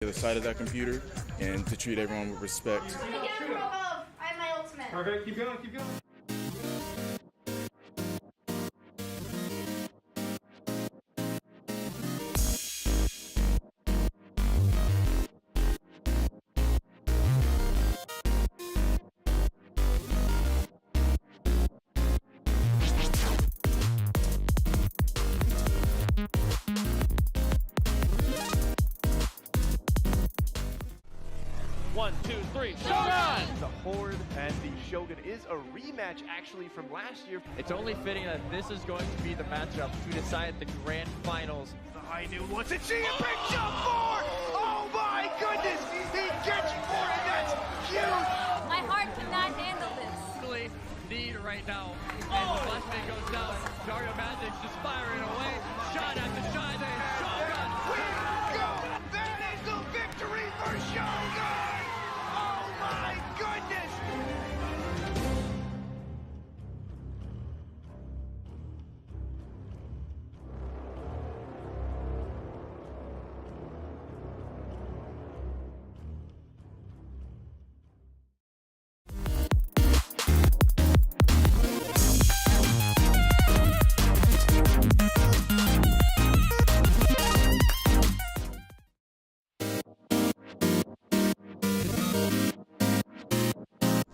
the other side of that computer and to treat everyone with respect. I have my ultimate. Perfect, keep going, keep going. One, two, three, Shogun! The Horde and the Shogun is a rematch actually from last year. It's only fitting that this is going to be the matchup to decide the grand finals. The high noon wants it, see a big jump for! Oh my goodness! He gets for it, that's huge! My heart cannot handle this. Really need right now. And the flashbang goes down. Dario Magic's just firing away. Shot after shot. Shogun! We go! That is the victory for Shogun! Oh my goodness!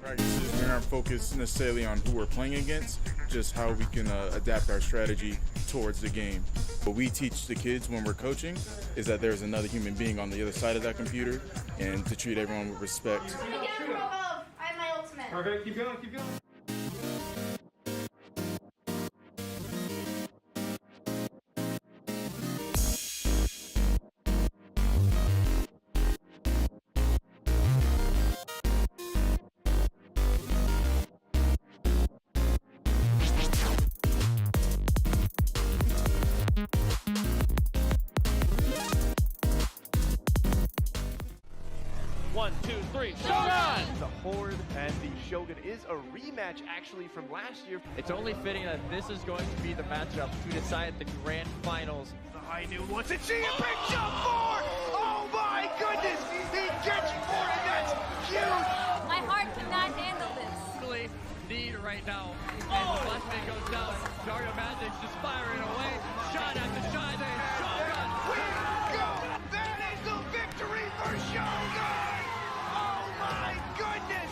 Practices, we aren't focused necessarily on who we're playing against, just how we can adapt our strategy towards the game. What we teach the kids when we're coaching is that there's another human being on the other side of that computer and to treat everyone with respect. I have my ultimate. Perfect, keep going, keep going. One, two, three, Shogun! The Horde and the Shogun is a rematch actually from last year. It's only fitting that this is going to be the matchup to decide the grand finals. The high noon wants it, see a big jump for! Oh my goodness! He gets for it, that's huge! My heart cannot handle this. Really need right now. And the flashbang goes down. Dario Magic's just firing away. Shot after shot. Shogun! We go! That is the victory for Shogun! Oh my goodness!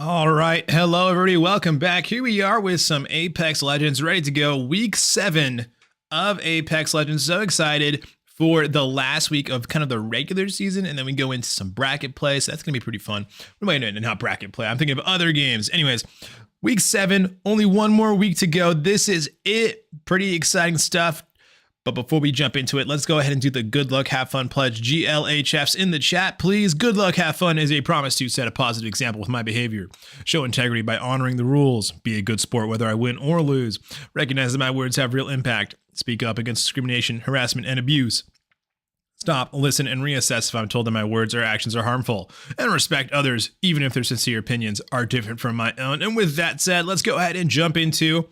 All right, hello everybody, welcome back. Here we are with some Apex Legends, ready to go. Week 7 of Apex Legends. So excited for the last week of kind of the regular season, and then we go into some bracket play, so that's gonna be pretty fun. Wait, no, not bracket play, I'm thinking of other games. Anyways, week 7, only one more week to go. This is it, pretty exciting stuff. But before we jump into it, let's go ahead and do the good luck, have fun pledge. GLHFs in the chat, please. Good luck, have fun is a promise to set a positive example with my behavior. Show integrity by honoring the rules. Be a good sport whether I win or lose. Recognize that my words have real impact. Speak up against discrimination, harassment, and abuse. Stop, listen, and reassess if I'm told that my words or actions are harmful. And respect others, even if their sincere opinions are different from my own. And with that said, let's go ahead and jump into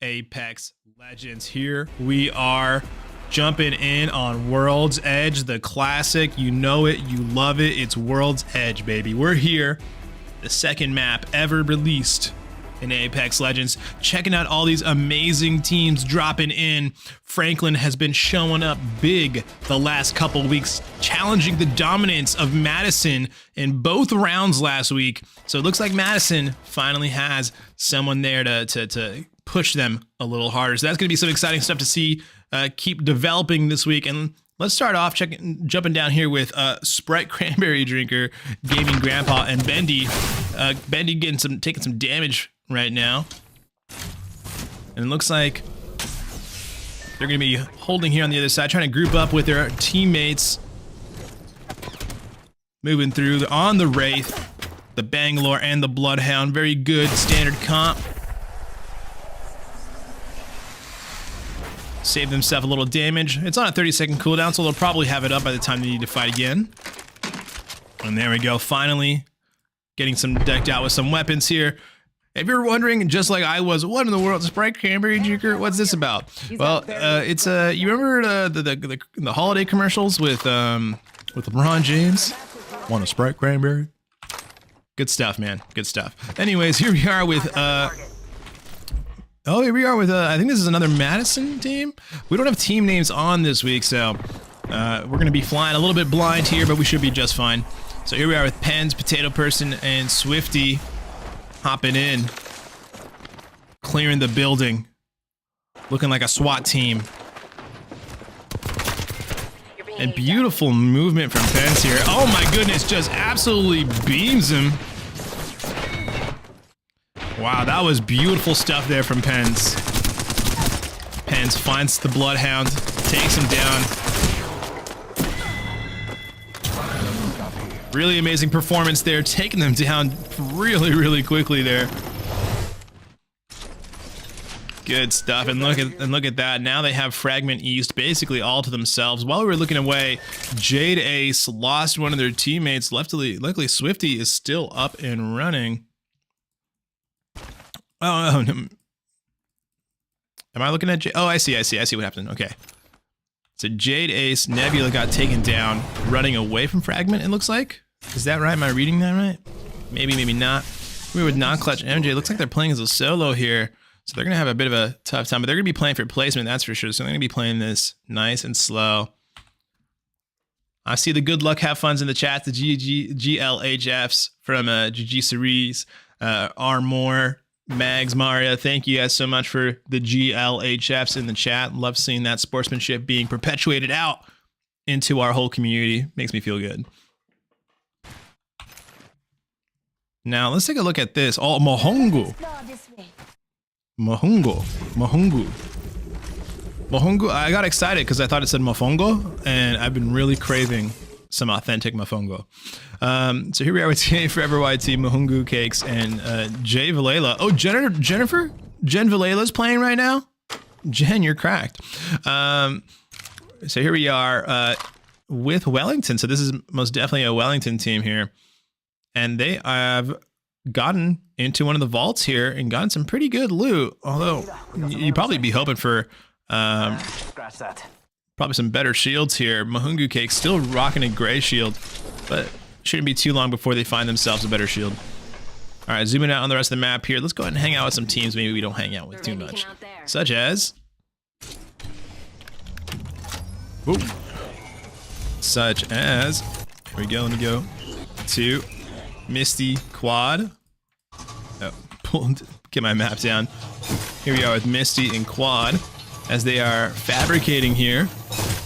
Apex Legends. Here we are jumping in on World's Edge, the classic. You know it, you love it. It's World's Edge, baby. We're here, the second map ever released in Apex Legends. Checking out all these amazing teams dropping in. Franklin has been showing up big the last couple weeks, challenging the dominance of Madison in both rounds last week. So it looks like Madison finally has someone there to push them a little harder. So that's going to be some exciting stuff to see keep developing this week. And let's start off jumping down here with Sprite Cranberry Drinker, Gaming Grandpa, and Bendy. Bendy taking some damage right now. And it looks like they're going to be holding here on the other side, trying to group up with their teammates. Moving through on the Wraith, the Bangalore, and the Bloodhound. Very good standard comp. Save themselves a little damage. It's on a 30-second cooldown, so they'll probably have it up by the time they need to fight again. And there we go, finally getting some decked out with some weapons here. If you're wondering, just like I was, what in the world, Sprite Cranberry Drinker? What's this about? Well, it's you remember the holiday commercials with LeBron James? Want a Sprite Cranberry? Good stuff, man. Good stuff. Anyways, here we are with here we are with, I think this is another Madison team. We don't have team names on this week, so we're going to be flying a little bit blind here, but we should be just fine. So here we are with Pens, Potato Person, and Swifty hopping in, clearing the building, looking like a SWAT team. And beautiful movement from Pens here. Oh my goodness, just absolutely beams him. Wow, that was beautiful stuff there from Pens. Pens finds the Bloodhound, takes him down. Really amazing performance there, taking them down really, really quickly there. Good stuff, and look at that. Now they have Fragment East basically all to themselves. While we were looking away, Jade Ace lost one of their teammates. Luckily, Swifty is still up and running. Oh, no. Am I looking at Jade? Oh, I see what happened. Okay. So Jade Ace, Nebula got taken down, running away from Fragment, it looks like. Is that right? Am I reading that right? Maybe, maybe not. We were with Non-Clutch MJ. Looks like they're playing as a solo here. So they're going to have a bit of a tough time, but they're going to be playing for placement, that's for sure. So they're going to be playing this nice and slow. I see the good luck, have funs in the chat. The GLHFs from GG Series, Armor, Mags, Maria, thank you guys so much for the GLHFs in the chat. Love seeing that sportsmanship being perpetuated out into our whole community. Makes me feel good. Now, let's take a look at this. Oh, Mahungu. Mahungu. I got excited because I thought it said Mofongo, and I've been really craving some authentic Mofongo. So here we are with TA Forever YT, Mahungu Cakes, and Jay Valela. Oh, Jen Valela's playing right now? Jen, you're cracked. So here we are with Wellington. So this is most definitely a Wellington team here. And they have gotten into one of the vaults here and gotten some pretty good loot. Although you'd probably be hoping for probably some better shields here. Mahungu Cake still rocking a gray shield, but shouldn't be too long before they find themselves a better shield. All right, zooming out on the rest of the map here. Let's go ahead and hang out with some teams maybe we don't hang out with too much. Such as... Whoop. Such as... Here we go, let me go to Misty Quad. get my map down. Here we are with Misty and Quad as they are fabricating here.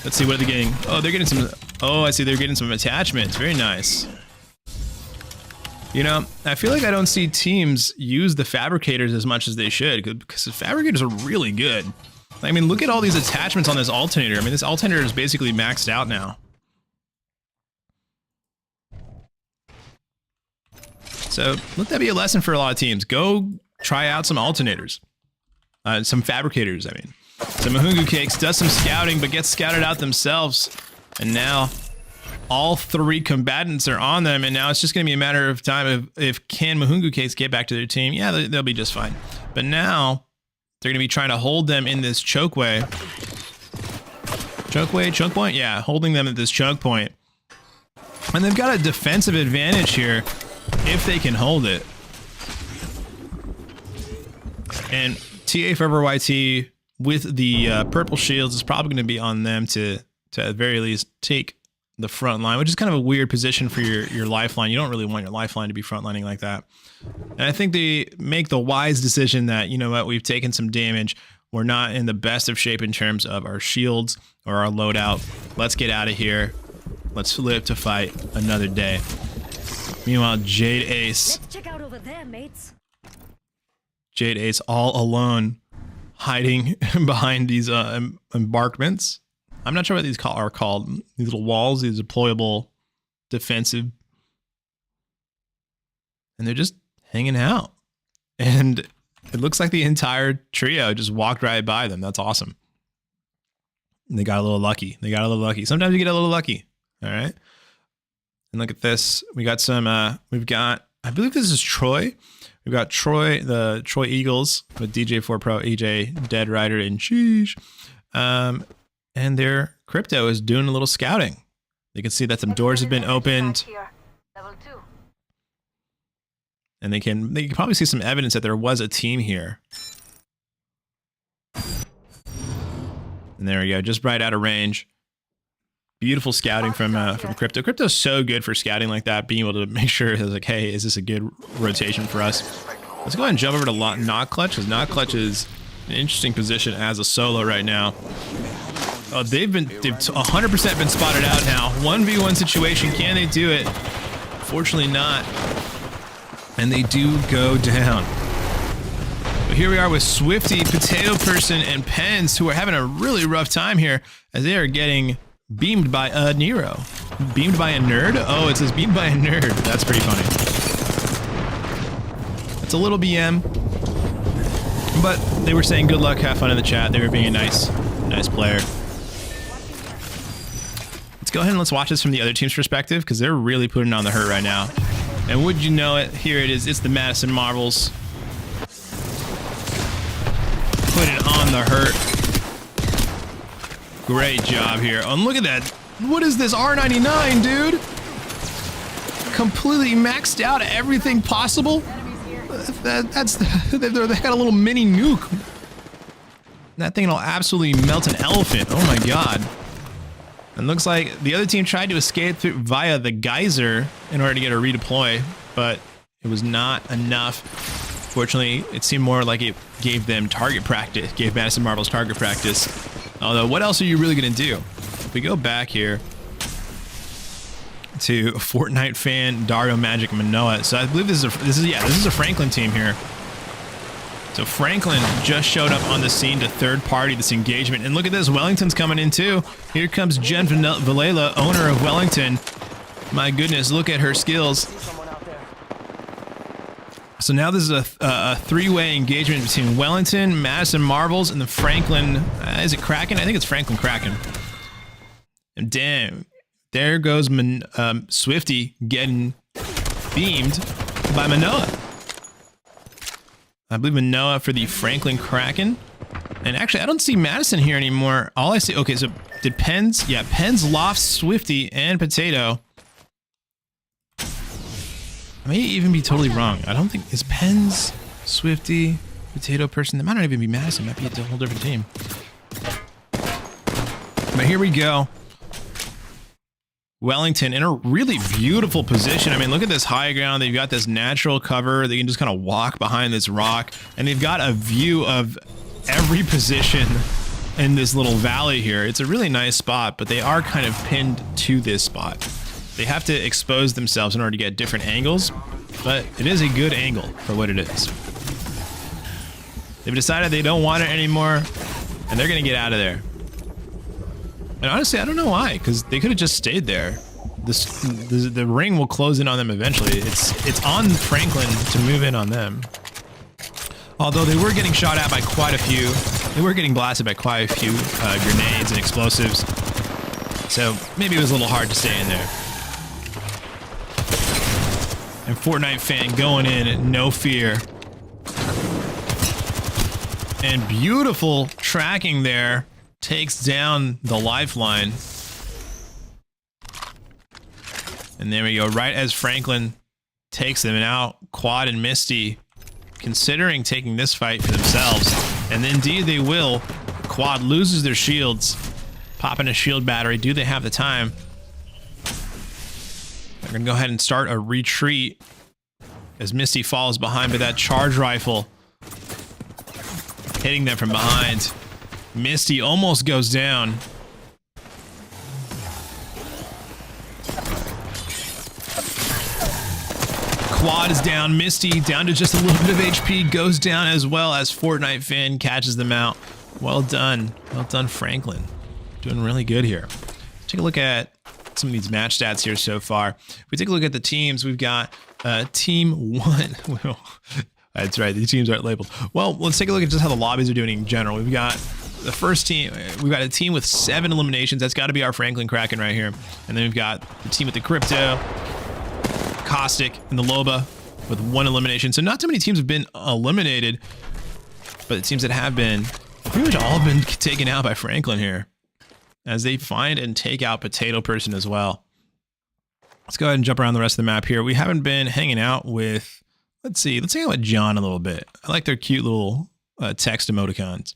Let's see, what are they getting? Oh, they're getting some... Oh, I see, they're getting some attachments. Very nice. You know, I feel like I don't see teams use the fabricators as much as they should, because the fabricators are really good. I mean, look at all these attachments on this alternator. I mean, this alternator is basically maxed out now. So let that be a lesson for a lot of teams. Go try out some alternators. Some fabricators, I mean. So Mahungu Cakes does some scouting, but gets scouted out themselves. And now all three combatants are on them, and now it's just going to be a matter of time if can Mahungu Cakes get back to their team. Yeah, they'll be just fine. But now they're going to be trying to hold them in this chokeway. Choke point? Yeah, holding them at this choke point. And they've got a defensive advantage here if they can hold it. And TA Forever YT with the purple shields is probably going to be on them to at the very least take the front line, which is kind of a weird position for your lifeline. You don't really want your lifeline to be frontlining like that. And I think they make the wise decision that, you know what, we've taken some damage. We're not in the best of shape in terms of our shields or our loadout. Let's get out of here. Let's live to fight another day. Meanwhile, Jade Ace. Let's check out over there, mates. Jade Ace all alone, hiding behind these embankments. I'm not sure what these are called. These little walls, these deployable defensive. And they're just hanging out. And it looks like the entire trio just walked right by them. That's awesome. And they got a little lucky. Sometimes you get a little lucky. All right. And look at this. We got some, I believe this is Troy. We've got Troy, the Troy Eagles with DJ4 Pro, EJ, Dead Rider, and Sheesh. And their crypto is doing a little scouting. You can see that some doors have been opened. And they can probably see some evidence that there was a team here. And there we go, just right out of range. Beautiful scouting from Crypto. Crypto's so good for scouting like that, being able to make sure it's like, hey, is this a good rotation for us? Let's go ahead and jump over to Not Clutch, because Not Clutch is an interesting position as a solo right now. Oh, they've 100% been spotted out now. 1v1 situation, can they do it? Fortunately not. And they do go down. But here we are with Swifty, Potato Person, and Pens, who are having a really rough time here as they are getting beamed by a Nero. Beamed by a nerd? Oh, it says beamed by a nerd. That's pretty funny. It's a little BM. But they were saying good luck, have fun in the chat. They were being a nice player. Let's go ahead and let's watch this from the other team's perspective, because they're really putting on the hurt right now. And would you know it, here it is. It's the Madison Marvels. Putting on the hurt. Great job here. Oh, and look at that. What is this R99, dude? Completely maxed out everything possible. They got a little mini nuke. That thing will absolutely melt an elephant. Oh my god. And looks like the other team tried to escape through via the geyser in order to get a redeploy, but it was not enough. Fortunately, it seemed more like it gave them target practice, gave Madison Marvels target practice. Although, what else are you really going to do? If we go back here to Fortnite fan Dario Magic Manoa. So I believe this is a Franklin team here. So Franklin just showed up on the scene to third party this engagement. And look at this, Wellington's coming in too. Here comes Jen Valela, owner of Wellington. My goodness, look at her skills. So now this is a three-way engagement between Wellington, Madison Marvels, and the Franklin, is it Kraken? I think it's Franklin Kraken. And damn, there goes Swifty getting beamed by Manoa. I believe Manoa for the Franklin Kraken. And actually, I don't see Madison here anymore. All I see, okay, so did Pens? Yeah, Pens, Loft, Swifty, and Potato. I may even be totally wrong. I don't think, is Pens, Swifty, Potato Person? They might not even be Madison. It might be a whole different team. But here we go. Wellington in a really beautiful position. I mean, look at this high ground. They've got this natural cover. They can just kind of walk behind this rock, and they've got a view of every position in this little valley here. It's a really nice spot, but they are kind of pinned to this spot. They have to expose themselves in order to get different angles, but it is a good angle for what it is. They've decided they don't want it anymore, and they're going to get out of there. And honestly, I don't know why, because they could have just stayed there. The ring will close in on them eventually. It's on Franklin to move in on them. Although they were getting shot at by quite a few. They were getting blasted by quite a few grenades and explosives. So maybe it was a little hard to stay in there. And Fortnite fan going in, no fear. And beautiful tracking there. Takes down the lifeline. And there we go, right as Franklin takes them out, Quad and Misty considering taking this fight for themselves. And indeed they will. Quad loses their shields, popping a shield battery. Do they have the time? They're gonna go ahead and start a retreat as Misty falls behind, but that charge rifle hitting them from behind. Misty almost goes down. Quad is down. Misty down to just a little bit of HP, goes down as well as Fortnite fan catches them out. Well done. Well done, Franklin. Doing really good here. Take a look at some of these match stats here so far. If we take a look at the teams, we've got team 1. Well, that's right, the teams aren't labeled. Well, let's take a look at just how the lobbies are doing in general. We've got the first team, we've got a team with 7 eliminations. That's got to be our Franklin Kraken right here. And then we've got the team with the Crypto, Caustic, and the Loba with 1 elimination. So not too many teams have been eliminated, but the teams that have been, pretty much all have been taken out by Franklin here, as they find and take out Potato Person as well. Let's go ahead and jump around the rest of the map here. We haven't been hanging out with, let's hang out with John a little bit. I like their cute little text emoticons.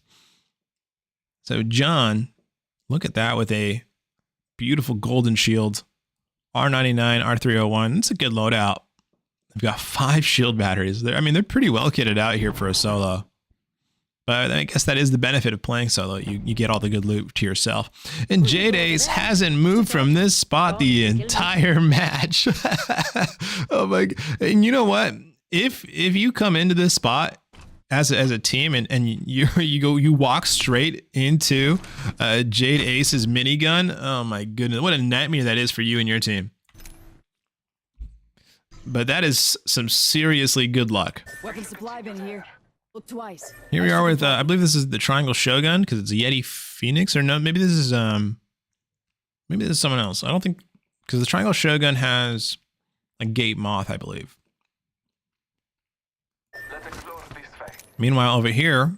So John, look at that with a beautiful golden shield. R99, R301, it's a good loadout. They've got 5 shield batteries. They're pretty well kitted out here for a solo. But I guess that is the benefit of playing solo. You get all the good loot to yourself. And Jade Ace hasn't moved from this spot the entire match. Oh my God. And you know what? If you come into this spot as a team and you walk straight into Jade Ace's minigun, oh my goodness, what a nightmare that is for you and your team. But that is some seriously good luck. Weapon supply bin here. Look twice. Here we are with I believe this is the Triangle Shogun, because it's a Yeti Phoenix, or no, maybe this is someone else. I don't think, because the Triangle Shogun has a Gate Moth, I believe. Meanwhile, over here,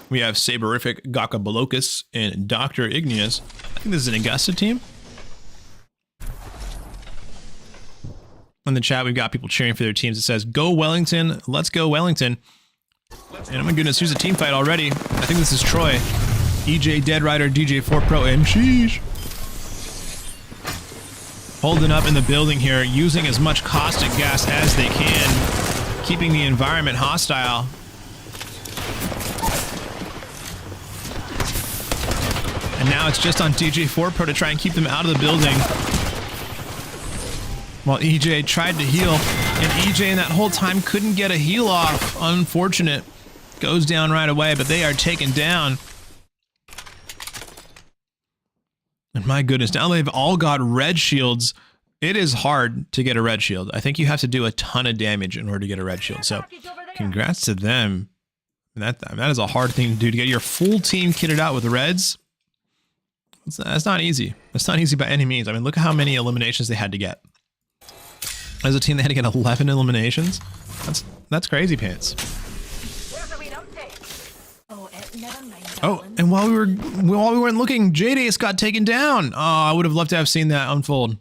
we have Saberific, Gakabalokus, and Dr. Igneous. I think this is an Augusta team. In the chat, we've got people cheering for their teams. It says, "Go Wellington, let's go Wellington." And oh my goodness, here's a team fight already. I think this is Troy, EJ, Dead Rider, DJ4 Pro, and Sheesh. Holding up in the building here, using as much caustic gas as they can, keeping the environment hostile. And now it's just on DJ4 Pro to try and keep them out of the building. While EJ tried to heal, and EJ in that whole time couldn't get a heal off. Unfortunate. Goes down right away, but they are taken down. And my goodness, now they've all got red shields. It is hard to get a red shield. I think you have to do a ton of damage in order to get a red shield. So congrats to them. That is a hard thing to do, to get your full team kitted out with reds. That's not easy. That's not easy by any means. I mean, look at how many eliminations they had to get. As a team, they had to get 11 eliminations. That's crazy pants. Oh, and while we weren't looking, Jade Ace got taken down. Oh, I would have loved to have seen that unfold.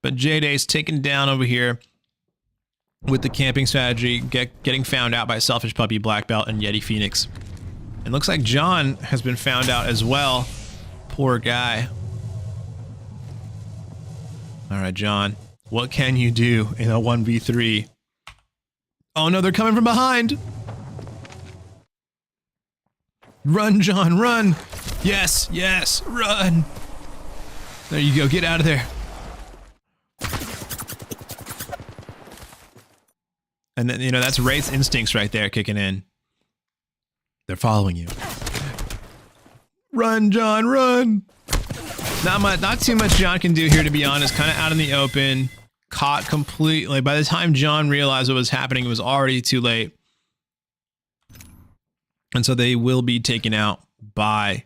But Jade Ace taken down over here with the camping strategy, getting found out by Selfish Puppy, Black Belt, and Yeti Phoenix. And looks like John has been found out as well. Poor guy. All right, John. What can you do in a 1v3? Oh no, they're coming from behind. Run, John, run. Yes, yes, run. There you go. Get out of there. And then, you know, that's Wraith's instincts right there kicking in. They're following you. Run, John, run. Not too much John can do here, to be honest. Kind of out in the open. Caught completely. By the time John realized what was happening, it was already too late. And so they will be taken out by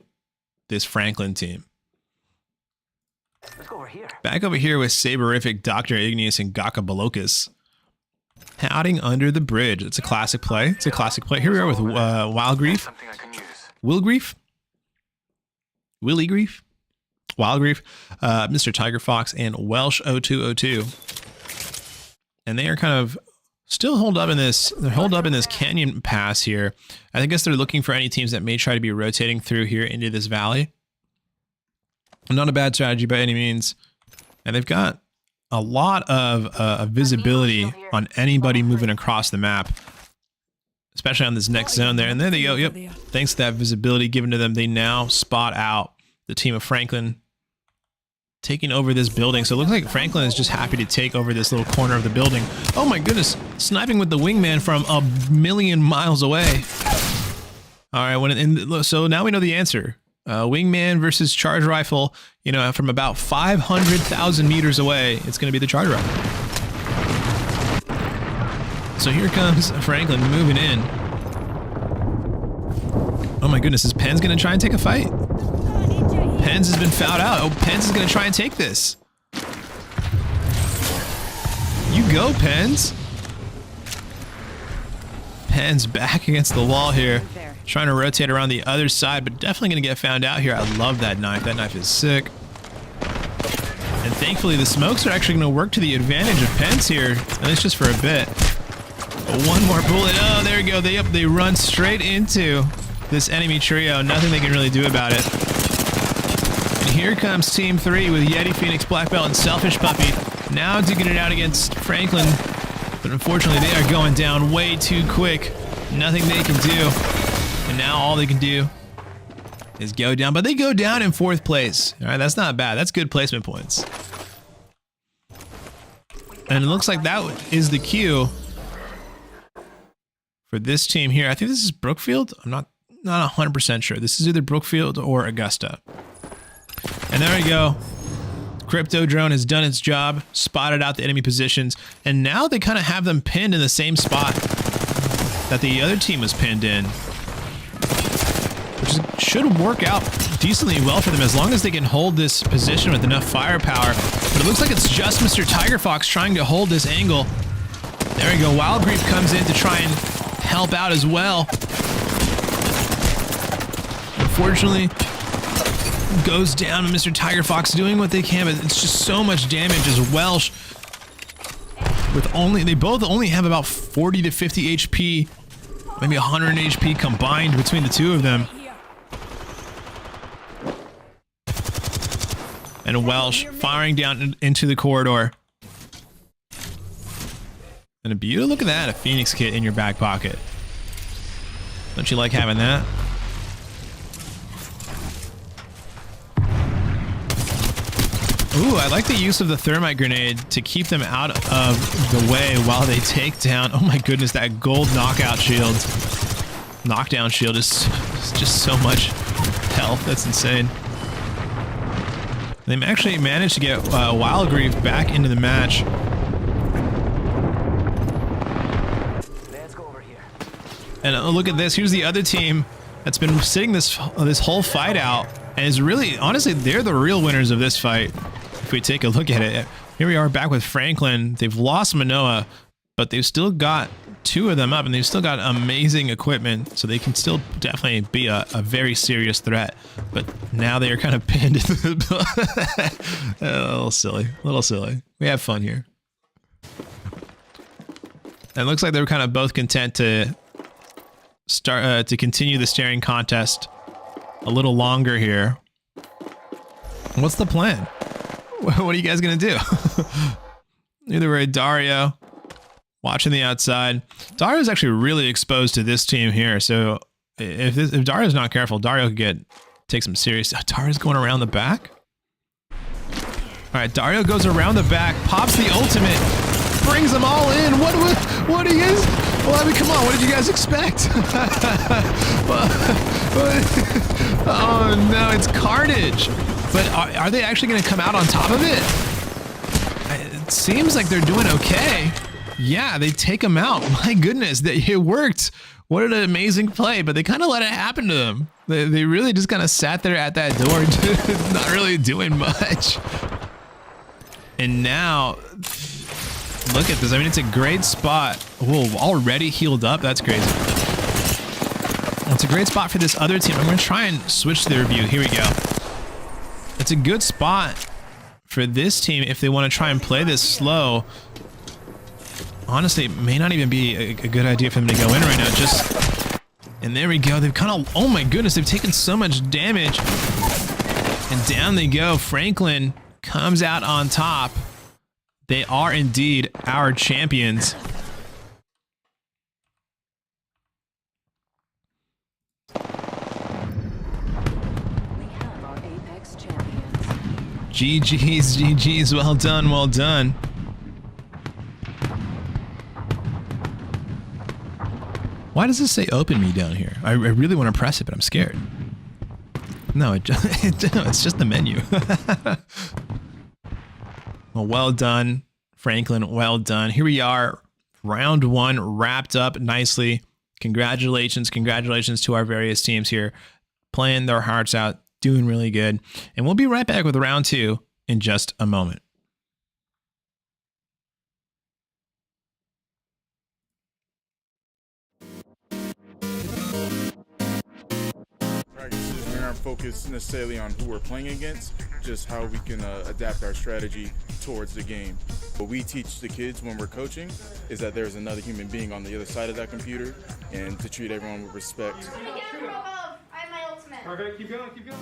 this Franklin team. Let's go over here. Back over here with Saberific, Dr. Igneous, and Gakabalokus. Howding under the bridge. It's a classic play. It's a classic play. Here we are with Wild Grief. Something I can use. Will Grief? Willie Grief? Wild Grief, Mr. Tiger Fox, and Welsh 0202. And they are kind of still holed up in this. They're holed up in this canyon pass here. I guess they're looking for any teams that may try to be rotating through here into this valley. Not a bad strategy by any means. And they've got a lot of visibility on anybody moving across the map, especially on this next zone there. And there they go. Yep. Thanks to that visibility given to them, they now spot out the team of Franklin taking over this building. So it looks like Franklin is just happy to take over this little corner of the building. Oh my goodness, sniping with the wingman from a million miles away. All right, so now we know the answer. Wingman versus charge rifle, you know, from about 500,000 meters away, it's going to be the charge rifle. So here comes Franklin moving in. Oh my goodness, is Pens going to try and take a fight? Pens has been fouled out. Oh, Pens is going to try and take this. You go, Pens. Pens back against the wall here. Trying to rotate around the other side, but definitely going to get found out here. I love that knife. That knife is sick. And thankfully, the smokes are actually going to work to the advantage of Pens here, at least just for a bit. But one more bullet. Oh, there we go. They run straight into this enemy trio. Nothing they can really do about it. And here comes Team 3 with Yeti, Phoenix, Black Belt, and Selfish Puppy. Now digging it out against Franklin. But unfortunately, they are going down way too quick. Nothing they can do. And now all they can do is go down. But they go down in 4th place. All right, that's not bad. That's good placement points. And it looks like that is the cue for this team here. I think this is Brookfield. I'm not 100% sure. This is either Brookfield or Augusta. And there we go. Crypto drone has done its job, spotted out the enemy positions, and now they kind of have them pinned in the same spot that the other team was pinned in, which should work out decently well for them as long as they can hold this position with enough firepower. But it looks like it's just Mr. Tiger Fox trying to hold this angle. There we go. Wild Grief comes in to try and help out as well. Unfortunately, goes down. Mr. Tiger Fox doing what they can, but it's just so much damage as Welsh. They both only have about 40 to 50 HP, maybe 100 HP combined between the two of them. And Welsh firing down into the corridor. And a beauty, look at that, a Phoenix kit in your back pocket. Don't you like having that? Ooh, I like the use of the thermite grenade to keep them out of the way while they take down. Oh my goodness, that gold knockout shield. Knockdown shield is just so much health. That's insane. They actually managed to get Wild Grief back into the match. Let's go over here. And look at this. Here's the other team that's been sitting this whole fight out. And is really, honestly, they're the real winners of this fight. If we take a look at it, here we are back with Franklin. They've lost Manoa, but they've still got 2 of them up, and they've still got amazing equipment, so they can still definitely be a very serious threat. But now they are kind of pinned into the a little silly. We have fun here. And it looks like they were kind of both content to start to continue the staring contest a little longer here. What's the plan? What are you guys gonna do? Either way, Dario watching the outside. Dario's actually really exposed to this team here. So if Dario's not careful, Dario could take some serious. Dario's going around the back. All right, Dario goes around the back, pops the ultimate, brings them all in. What are you guys? Well, I mean, come on, what did you guys expect? Oh no, it's Carnage. But are they actually going to come out on top of it? It seems like they're doing okay. Yeah, they take him out. My goodness, it worked. What an amazing play, but they kind of let it happen to them. They really just kind of sat there at that door, not really doing much. And now, look at this. I mean, it's a great spot. Whoa, already healed up. That's crazy. It's a great spot for this other team. I'm going to try and switch their view. Here we go. It's a good spot for this team if they want to try and play this slow. Honestly, it may not even be a good idea for them to go in right now. And there we go. They've kind of, oh my goodness, they've taken so much damage. And down they go. Franklin comes out on top. They are indeed our champions. We have our Apex champions. GG's, well done, well done. Why does this say open me down here? I really want to press it, but I'm scared. No, it's just the menu. Well done, Franklin. Well done. Here we are. Round one wrapped up nicely. Congratulations. Congratulations to our various teams here. Playing their hearts out. Doing really good. And we'll be right back with round two in just a moment. Practices, we aren't focused necessarily on who we're playing against, just how we can adapt our strategy towards the game. What we teach the kids when we're coaching is that there's another human being on the other side of that computer, and to treat everyone with respect. Again from above, I have my ultimate. Perfect. Keep going. Keep going.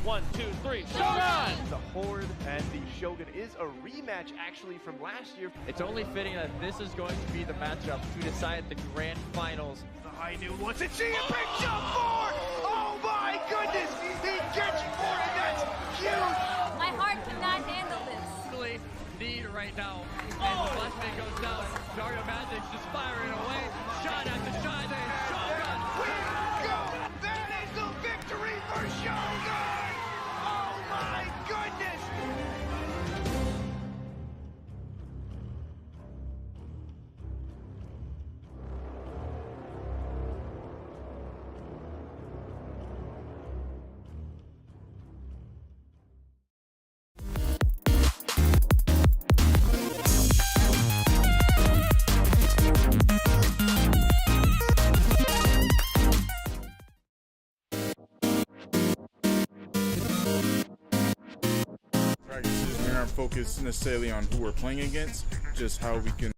One, two, three. Shogun! The Horde and the Shogun is a rematch actually from last year. It's only fitting that this is going to be the matchup to decide the grand finals. The high noon wants it. See a big jump forward! Oh my goodness! He gets forward and that's huge! My heart cannot handle this. Really need right now. And the flashbang goes down. Dario Magic's just firing away. Shot after shot. Shogun! Go! That is the victory for Shogun! Oh my goodness! Practices, we aren't focused necessarily on who we're playing against, just how we can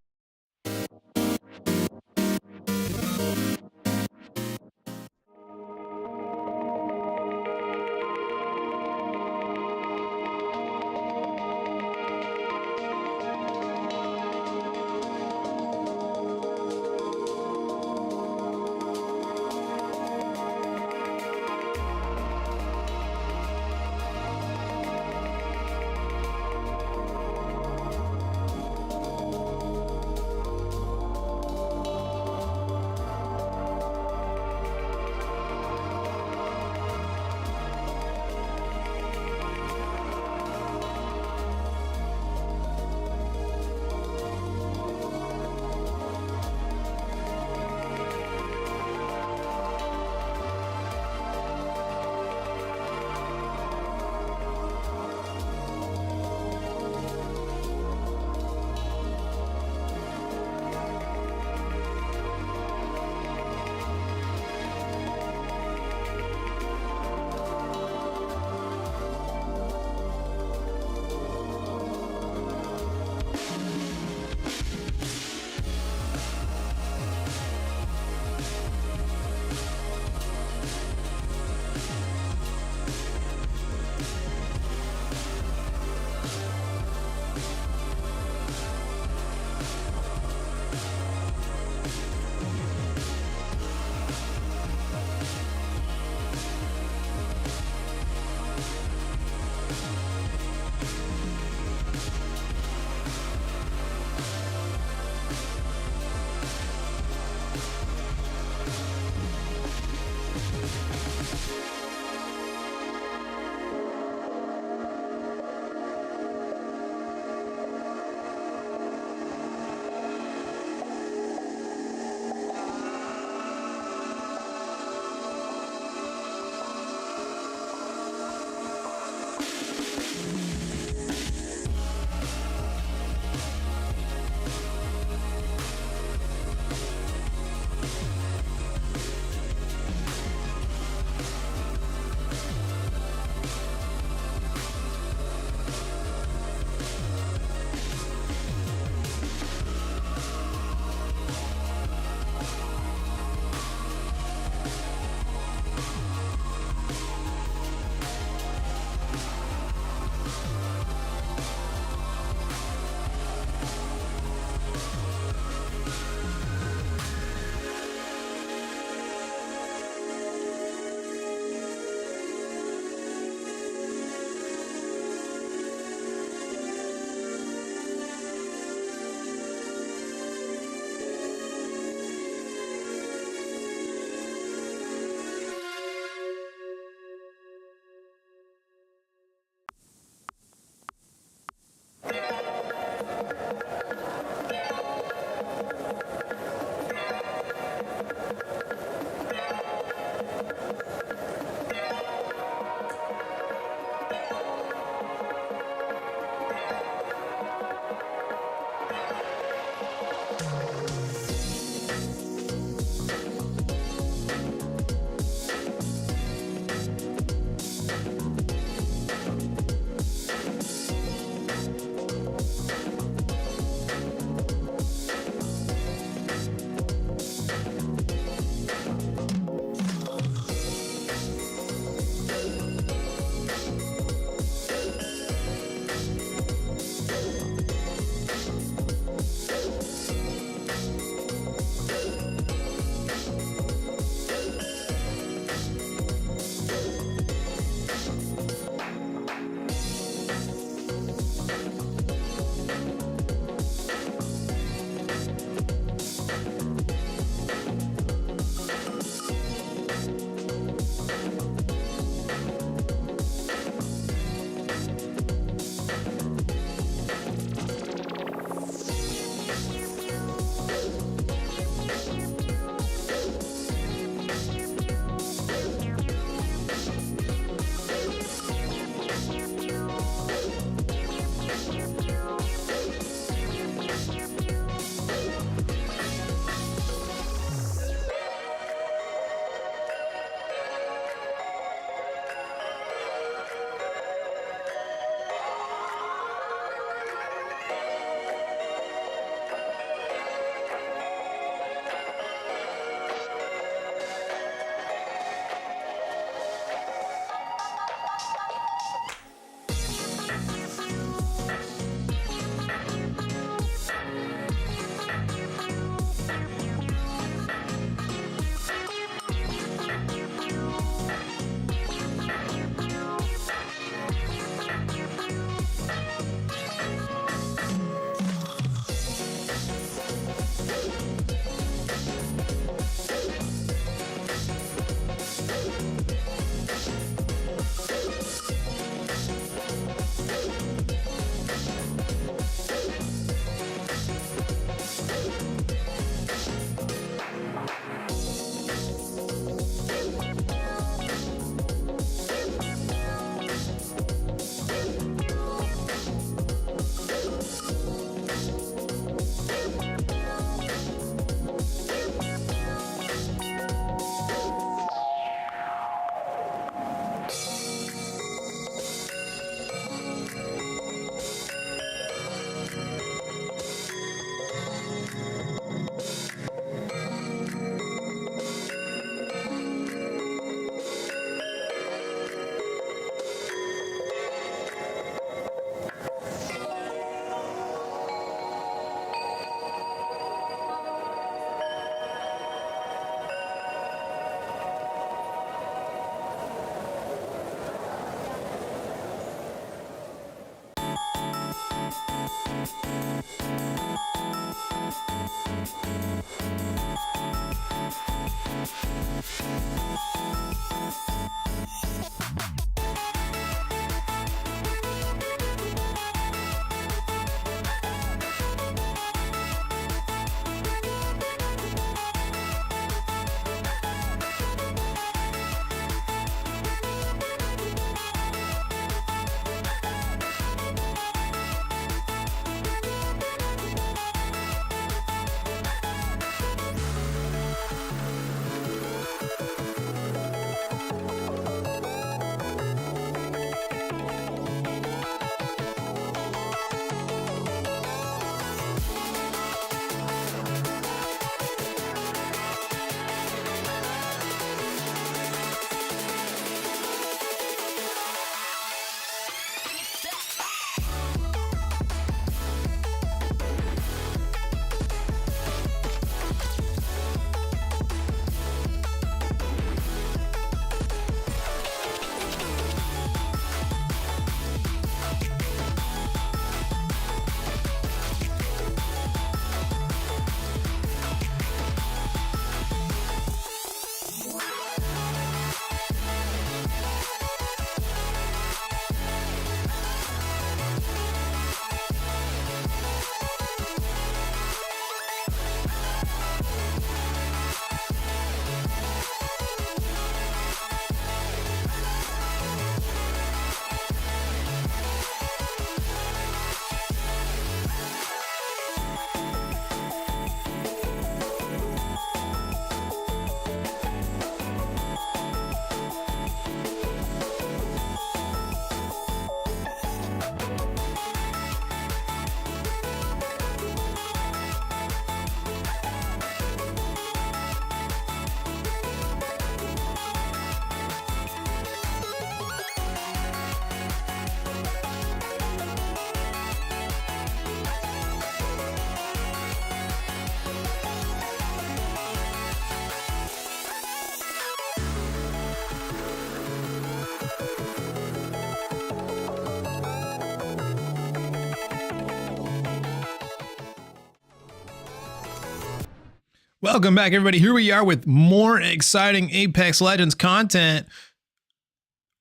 Welcome back, everybody. Here we are with more exciting Apex Legends content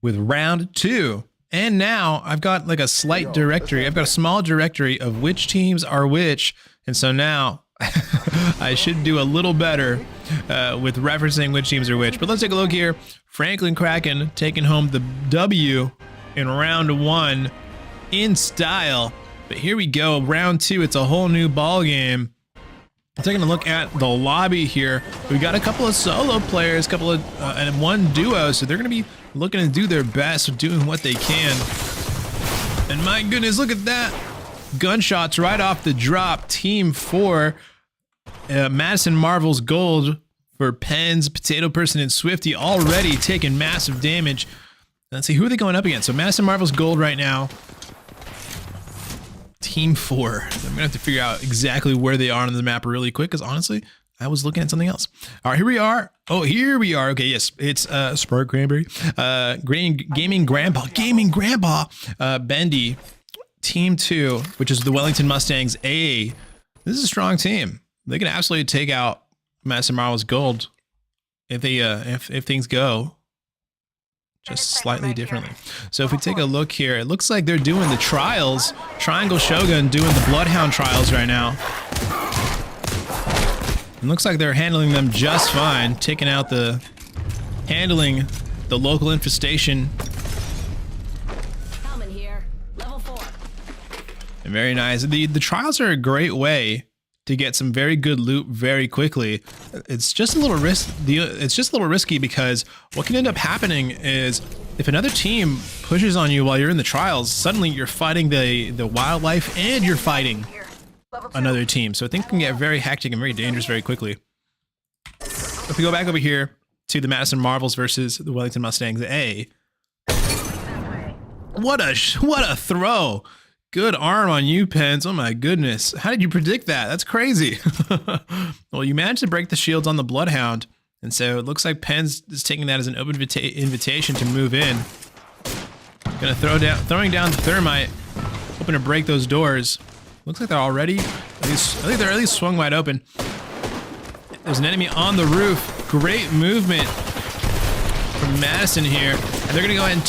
with round 2. And now I've got like a slight directory. I've got a small directory of which teams are which. And so now I should do a little better with referencing which teams are which. But let's take a look here. Franklin Kraken taking home the W in round 1 in style. But here we go. Round 2, it's a whole new ball game. Taking a look at the lobby here, we got a couple of solo players, and one duo, so they're going to be looking to do their best, doing what they can. And my goodness, look at that! Gunshots right off the drop. Team 4, Madison Marvel's gold for Pens, Potato Person, and Swifty already taking massive damage. Let's see, who are they going up against? So Madison Marvel's gold right now. Team 4. I'm gonna have to figure out exactly where they are on the map really quick, because honestly, I was looking at something else. All right, here we are. Oh, here we are. Okay, yes, it's Spark Cranberry, Gaming Grandpa, Bendy, Team 2, which is the Wellington Mustangs A. This is a strong team. They can absolutely take out Madison Marvel's gold if they if things go just slightly differently. So if we take a look here, it looks like they're doing the trials. Triangle Shogun doing the Bloodhound trials right now. It looks like they're handling them just fine, handling the local infestation. Helmet here. Level 4. And very nice. The trials are a great way to get some very good loot very quickly. It's just a little risky because what can end up happening is if another team pushes on you while you're in the trials, suddenly you're fighting the wildlife and you're fighting another team. So things can get very hectic and very dangerous very quickly. If we go back over here to the Madison Marvels versus the Wellington Mustangs A. What a throw. Good arm on you, Pens. Oh my goodness. How did you predict that? That's crazy. Well, you managed to break the shields on the Bloodhound. And so it looks like Pens is taking that as an open invitation to move in. Gonna throwing down the thermite, hoping to break those doors. Looks like they're already, I think they're at least swung wide open. There's an enemy on the roof. Great movement from Madison here. And they're gonna go ahead and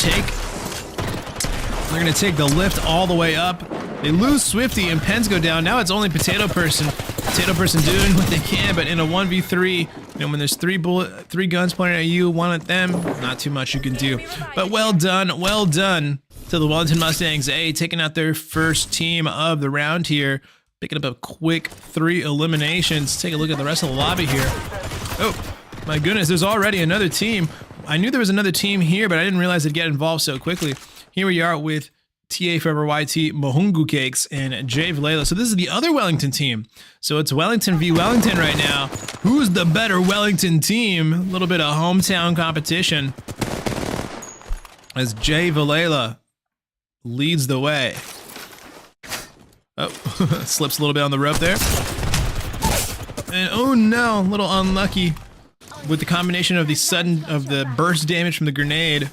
they're gonna take the lift all the way up. They lose Swifty and Pens go down. Now it's only Potato Person. Potato Person doing what they can, but in a 1v3, you know, when there's three guns pointed at you, one at them, not too much you can do. But well done to the Wellington Mustangs A, taking out their first team of the round here, picking up a quick 3 eliminations. Take a look at the rest of the lobby here. Oh my goodness, there's already another team. I knew there was another team here, but I didn't realize it'd get involved so quickly. Here we are with TA Forever YT, Mohungu Cakes, and Jay Valela. So this is the other Wellington team. So it's Wellington v Wellington right now. Who's the better Wellington team? A little bit of hometown competition as Jay Valela leads the way. Oh, slips a little bit on the rope there. And oh no, a little unlucky with the combination of the burst damage from the grenade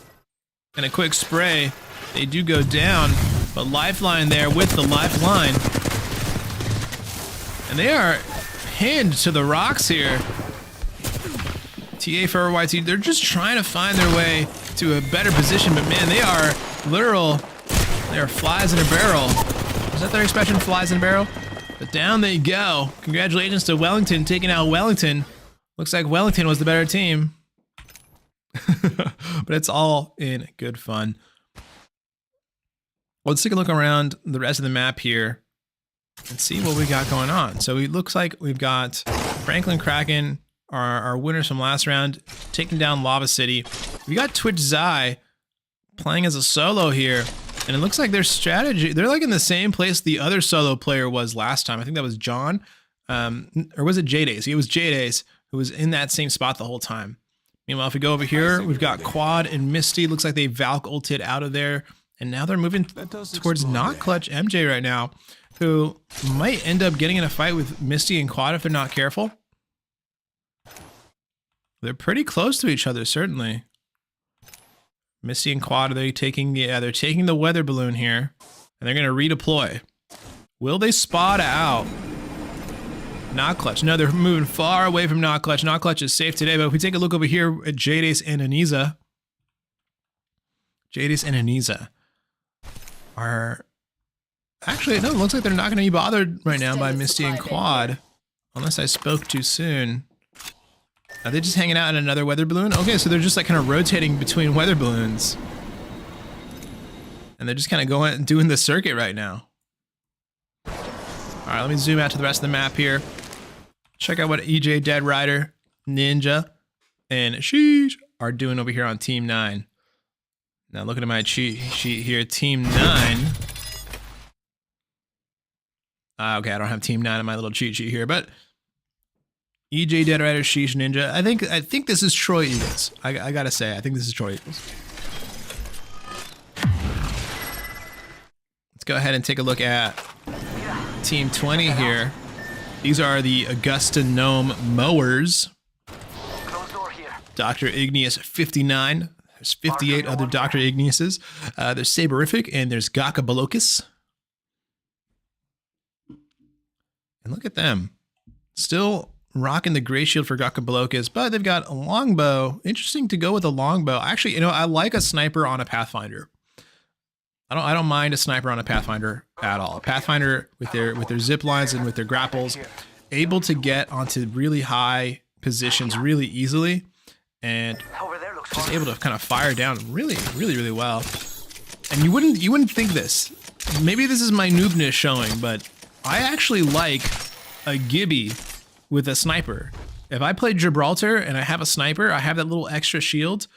and a quick spray. They do go down, but Lifeline there with the lifeline. And they are pinned to the rocks here. TA for YT, they're just trying to find their way to a better position, but man, they are flies in a barrel. Is that their expression, flies in a barrel? But down they go. Congratulations to Wellington taking out Wellington. Looks like Wellington was the better team. But it's all in good fun. Let's take a look around the rest of the map here and see what we got going on. So it looks like we've got Franklin Kraken, our winners from last round, taking down Lava City. We got Twitch Zai playing as a solo here, and it looks like their strategy, they're like in the same place the other solo player was last time. I think that was John, or was it J-Days? It was J-Days who was in that same spot the whole time. Meanwhile, if we go over here, we've got Quad and Misty. Looks like they Valk ulted out of there. And now they're moving towards not Clutch MJ right now, who might end up getting in a fight with Misty and Quad if they're not careful. They're pretty close to each other, certainly. Misty and Quad, they're taking the weather balloon here, and they're going to redeploy. Will they spot out? Not Clutch. No, they're moving far away from Not Clutch. Not Clutch is safe today, but if we take a look over here at Jadis and Aniza, are actually, no, it looks like they're not going to be bothered right now by Misty and Quad, unless I spoke too soon. Are they just hanging out in another weather balloon? Okay, so they're just like kind of rotating between weather balloons. And they're just kind of going doing the circuit right now. All right, let me zoom out to the rest of the map here. Check out what EJ, Dead Rider, Ninja, and Sheesh are doing over here on Team 9. Now looking at my cheat sheet here, Team 9. Okay, I don't have Team 9 on my little cheat sheet here, but EJ, Dead Rider, Sheesh, Ninja. I think this is Troy Eagles. I gotta say, I think this is Troy Eagles. Let's go ahead and take a look at Team 20 here. These are the Augusta Gnome Mowers. Dr. Igneous 59. There's 58 other Dr. Igneuses. There's Saberific and there's Gakabalokis. And look at them. Still rocking the gray shield for Gakabalokis, but they've got a longbow. Interesting to go with a longbow. Actually, you know, I like a sniper on a Pathfinder. I don't mind a sniper on a Pathfinder at all. A Pathfinder with their zip lines and with their grapples, able to get onto really high positions really easily, and just able to kind of fire down really well. And you wouldn't think this. Maybe this is my noobness showing, but I actually like a Gibby with a sniper. If I play Gibraltar and I have a sniper, I have that little extra shield,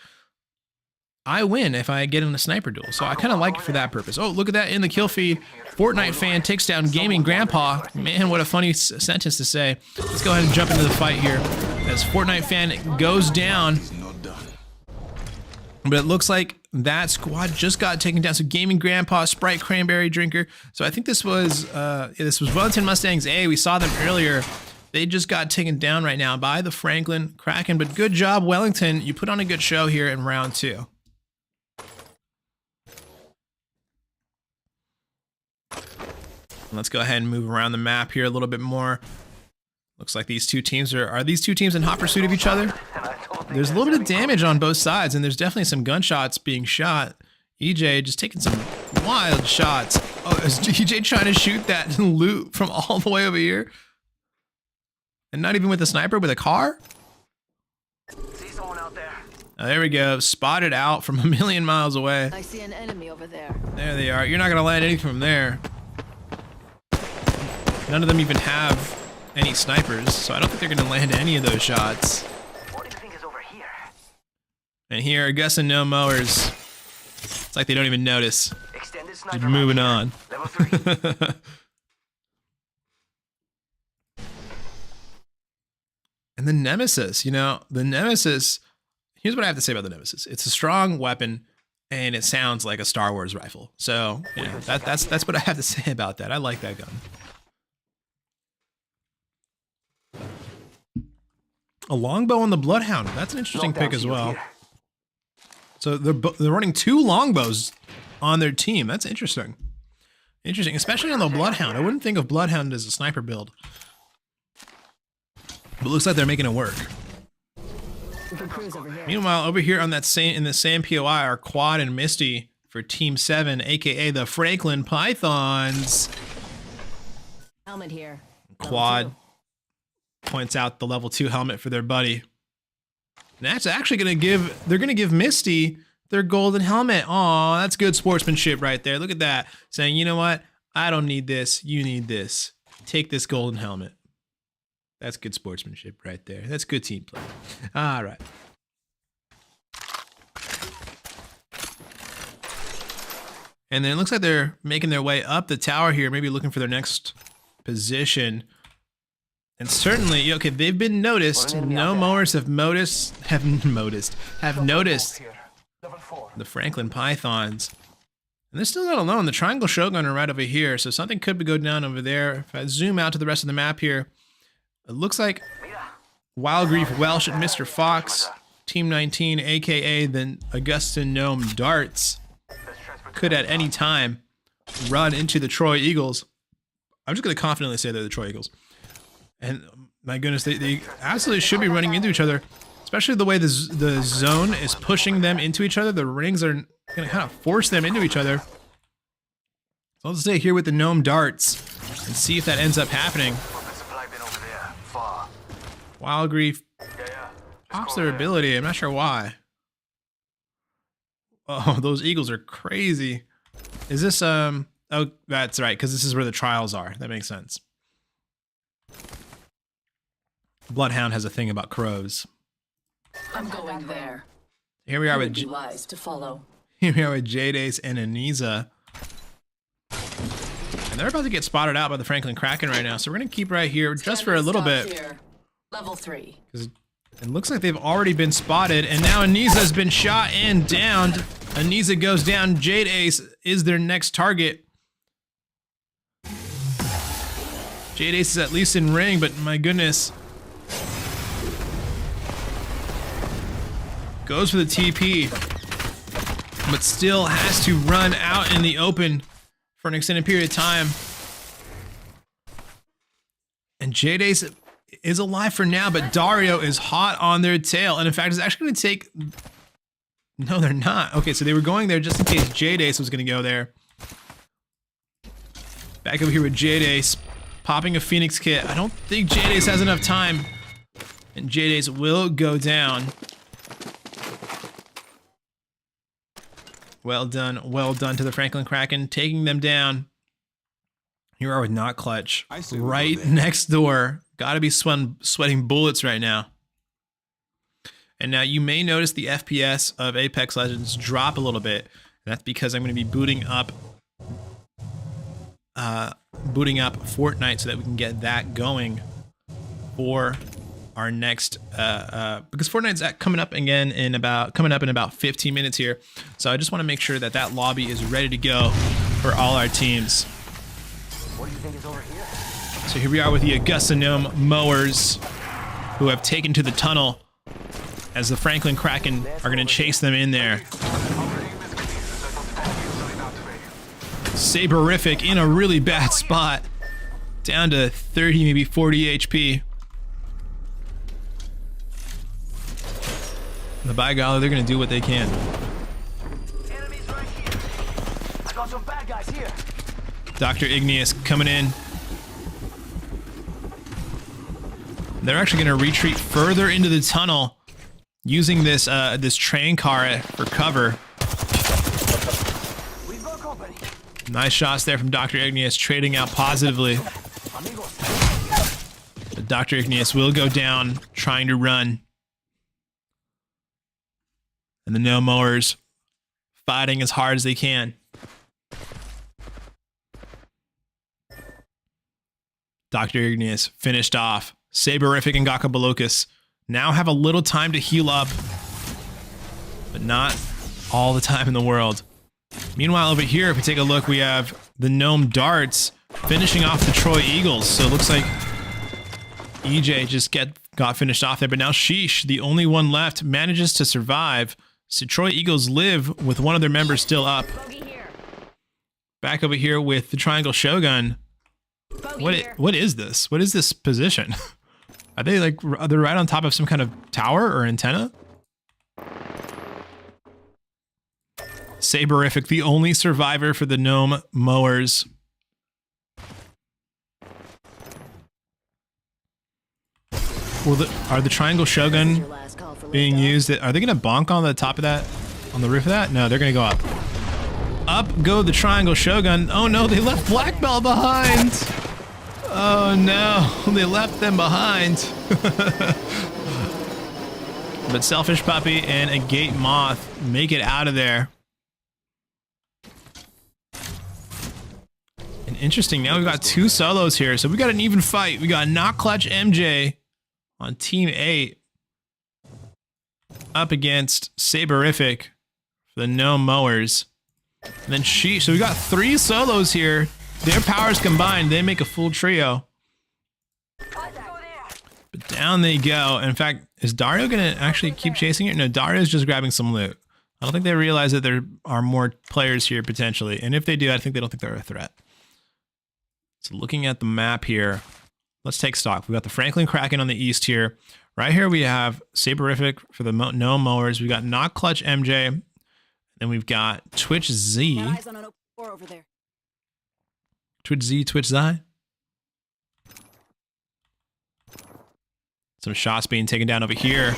I win if I get in a sniper duel. So I kind of like it for that purpose. Oh, look at that in the kill feed. Fortnite fan takes down Gaming Grandpa. Man, what a funny sentence to say. Let's go ahead and jump into the fight here as Fortnite fan goes down. But it looks like that squad just got taken down. So Gaming Grandpa, Sprite Cranberry Drinker. So I think this was Wellington Mustangs A. We saw them earlier. They just got taken down right now by the Franklin Kraken. But good job, Wellington. You put on a good show here in round 2. Let's go ahead and move around the map here a little bit more. Looks like these two teams are these two teams in hot pursuit of each other? There's a little bit of damage on both sides, and there's definitely some gunshots being shot. EJ just taking some wild shots. Oh, is EJ trying to shoot that loot from all the way over here? And not even with a sniper, with a car? See someone out there? Oh, there we go. Spotted out from a million miles away. I see an enemy over there. There they are. You're not going to land anything from there. None of them even have any snipers, so I don't think they're going to land any of those shots. What do you think is over here? And here, Augusta Gnome Mowers. It's like they don't even notice. Extended Just sniper moving mag on. here. Level 3. And the Nemesis, you know, the Nemesis, here's what I have to say about the Nemesis. It's a strong weapon, and it sounds like a Star Wars rifle. So, you know, that's what I have to say about that. I like that gun. A longbow on the Bloodhound. That's an interesting pick as well. So they're running 2 longbows on their team. That's interesting. Interesting, especially on the Bloodhound. I wouldn't think of Bloodhound as a sniper build. But it looks like they're making it work. Over here. Meanwhile, over here on that in the same POI are Quad and Misty for Team 7, aka the Franklin Pythons. Helmet here. Quad points out the level 2 helmet for their buddy. And that's actually they're gonna give Misty their golden helmet. Aw, that's good sportsmanship right there. Look at that. Saying, you know what? I don't need this. You need this. Take this golden helmet. That's good sportsmanship right there. That's good team play. All right. And then it looks like they're making their way up the tower here, maybe looking for their next position. And certainly, okay, they've been noticed. No mowers have noticed the Franklin Pythons. And they're still not alone. The Triangle Shogun are right over here, so something could go down over there. If I zoom out to the rest of the map here, it looks like Wild Grief Welsh and Mr. Fox, Team 19, aka the Augusta Gnome Darts, could at any time run into the Troy Eagles. I'm just going to confidently say they're the Troy Eagles. And my goodness, they absolutely should be running into each other, especially the way the zone is pushing them into each other. The rings are going to kind of force them into each other. So I'll stay here with the gnome darts and see if that ends up happening. Wild Grief pops their ability. I'm not sure why. Oh, those eagles are crazy. Is this, oh, that's right, because this is where the trials are. That makes sense. Bloodhound has a thing about crows. I'm going there. Here we are with lies to follow. Here we are with Jade Ace and Aniza. And they're about to get spotted out by the Franklin Kraken right now, so we're gonna keep right here just for a little bit. Here. Level 3. Because it looks like they've already been spotted, and now Aniza's been shot and downed. Aniza goes down. Jade Ace is their next target. Jade Ace is at least in ring, but my goodness. Goes for the TP, but still has to run out in the open for an extended period of time. And Jade Ace is alive for now, but Dario is hot on their tail. And in fact, it's actually going to take... No, they're not. Okay, so they were going there just in case Jade Ace was going to go there. Back over here with Jade Ace, popping a Phoenix kit. I don't think Jade Ace has enough time. And Jade Ace will go down. Well done to the Franklin Kraken, taking them down. Here we are with Not Clutch, right next door. Gotta be sweating bullets right now. And now you may notice the FPS of Apex Legends drop a little bit. And that's because I'm going to be booting up Fortnite so that we can get that going for our next because Fortnite's coming up in about 15 minutes here. So I just want to make sure that that lobby is ready to go for all our teams. What do you think is over here? So here we are with the Augusta Gnome mowers who have taken to the tunnel as the Franklin Kraken are going to chase them in there. Saberific in a really bad spot, down to 30, maybe 40 HP. But by golly, they're gonna do what they can. Enemies right here. I got some bad guys here. Dr. Igneous coming in. They're actually gonna retreat further into the tunnel using this this train car for cover. We've got company. Nice shots there from Dr. Igneous, trading out positively. But Dr. Igneous will go down, trying to run. And the No Mowers fighting as hard as they can. Dr. Igneous finished off. Saberific and Gakabalokus now have a little time to heal up, but not all the time in the world. Meanwhile, over here, if we take a look, we have the Gnome Darts finishing off the Troy Eagles. So it looks like EJ just got finished off there, but now Sheesh, the only one left, manages to survive. So Troy Eagles live with one of their members still up. Back over here with the Triangle Shogun. What is this? What is this position? Are they right on top of some kind of tower or antenna? Saberific, the only survivor for the Gnome Mowers. Are the Triangle Shogun being used? Are they going to bonk on the top of that? On the roof of that? No, they're going to go up. Up go the Triangle Shogun. Oh no, they left Black Belt behind. Oh no, they left them behind. But Selfish Puppy and a Gate Moth make it out of there. And interesting, now we've got two solos here. So we got an even fight. We got Not Clutch MJ on Team 8 up against Saberific for the Gnome Mowers. And then Sheesh. So we got three solos here. Their powers combined, they make a full trio. But down they go. In fact, is Dario going to actually keep chasing it? No, Dario's just grabbing some loot. I don't think they realize that there are more players here potentially. And if they do, I think they don't think they're a threat. So looking at the map here, let's take stock. We've got the Franklin Kraken on the east here. Right here we have Saberific for the Gnome Mowers. We've got Not Clutch MJ. Then we've got Twitch Z. Eyes on an open door over there. Twitch Z, Twitch Z. Some shots being taken down over here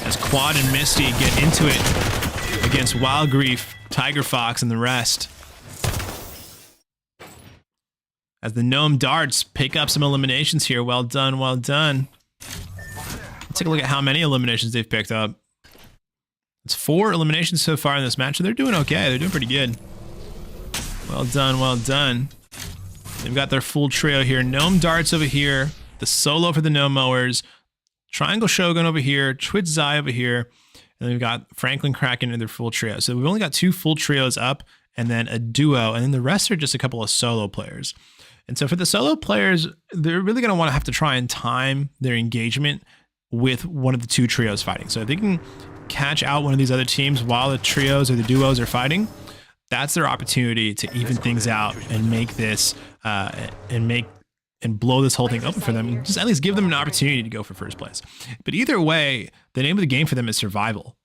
as Quad and Misty get into it against Wild Grief, Tiger Fox, and the rest. As the Gnome Darts pick up some eliminations here. Well done, well done. Let's take a look at how many eliminations they've picked up. It's 4 eliminations so far in this match, so they're doing okay. They're doing pretty good. Well done, well done. They've got their full trio here. Gnome Darts over here. The solo for the Gnome Mowers. Triangle Shogun over here. Twitch Zai over here. And then we've got Franklin Kraken in their full trio. So we've only got 2 full trios up and then a duo. And then the rest are just a couple of solo players. And so for the solo players, they're really going to want to have to try and time their engagement with one of the 2 trios fighting. So if they can catch out one of these other teams while the trios or the duos are fighting, that's their opportunity to even things out and make this and blow this whole thing open for them. Just at least give them an opportunity to go for first place. But either way, the name of the game for them is survival.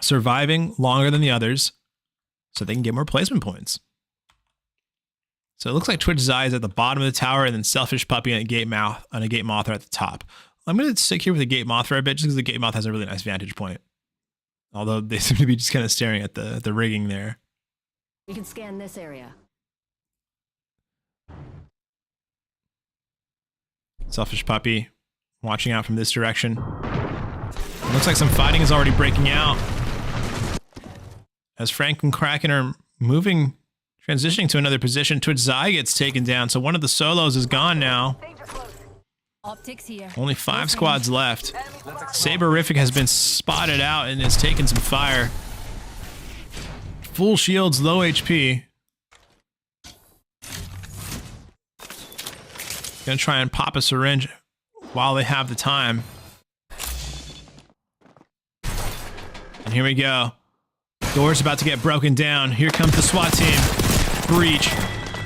Surviving longer than the others so they can get more placement points. So it looks like Twitch Zai is at the bottom of the tower, and then Selfish Puppy and a Gate Moth are at the top. I'm going to stick here with the Gate Moth for a bit, just because the Gate Moth has a really nice vantage point. Although they seem to be just kind of staring at the rigging there. We can scan this area. Selfish Puppy watching out from this direction. It looks like some fighting is already breaking out as Frank and Kraken are moving, transitioning to another position. Twitch Zai gets taken down, so one of the solos is gone now. Optics here. Only 5 squads left. Saberific has been spotted out and is taking some fire. Full shields, low HP. Gonna try and pop a syringe while they have the time. And here we go. Door's about to get broken down. Here comes the SWAT team. Breach.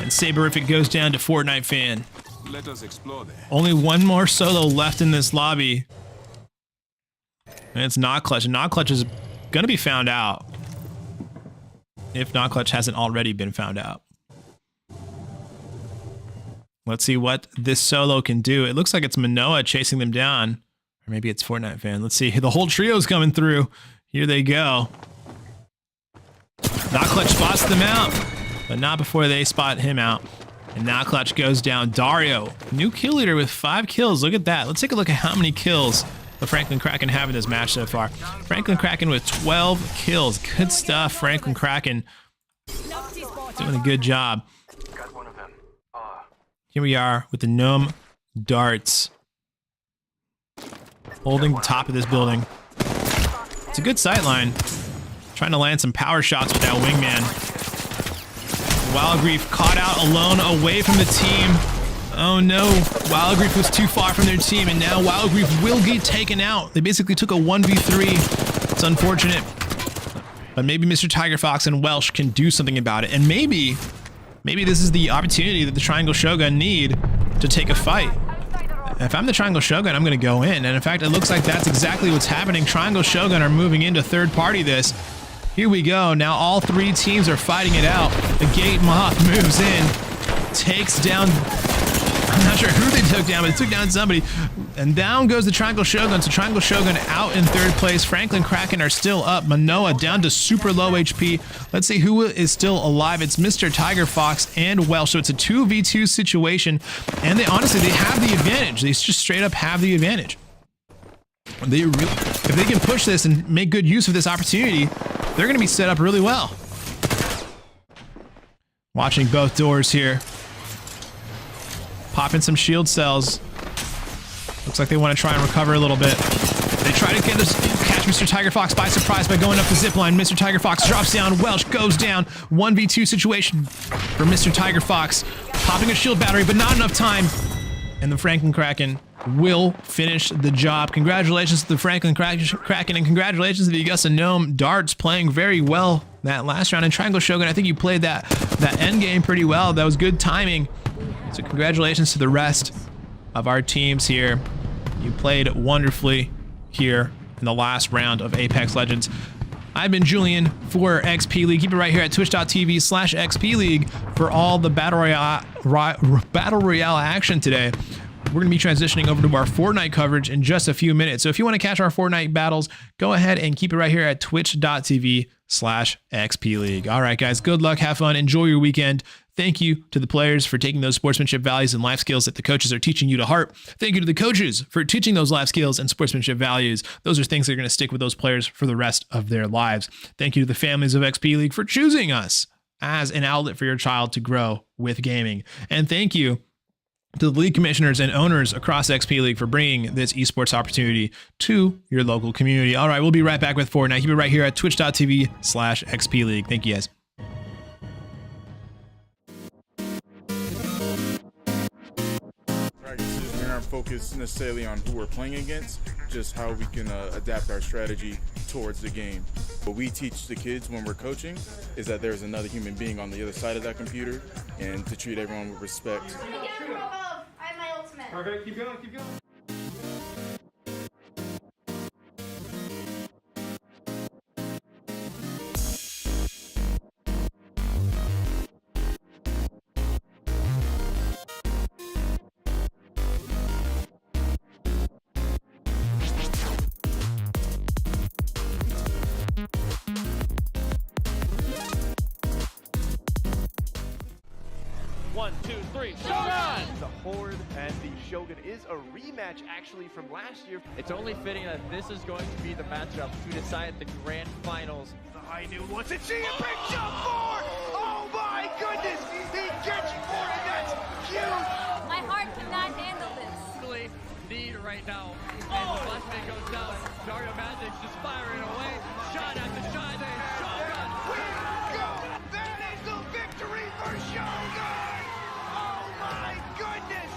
And Saberific goes down to Fortnite fan. Let us explore there. Only one more solo left in this lobby. And it's Not Clutch. And Not Clutch is gonna be found out. If Not Clutch hasn't already been found out. Let's see what this solo can do. It looks like it's Manoa chasing them down. Or maybe it's Fortnite fan. Let's see. The whole trio's coming through. Here they go. Not Clutch spots them out, but not before they spot him out. And Not Clutch goes down. Dario, new kill leader with 5 kills. Look at that. Let's take a look at how many kills the Franklin Kraken have in this match so far. Franklin Kraken with 12 kills. Good stuff, Franklin Kraken. Doing a good job. Here we are with the Gnome Darts. Holding the top of this building. It's a good sightline. Trying to land some power shots with that wingman. Wild Grief caught out alone away from the team. Oh no, Wild Grief was too far from their team, and now Wild Grief will get taken out. They basically took a 1v3. It's unfortunate. But maybe Mr. Tiger Fox and Welsh can do something about it. And maybe this is the opportunity that the Triangle Shogun need to take a fight. If I'm the Triangle Shogun, I'm going to go in. And in fact, it looks like that's exactly what's happening. Triangle Shogun are moving into third party this. Here we go. Now all 3 teams are fighting it out. The Gate Moth moves in, takes down, I'm not sure who they took down, but they took down somebody. And down goes the Triangle Shogun. So Triangle Shogun out in third place. Franklin Kraken are still up. Manoa down to super low HP. Let's see who is still alive. It's Mr. Tiger Fox and Welsh. So it's a 2v2 situation. And they honestly have the advantage. They just straight up have the advantage. If they can push this and make good use of this opportunity, they're going to be set up really well. Watching both doors here. Popping some shield cells. Looks like they want to try and recover a little bit. They try to catch Mr. Tiger Fox by surprise by going up the zip line. Mr. Tiger Fox drops down. Welsh goes down. 1v2 situation for Mr. Tiger Fox. Popping a shield battery, but not enough time. And the Franklin Kraken will finish the job. Congratulations to the Franklin Kraken, and congratulations to the Augusta Gnome Darts playing very well that last round. And Triangle Shogun, I think you played that end game pretty well. That was good timing. So congratulations to the rest. of our teams here. You played wonderfully here in the last round of Apex Legends. I've been Julian for XP League. Keep it right here at twitch.tv/XP League for all the Battle Royale action today. We're going to be transitioning over to our Fortnite coverage in just a few minutes. So if you want to catch our Fortnite battles, go ahead and keep it right here at twitch.tv/XP League. All right, guys, good luck, have fun, enjoy your weekend. Thank you to the players for taking those sportsmanship values and life skills that the coaches are teaching you to heart. Thank you to the coaches for teaching those life skills and sportsmanship values. Those are things that are going to stick with those players for the rest of their lives. Thank you to the families of XP League for choosing us as an outlet for your child to grow with gaming. And thank you to the league commissioners and owners across XP League for bringing this esports opportunity to your local community. All right, we'll be right back with Fortnite. Keep it right here at twitch.tv/XP League. Thank you, guys. Practices, we're not focused necessarily on who we're playing against, just how we can adapt our strategy towards the game. What we teach the kids when we're coaching is that there's another human being on the other side of that computer, and to treat everyone with respect. I have my ultimate. Okay, keep going, keep going. One, two, three, Shogun! The Horde and the Shogun is a rematch actually from last year. It's only fitting that this is going to be the matchup to decide the grand finals. The high noon wants it, see a big jump for! Oh my goodness! He gets for it, that's huge! My heart cannot handle this. Really need right now. And the flashbang goes down. Dario Magic's just firing away. Shot after shot. Shogun! We go! That is the victory for Shogun! Oh my goodness!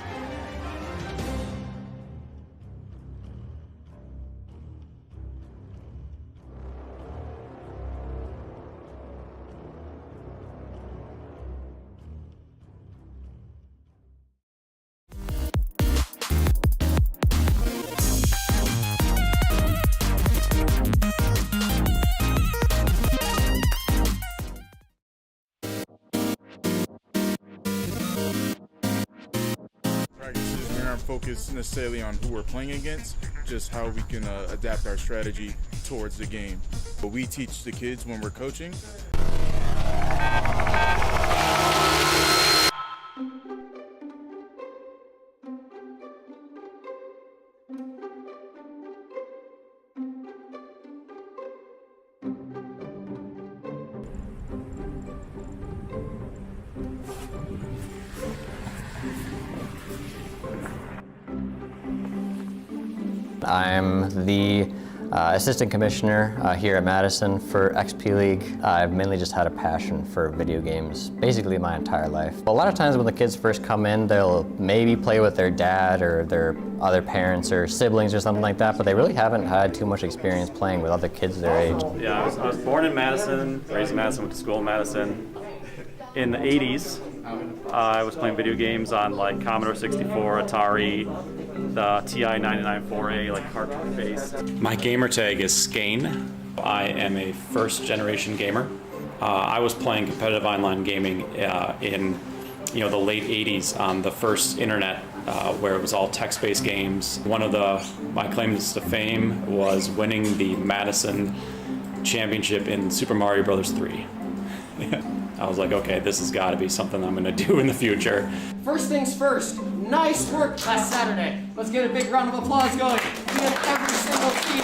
Practices, we're not focused necessarily on who we're playing against, just how we can adapt our strategy towards the game. What we teach the kids when we're coaching. I'm the assistant commissioner here at Madison for XP League. I've mainly just had a passion for video games basically my entire life. A lot of times when the kids first come in, they'll maybe play with their dad or their other parents or siblings or something like that, but they really haven't had too much experience playing with other kids their age. Yeah, I was born in Madison, raised in Madison, went to school in Madison. In the 80s, I was playing video games on like Commodore 64, Atari, the TI 99-4A, like cartridge based. My gamer tag is Skane. I am a first generation gamer. I was playing competitive online gaming in the late 80s on the first internet where it was all text-based games. One of my claims to fame was winning the Madison Championship in Super Mario Bros. 3. I was like, okay, this has got to be something I'm going to do in the future. First things first, nice work last Saturday. Let's get a big round of applause going. We have every single team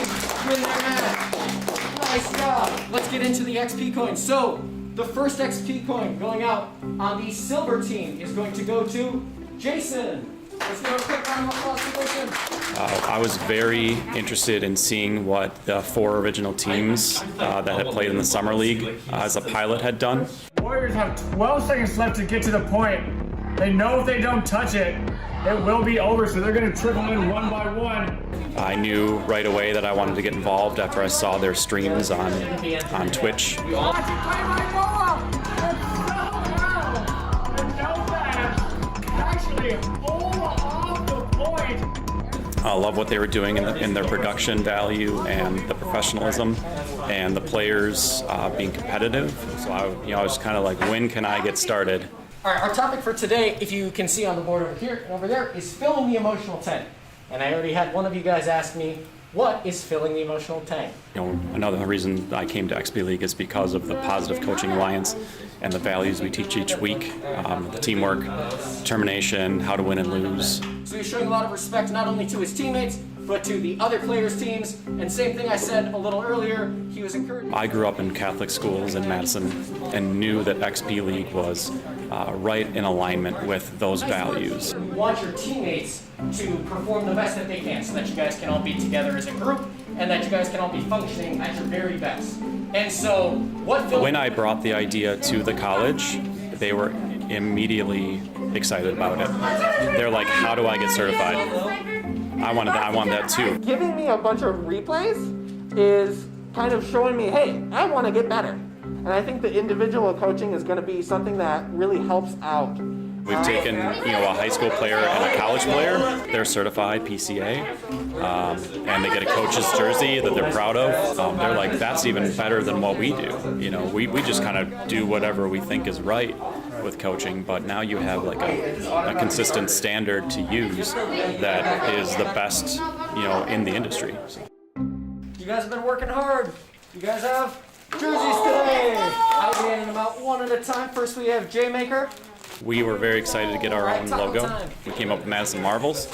win their match. Nice job. Let's get into the XP coins. So, the first XP coin going out on the silver team is going to go to Jason. Let's give a quick round of applause to Jason. I was very interested in seeing what the 4 original teams that had played in the Summer League as a pilot had done. Warriors have 12 seconds left to get to the point. They know if they don't touch it, it will be over, so they're going to trickle in one by one. I knew right away that I wanted to get involved after I saw their streams on Twitch. Actually, all off the love what they were doing in their production value and the professionalism and the players being competitive. So I was kind of like, when can I get started? All right, our topic for today, if you can see on the board over here and over there, is filling the emotional tank. And I already had one of you guys ask me, what is filling the emotional tank? Another reason I came to XP League is because of the Positive Coaching Alliance and the values we teach each week, the teamwork, determination, how to win and lose. So he's showing a lot of respect not only to his teammates, but to the other players' teams. And same thing I said a little earlier, he was encouraging. I grew up in Catholic schools in Madison and knew that XP League was right in alignment with those values. You want your teammates to perform the best that they can so that you guys can all be together as a group and that you guys can all be functioning at your very best. And so when I brought the idea to the college, they were immediately excited about it. They're like, how do I get certified? I want that too. Giving me a bunch of replays is kind of showing me, hey, I want to get better. And I think the individual coaching is going to be something that really helps out. We've taken, a high school player and a college player. They're certified PCA, and they get a coach's jersey that they're proud of. They're like, that's even better than what we do. We just kind of do whatever we think is right with coaching, but now you have like a consistent standard to use that is the best, in the industry. So. You guys have been working hard. You guys have jerseys today. I'll be handing them out one at a time. First we have J-Maker. We were very excited to get our own logo. We came up with Madison Marvels.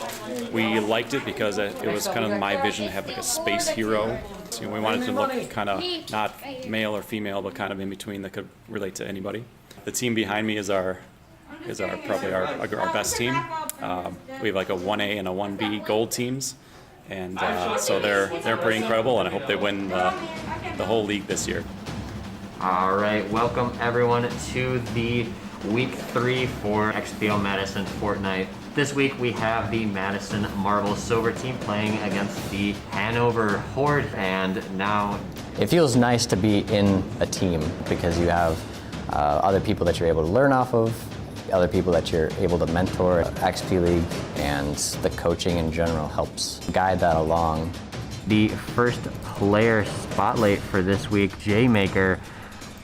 We liked it because it was kind of my vision to have like a space hero. So we wanted to look kind of not male or female, but kind of in between that could relate to anybody. The team behind me is probably our best team. We have like a 1A and a 1B gold teams, and so they're pretty incredible, and I hope they win the whole league this year. All right, welcome everyone to the Week 3 for XPO Madison Fortnite. This week we have the Madison Marvel Silver team playing against the Hanover Horde, and now it feels nice to be in a team because you have other people that you're able to learn off of, other people that you're able to mentor. XP League and the coaching in general helps guide that along. The first player spotlight for this week, J-Maker,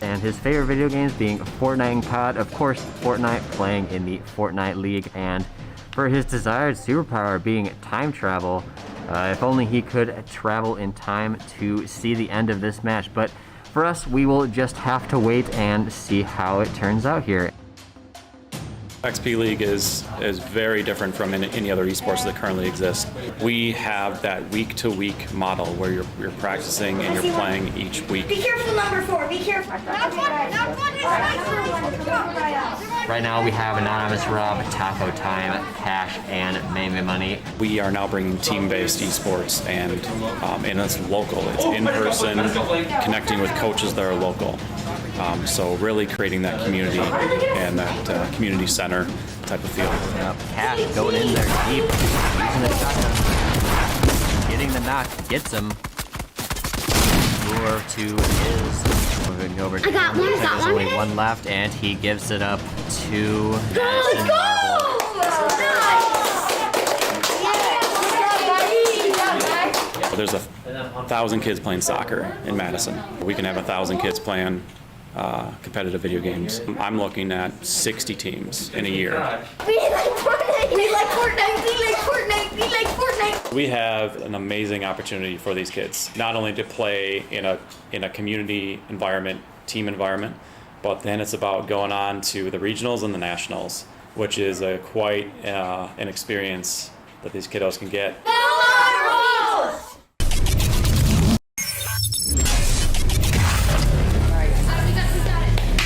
and his favorite video games being Fortnite and COD. Of course, Fortnite, playing in the Fortnite League, and for his desired superpower being time travel. If only he could travel in time to see the end of this match. But for us, we will just have to wait and see how it turns out here. XP League is very different from any other esports that currently exist. We have that week-to-week model where you're practicing and you're playing each week. Be careful, number 4. Be careful. Right now we have Anonymous Rob, Taco Time, Cash, and Mame Money. We are now bringing team-based esports, and it's local. It's in-person, connecting with coaches that are local. So really creating that community and that community center type of feel. Cash going in there deep, using the shotgun, getting the knock, gets him. Lure to his, moving over to him. There's only one left, and he gives it up to Madison Marvel. There's 1,000 kids playing soccer in Madison. We can have 1,000 kids playing competitive video games. I'm looking at 60 teams in a year. We like Fortnite. We like Fortnite. We like Fortnite. We like Fortnite. We have an amazing opportunity for these kids, not only to play in a community environment, team environment, but then it's about going on to the regionals and the nationals, which is quite an experience that these kiddos can get.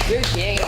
Good game.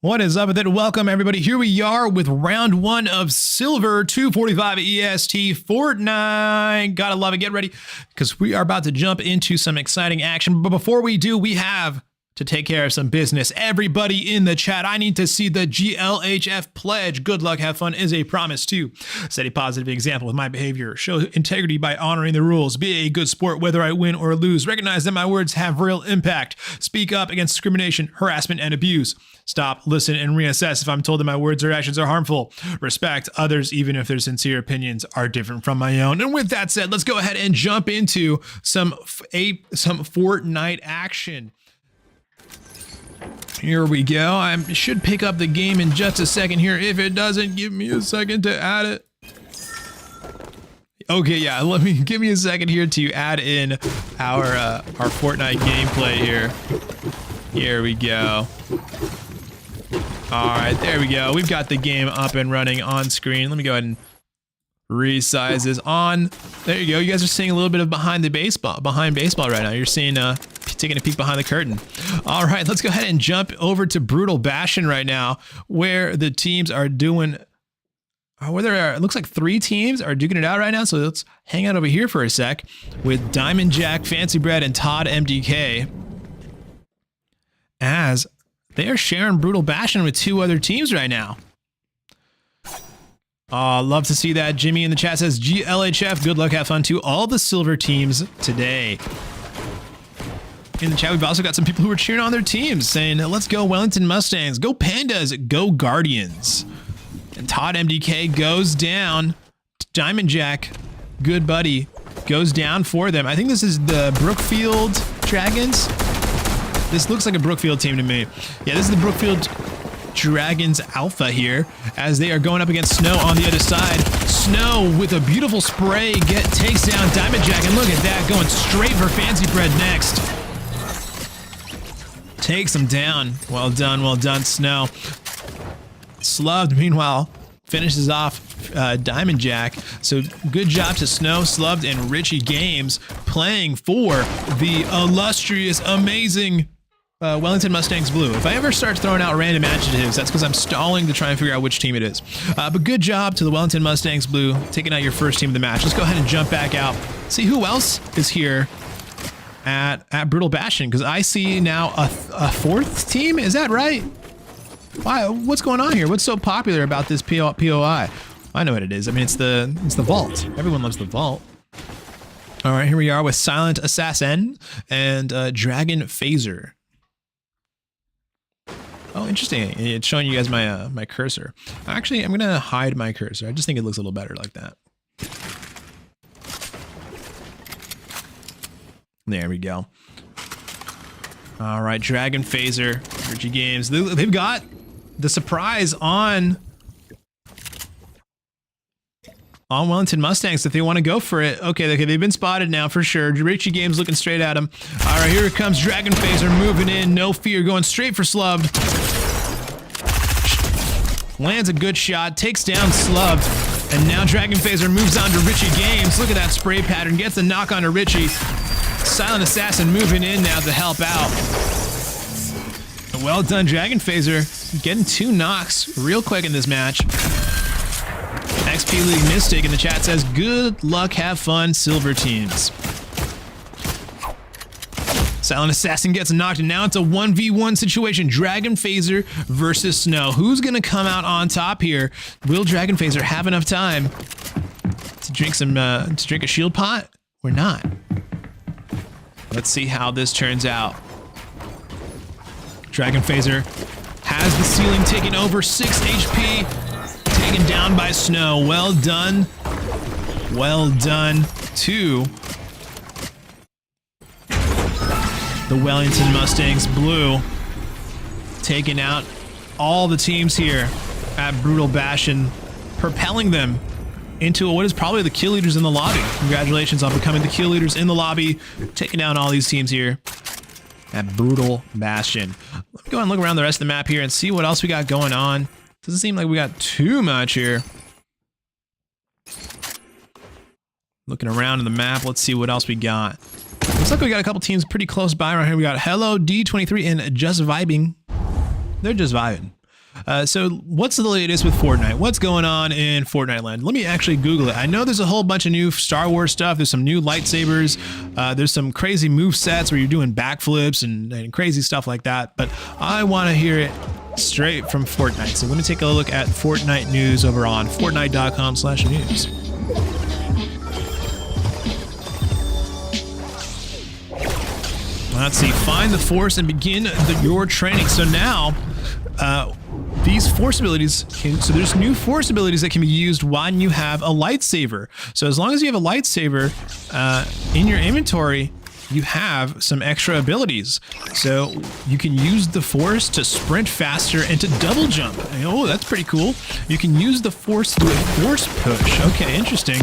What is up with it? Welcome everybody. Here we are with round 1 of Silver 245 EST Fortnite. Gotta love it. Get ready because we are about to jump into some exciting action. But before we do, we have to take care of some business. Everybody in the chat, I need to see the GLHF pledge. Good luck, have fun is a promise to set a positive example with my behavior. Show integrity by honoring the rules. Be a good sport whether I win or lose. Recognize that my words have real impact. Speak up against discrimination, harassment, and abuse. Stop, listen, and reassess if I'm told that my words or actions are harmful. Respect others even if their sincere opinions are different from my own. And with that said, let's go ahead and jump into some Fortnite action. Here we go. I should pick up the game in just a second here. If it doesn't, give me a second to add it. Okay, yeah, give me a second here to add in our Fortnite gameplay here. Here we go. All right, there we go. We've got the game up and running on screen. Let me go ahead and resize this on. There you go. You guys are seeing a little bit of behind baseball right now. You're seeing taking a peek behind the curtain. All right, let's go ahead and jump over to Brutal Bastion right now, where the teams are doing. It looks like 3 teams are duking it out right now. So let's hang out over here for a sec with Diamond Jack, Fancy Bread, and Todd MDK, as they are sharing Brutal Bastion with 2 other teams right now. Love to see that. Jimmy in the chat says GLHF, good luck, have fun to all the silver teams today. In the chat, we've also got some people who are cheering on their teams, saying, let's go Wellington Mustangs, go Pandas, go Guardians. And Todd MDK goes down. Diamond Jack, good buddy, goes down for them. I think this is the Brookfield Dragons. This looks like a Brookfield team to me. Yeah, this is the Brookfield Dragons Alpha here, as they are going up against Snow on the other side. Snow with a beautiful spray takes down Diamond Jack, and look at that, going straight for Fancy Bread next. Takes him down. Well done, Snow. Slubbed, meanwhile, finishes off Diamond Jack. So good job to Snow, Slubbed, and Richie Games playing for the illustrious, amazing Wellington Mustangs Blue. If I ever start throwing out random adjectives, that's because I'm stalling to try and figure out which team it is. But good job to the Wellington Mustangs Blue, taking out your first team of the match. Let's go ahead and jump back out. See who else is here at Brutal Bastion, because I see now a 4th team. Is that right? Why? What's going on here? What's so popular about this POI? I know what it is. I mean, it's the vault. Everyone loves the vault. All right, here we are with Silent Assassin and Dragon Phaser. Oh, interesting. It's showing you guys my my cursor. Actually, I'm gonna hide my cursor. I just think it looks a little better like that. There we go. All right, Dragon Phaser, Richie Games. They've got the surprise on Wellington Mustangs if they want to go for it. Okay, they've been spotted now for sure. Richie Games looking straight at him. All right, here it comes. Dragon Phaser moving in, no fear, going straight for Slubbed. Lands a good shot, takes down Slubbed, and now Dragon Phaser moves on to Richie Games. Look at that spray pattern, gets the knock on to Richie. Silent Assassin moving in now to help out. Well done, Dragon Phaser, getting 2 knocks real quick in this match. XP League Mystic in the chat says, good luck, have fun, silver teams. Silent Assassin gets knocked, and now it's a 1v1 situation. Dragon Phaser versus Snow. Who's gonna come out on top here? Will Dragon Phaser have enough time to drink a shield pot or not? Let's see how this turns out. Dragon Phaser has the ceiling taken over, 6 HP, taken down by Snow. Well done. Well done to the Wellington Mustangs Blue, taking out all the teams here at Brutal Bastion, propelling them into what is probably the kill leaders in the lobby. Congratulations on becoming the kill leaders in the lobby, taking down all these teams here at Brutal Bastion. Let me go and look around the rest of the map here and see what else we got going on. Doesn't seem like we got too much here. Looking around in the map, let's see what else we got. Looks like we got a couple teams pretty close by right here. We got Hello D23 and Just Vibing. They're just vibing. So what's the latest with Fortnite? What's going on in Fortnite land? Let me actually Google it. I know there's a whole bunch of new Star Wars stuff. There's some new lightsabers. There's some crazy move sets where you're doing backflips and crazy stuff like that. But I want to hear it straight from Fortnite. So let me take a look at Fortnite news over on Fortnite.com/news. Let's see. Find the Force and begin your training. So now, these Force abilities, so there's new Force abilities that can be used when you have a lightsaber. So as long as you have a lightsaber in your inventory, you have some extra abilities. So you can use the Force to sprint faster and to double jump. Oh, that's pretty cool. You can use the Force to do a Force push. Okay, interesting.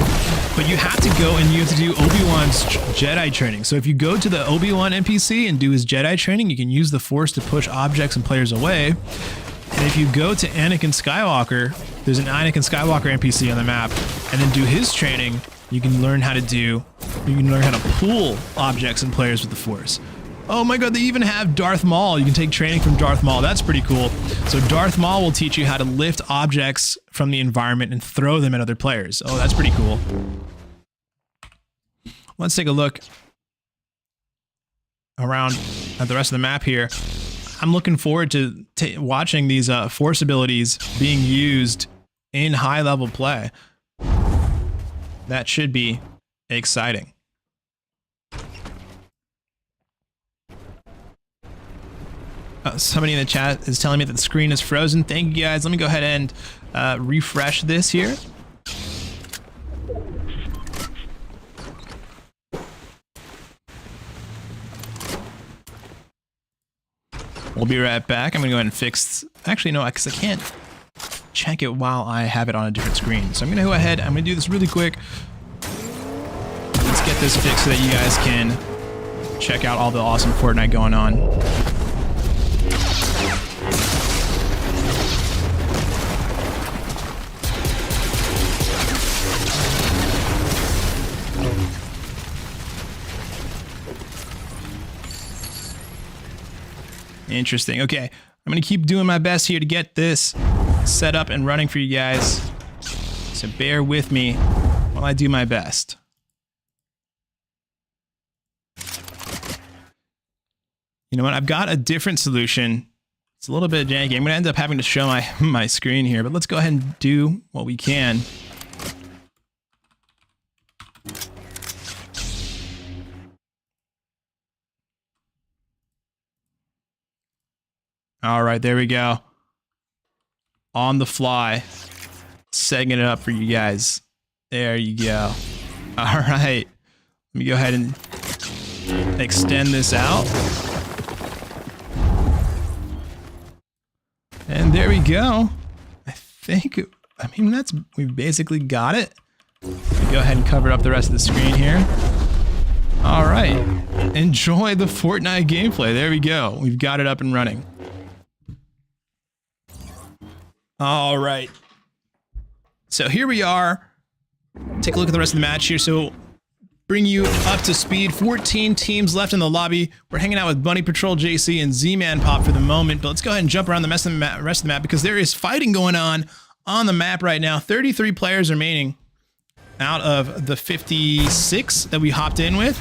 But you have to go and you have to do Obi-Wan's Jedi training. So if you go to the Obi-Wan NPC and do his Jedi training, you can use the Force to push objects and players away. And if you go to Anakin Skywalker, there's an Anakin Skywalker NPC on the map, and then do his training, you can learn how to pull objects and players with the Force. Oh my god, they even have Darth Maul. You can take training from Darth Maul. That's pretty cool. So Darth Maul will teach you how to lift objects from the environment and throw them at other players. Oh, that's pretty cool. Let's take a look around at the rest of the map here. I'm looking forward to watching these Force abilities being used in high-level play. That should be exciting. Somebody in the chat is telling me that the screen is frozen. Thank you guys. Let me go ahead and refresh this here. We'll be right back. I'm gonna go ahead and fix. Actually, no, because I can't check it while I have it on a different screen. So I'm gonna go ahead. I'm gonna do this really quick. Let's get this fixed so that you guys can check out all the awesome Fortnite going on. Interesting. Okay, I'm gonna keep doing my best here to get this set up and running for you guys. So bear with me while I do my best. You know what? I've got a different solution. It's a little bit janky. I'm gonna end up having to show my screen here, but let's go ahead and do what we can. All right, there we go. On the fly, setting it up for you guys. There you go. All right, let me go ahead and extend this out. And there we go. I mean, we've basically got it. Let me go ahead and cover up the rest of the screen here. All right, enjoy the Fortnite gameplay. There we go. We've got it up and running. All right. So here we are. Take a look at the rest of the match here. So bring you up to speed. 14 teams left in the lobby. We're hanging out with Bunny Patrol JC and Z-Man Pop for the moment. But let's go ahead and jump around the rest of the map because there is fighting going on the map right now. 33 players remaining out of the 56 that we hopped in with.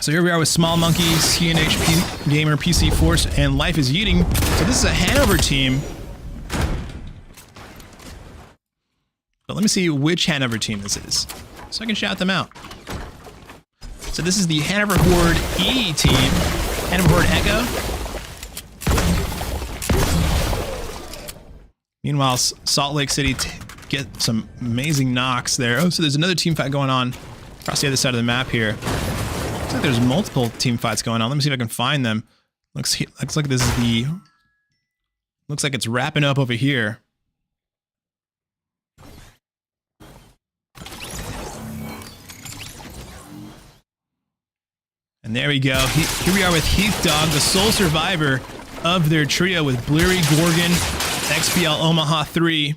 So here we are with Small Monkey, CNH Gamer, PC Force, and Life is Yeeting. So this is a Hanover team. But let me see which Hanover team this is, so I can shout them out. So this is the Hanover Horde E team, Hanover Horde Echo. Meanwhile, Salt Lake City get some amazing knocks there. Oh, so there's another team fight going on across the other side of the map here. Looks like there's multiple team fights going on. Let me see if I can find them. Looks like this is the. Looks like it's wrapping up over here. And there we go. Here we are with Heath Dog, the sole survivor of their trio with Blurry, Gorgon, XPL Omaha 3.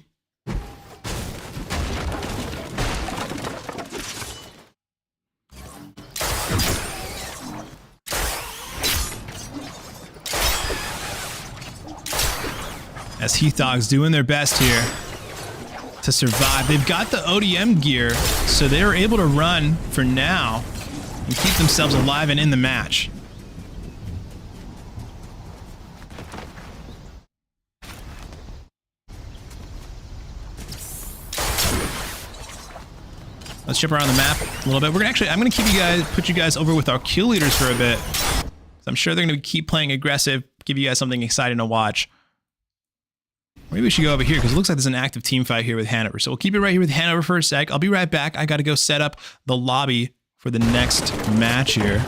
as Heath Dogs doing their best here to survive. They've got the ODM gear, so they're able to run for now and keep themselves alive and in the match. Let's jump around the map a little bit. I'm gonna put you guys over with our kill leaders for a bit. So I'm sure they're gonna keep playing aggressive, give you guys something exciting to watch. Maybe we should go over here because it looks like there's an active team fight here with Hanover. So we'll keep it right here with Hanover for a sec. I'll be right back. I gotta go set up the lobby for the next match here.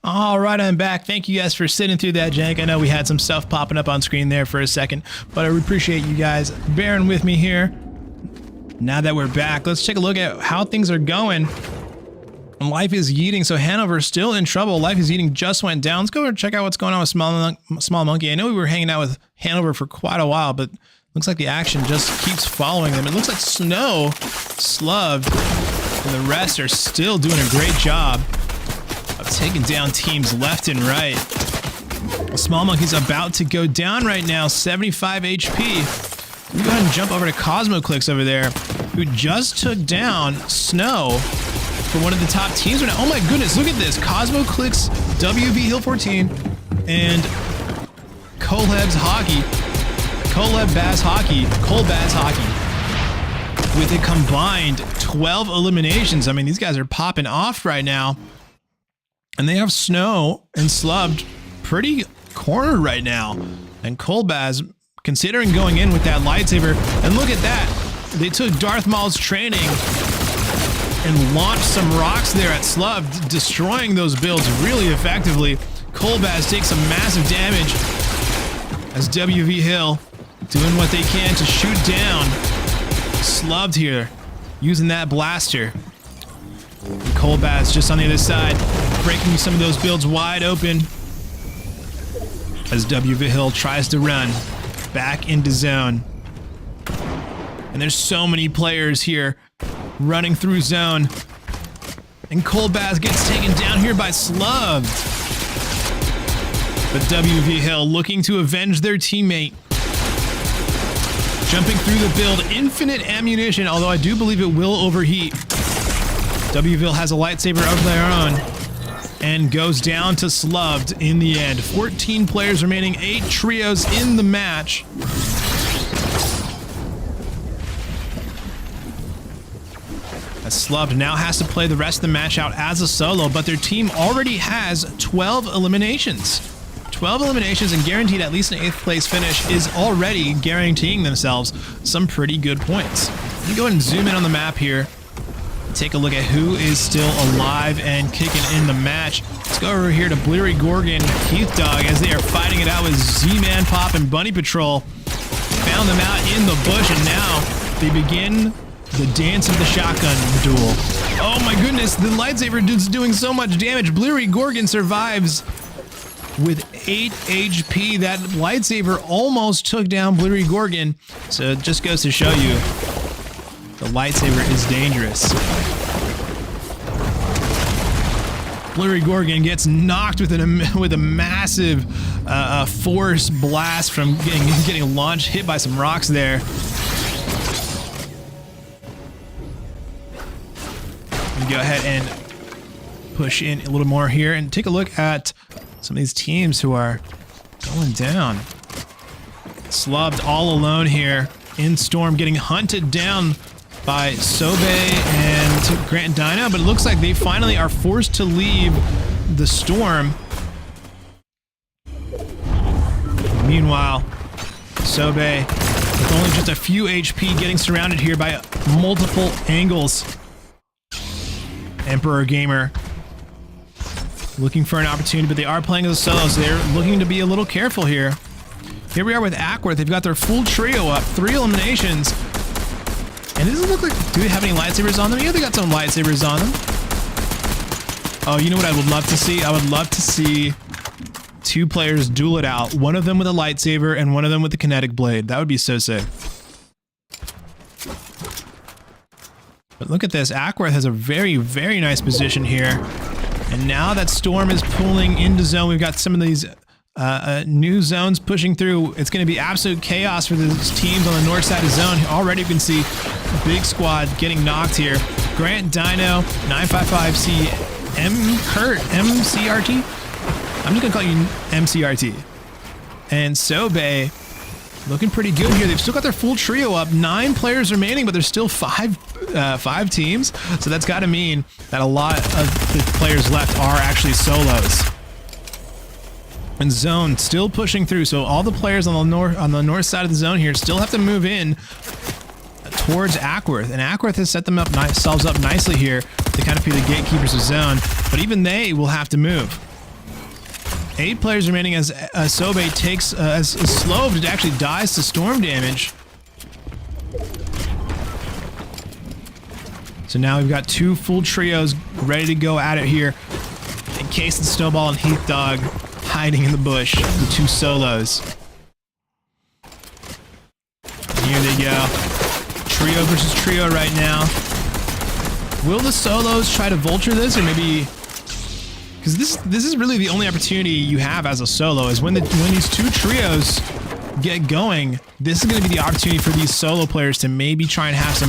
All right, I'm back. Thank you guys for sitting through that, jank. I know we had some stuff popping up on screen there for a second, but I appreciate you guys bearing with me here. Now that we're back, let's take a look at how things are going. Life is Yeeting, so Hanover is still in trouble. Life is Yeeting just went down. Let's go and check out what's going on with Small Monkey. I know we were hanging out with Hanover for quite a while, but looks like the action just keeps following them. It looks like Snow, Sluv, and the rest are still doing a great job of taking down teams left and right. Small Monkey's about to go down right now, 75 HP. We'll go ahead and jump over to Cosmoclix over there, who just took down Snow for one of the top teams right now. Oh my goodness, look at this. Cosmoclix, WV Hill 14, and Koleb's Hockey. Kolebaz Hockey with a combined 12 eliminations. I mean, these guys are popping off right now. And they have Snow and Slubbed pretty cornered right now. And Kolebaz considering going in with that lightsaber. And look at that. They took Darth Maul's training and launched some rocks there at Slubbed, destroying those builds really effectively. Kolebaz takes some massive damage as WV Hill doing what they can to shoot down Slubbed here, using that blaster. And Kolebaz just on the other side, breaking some of those builds wide open as WV Hill tries to run back into zone. And there's so many players here running through zone. And Kolebaz gets taken down here by Slubbed. But WV Hill looking to avenge their teammate. Jumping through the build, infinite ammunition, although I do believe it will overheat. WV Hill has a lightsaber of their own and goes down to Slubbed in the end. 14 players remaining, 8 trios in the match. As Slubbed now has to play the rest of the match out as a solo, but their team already has 12 eliminations. 12 eliminations and guaranteed at least an 8th place finish is already guaranteeing themselves some pretty good points. Let me go ahead and zoom in on the map here. Take a look at who is still alive and kicking in the match. Let's go over here to Bleary Gorgon, Keith Dog, as they are fighting it out with Z-Man Pop and Bunny Patrol. Found them out in the bush, and now they begin the dance of the shotgun duel. Oh my goodness, the lightsaber dude's doing so much damage. Bleary Gorgon survives with 8 HP. That lightsaber almost took down Bleary Gorgon, so it just goes to show you the lightsaber is dangerous. Bleary Gorgon gets knocked with a massive force blast from getting launched, hit by some rocks there. Go ahead and push in a little more here and take a look at some of these teams who are going down. Slubbed all alone here in Storm, getting hunted down by Sobe and Grant Dino, but it looks like they finally are forced to leave the Storm. Meanwhile, Sobe, with only just a few HP, getting surrounded here by multiple angles. Emperor Gamer looking for an opportunity, but they are playing as a solo, so they're looking to be a little careful here. Here we are with Ackworth. They've got their full trio up, 3 eliminations. And it doesn't look like, do they have any lightsabers on them? Yeah, they got some lightsabers on them. Oh, you know what I would love to see? I would love to see 2 players duel it out. One of them with a lightsaber and one of them with a kinetic blade. That would be so sick. But look at this. Ackworth has a very, very nice position here. And now that Storm is pulling into zone, we've got some of these new zones pushing through. It's going to be absolute chaos for these teams on the north side of zone. Already you can see big squad getting knocked here. Grant Dino, 955C, M Kurt, MCRT? I'm just going to call you MCRT. And Sobe looking pretty good here. They've still got their full trio up. 9 players remaining, but there's still 5 teams. So that's got to mean that a lot of the players left are actually solos. And zone still pushing through. So all the players on the north side of the zone here still have to move in towards Ackworth. And Ackworth has set themselves up nicely here to kind of be the gatekeepers of zone. But even they will have to move. 8 players remaining as Sobe takes, as Slove actually dies to storm damage. So now we've got 2 full trios ready to go at it here. Case and Snowball and Heath Dog hiding in the bush. The 2 solos. Here they go. Trio versus trio right now. Will the solos try to vulture this, or maybe... Because this is really the only opportunity you have as a solo, is when these 2 trios get going, this is going to be the opportunity for these solo players to maybe try and have some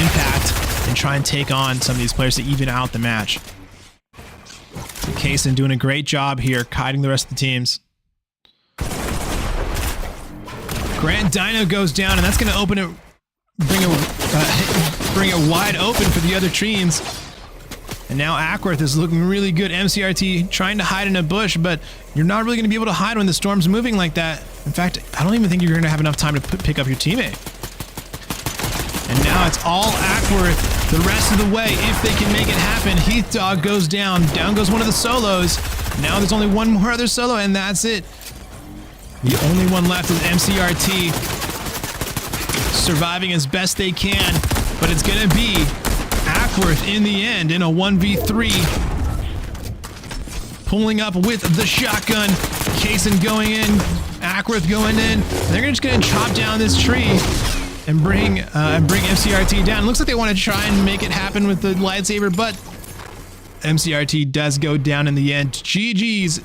impact and try and take on some of these players to even out the match. Kaysen doing a great job here, kiting the rest of the teams. Grant Dino goes down, and that's going to open it, bring it wide open for the other teams. And now Ackworth is looking really good. MCRT trying to hide in a bush, but you're not really going to be able to hide when the storm's moving like that. In fact, I don't even think you're going to have enough time to pick up your teammate. And now it's all Ackworth the rest of the way, if they can make it happen. Heath Dog goes down. Down goes one of the solos. Now there's only one more other solo, and that's it. The only one left is MCRT. Surviving as best they can, but it's going to be Ackworth in the end in a 1v3. Pulling up with the shotgun. Kaysen going in. Ackworth going in. They're just going to chop down this tree and bring MCRT down. Looks like they want to try and make it happen with the lightsaber, but MCRT does go down in the end. GG's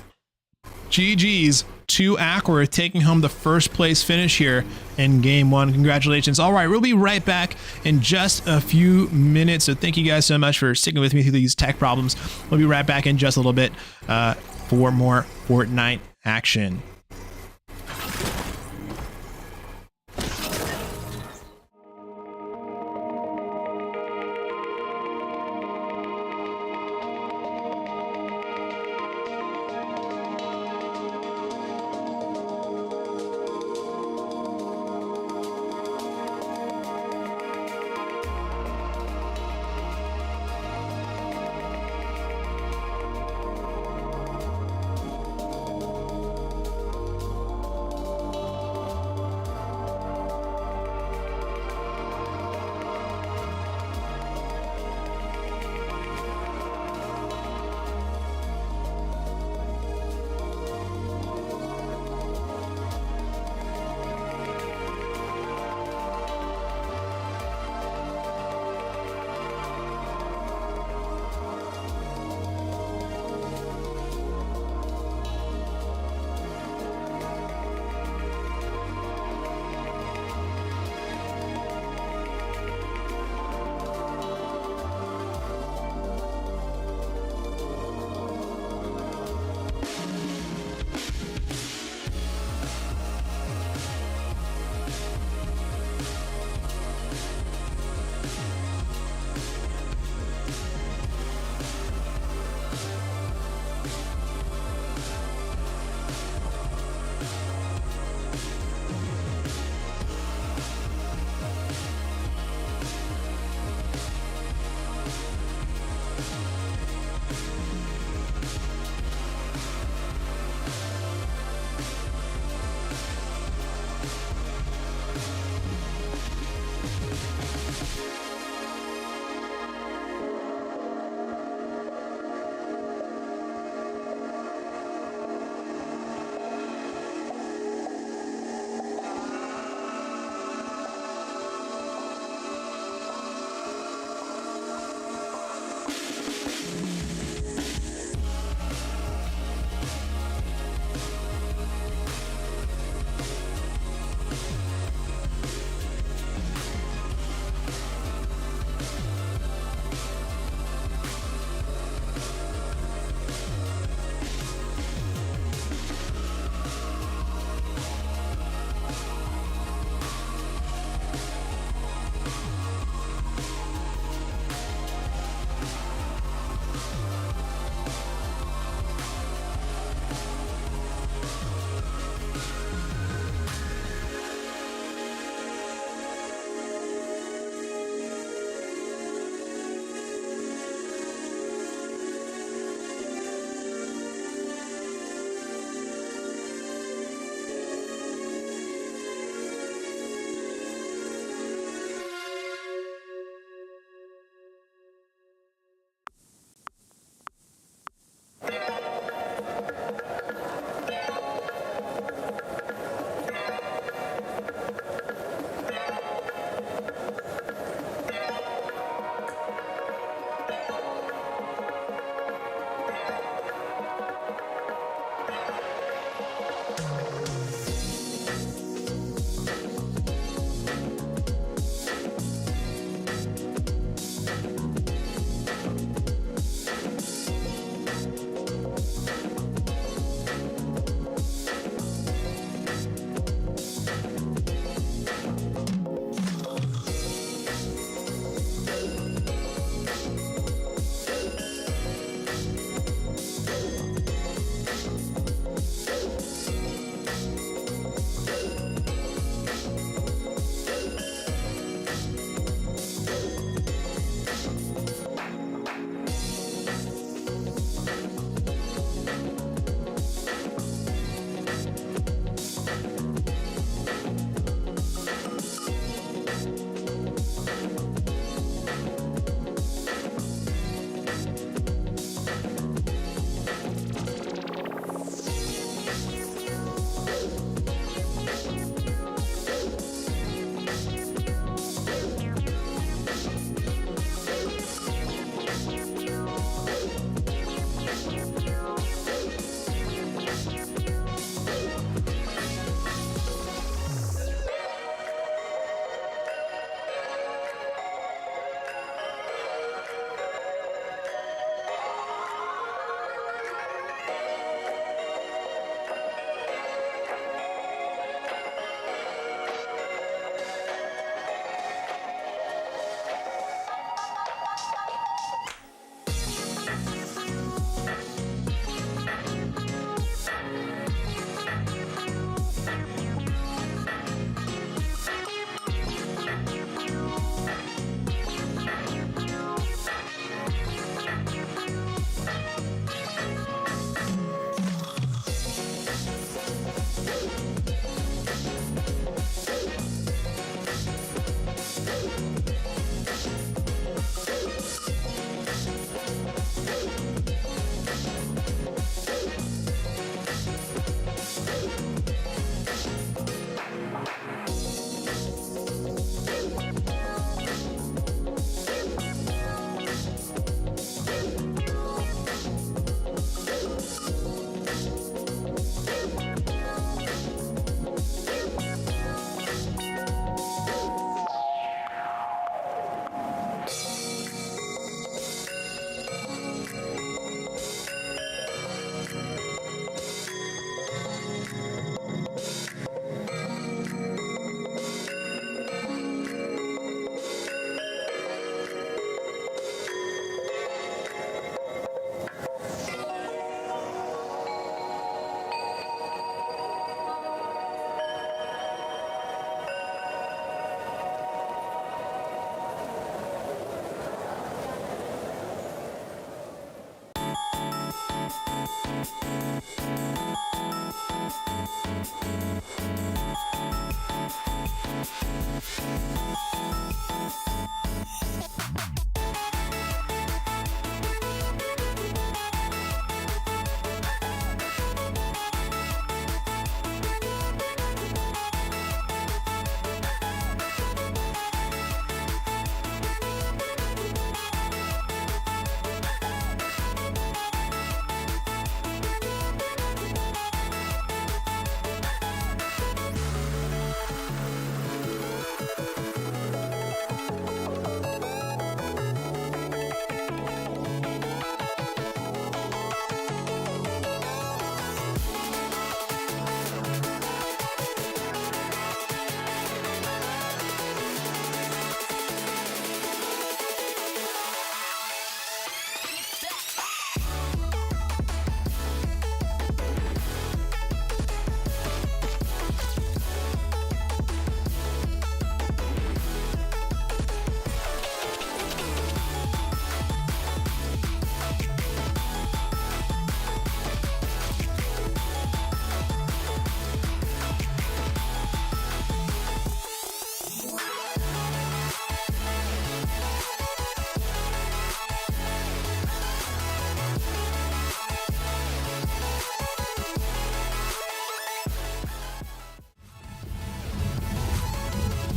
to Ackworth, taking home the first place finish here in game 1. Congratulations. All right, we'll be right back in just a few minutes. So thank you guys so much for sticking with me through these tech problems. We'll be right back in just a little bit for more Fortnite action.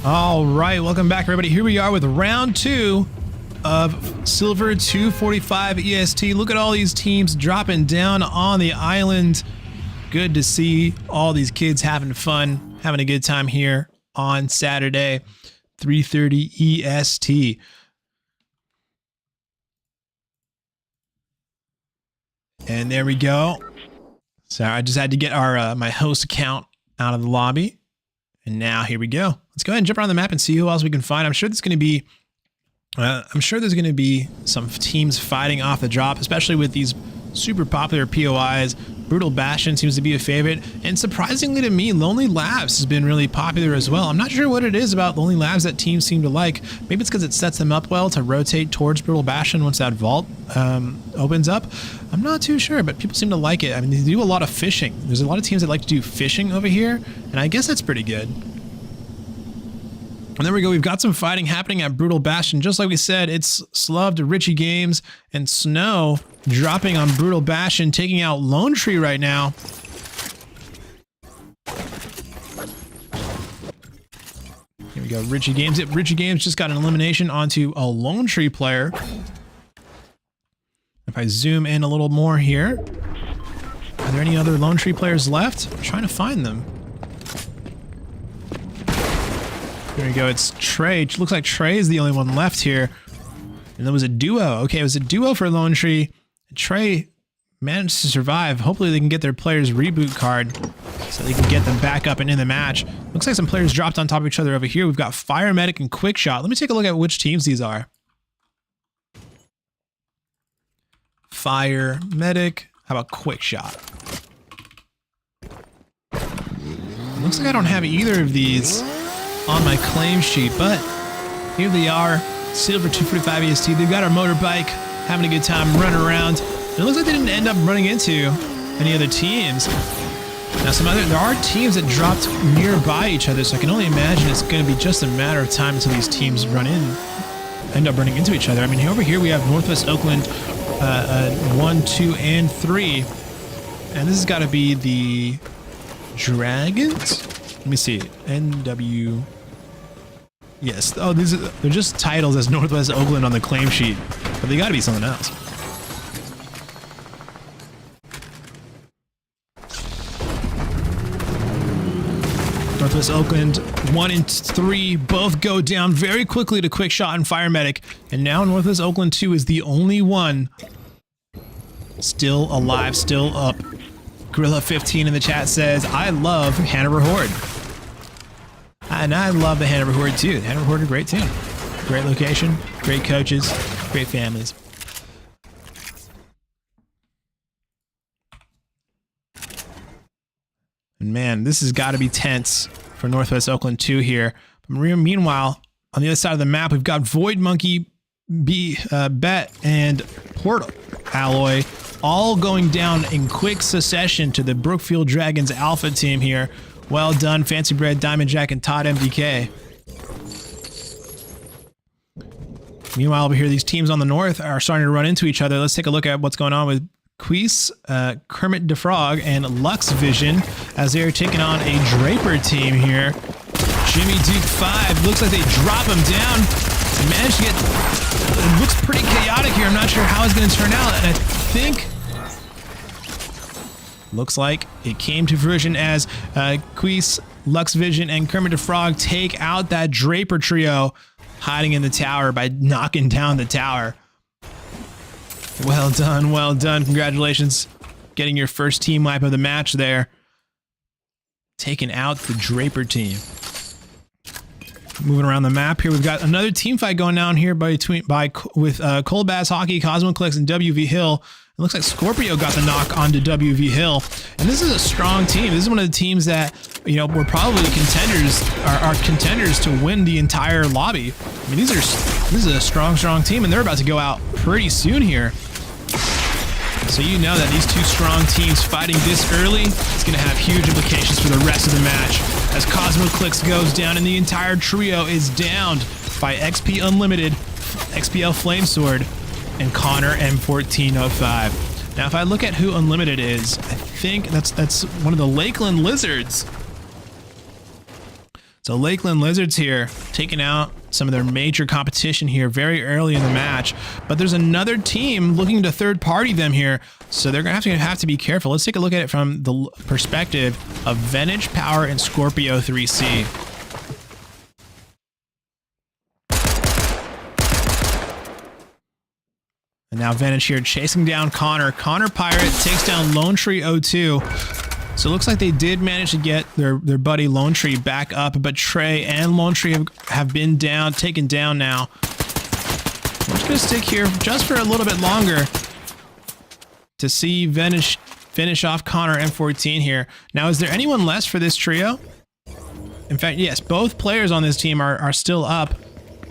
All right, welcome back, everybody. Here we are with round 2 of Silver 245 EST. Look at all these teams dropping down on the island. Good to see all these kids having fun, having a good time here on Saturday, 3:30 EST. And there we go. So I just had to get our my host account out of the lobby. And now here we go. Let's go ahead and jump around the map and see who else we can find. I'm sure there's going to be some teams fighting off the drop, especially with these super popular POIs. Brutal Bastion seems to be a favorite, and surprisingly to me, Lonely Labs has been really popular as well. I'm not sure what it is about Lonely Labs that teams seem to like. Maybe it's because it sets them up well to rotate towards Brutal Bastion once that vault opens up. I'm not too sure, but people seem to like it. I mean, they do a lot of fishing. There's a lot of teams that like to do fishing over here, and I guess that's pretty good. And there we go. We've got some fighting happening at Brutal Bastion. Just like we said, it's Slov to Richie Games and Snow dropping on Brutal Bastion, taking out Lone Tree right now. Here we go. Richie Games. Richie Games just got an elimination onto a Lone Tree player. If I zoom in a little more here, are there any other Lone Tree players left? I'm trying to find them. There we go, it's Trey. It looks like Trey is the only one left here. And there was a duo. Okay, it was a duo for Lone Tree. Trey managed to survive. Hopefully they can get their player's reboot card so they can get them back up and in the match. Looks like some players dropped on top of each other over here. We've got Fire Medic and Quick Shot. Let me take a look at which teams these are. Fire Medic. How about Quick Shot? Looks like I don't have either of these on my claim sheet, but here they are. Silver 245 EST. They've got our motorbike, having a good time running around. It looks like they didn't end up running into any other teams. Now there are teams that dropped nearby each other, so I can only imagine it's going to be just a matter of time until these teams end up running into each other. I mean, over here we have Northwest Oakland 1, 2, and 3. And this has got to be the Dragons? Let me see. NW. Yes. Oh, they're just titles as Northwest Oakland on the claim sheet, but they got to be something else. Northwest Oakland 1 and 3 both go down very quickly to Quick Shot and Fire Medic, and now Northwest Oakland 2 is the only one still alive, still up. Gorilla15 in the chat says, I love Hanover Horde. And I love the Hanover Horde too. Hanover Horde are a great team. Great location, great coaches, great families. And man, this has got to be tense for Northwest Oakland 2 here. Meanwhile, on the other side of the map, we've got Void Monkey, Bet, and Portal Alloy all going down in quick succession to the Brookfield Dragons Alpha team here. Well done, Fancy Bread, Diamond Jack, and Todd MDK. Meanwhile, over here, these teams on the north are starting to run into each other. Let's take a look at what's going on with Queese, Kermit the Frog, and Lux Vision as they're taking on a Draper team here. Jimmy Duke 5, looks like they drop him down. They managed to get, it looks pretty chaotic here. I'm not sure how it's going to turn out, and I think, looks like it came to fruition as Queese, Lux Vision, and Kermit the Frog take out that Draper trio hiding in the tower by knocking down the tower. Well done, well done. Congratulations. Getting your first team wipe of the match there. Taking out the Draper team. Moving around the map here, we've got another team fight going down here with Cold Bass Hockey, Cosmoclix, and WV Hill. It looks like Scorpio got the knock onto WV Hill. And this is a strong team. This is one of the teams that, you know, we're probably contenders, are contenders to win the entire lobby. I mean, this is a strong team, and they're about to go out pretty soon here. So you know that these two strong teams fighting this early is going to have huge implications for the rest of the match. As Cosmoclix goes down and the entire trio is downed by XP Unlimited, XPL Flamesword, and Connor M1405. Now if I look at who Unlimited is, I think that's one of the Lakeland Lizards. So Lakeland Lizards here taking out some of their major competition here very early in the match. But there's another team looking to third party them here. So they're going to have to be careful. Let's take a look at it from the perspective of Venage Power and Scorpio 3C. And now Venage here chasing down Connor. Connor Pirate takes down Lone Tree 02. So it looks like they did manage to get their buddy Lone Tree back up, but Trey and Lone Tree have been taken down now. I'm just going to stick here just for a little bit longer to see Venage finish off Connor M14 here. Now, is there anyone less for this trio? In fact, yes, both players on this team are still up.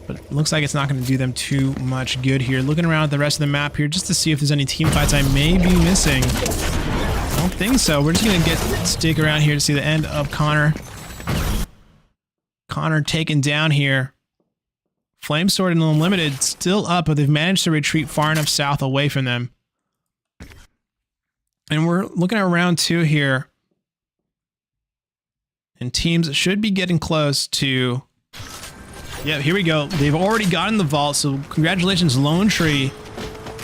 But it looks like it's not going to do them too much good here. Looking around at the rest of the map here just to see if there's any team fights I may be missing. I don't think so. We're just going to stick around here to see the end of Connor. Connor taken down here. Flamesword and Unlimited still up, but they've managed to retreat far enough south away from them. And we're looking at round 2 here. And teams should be getting close to... Yeah, here we go. They've already gotten the vault, so congratulations, Lone Tree,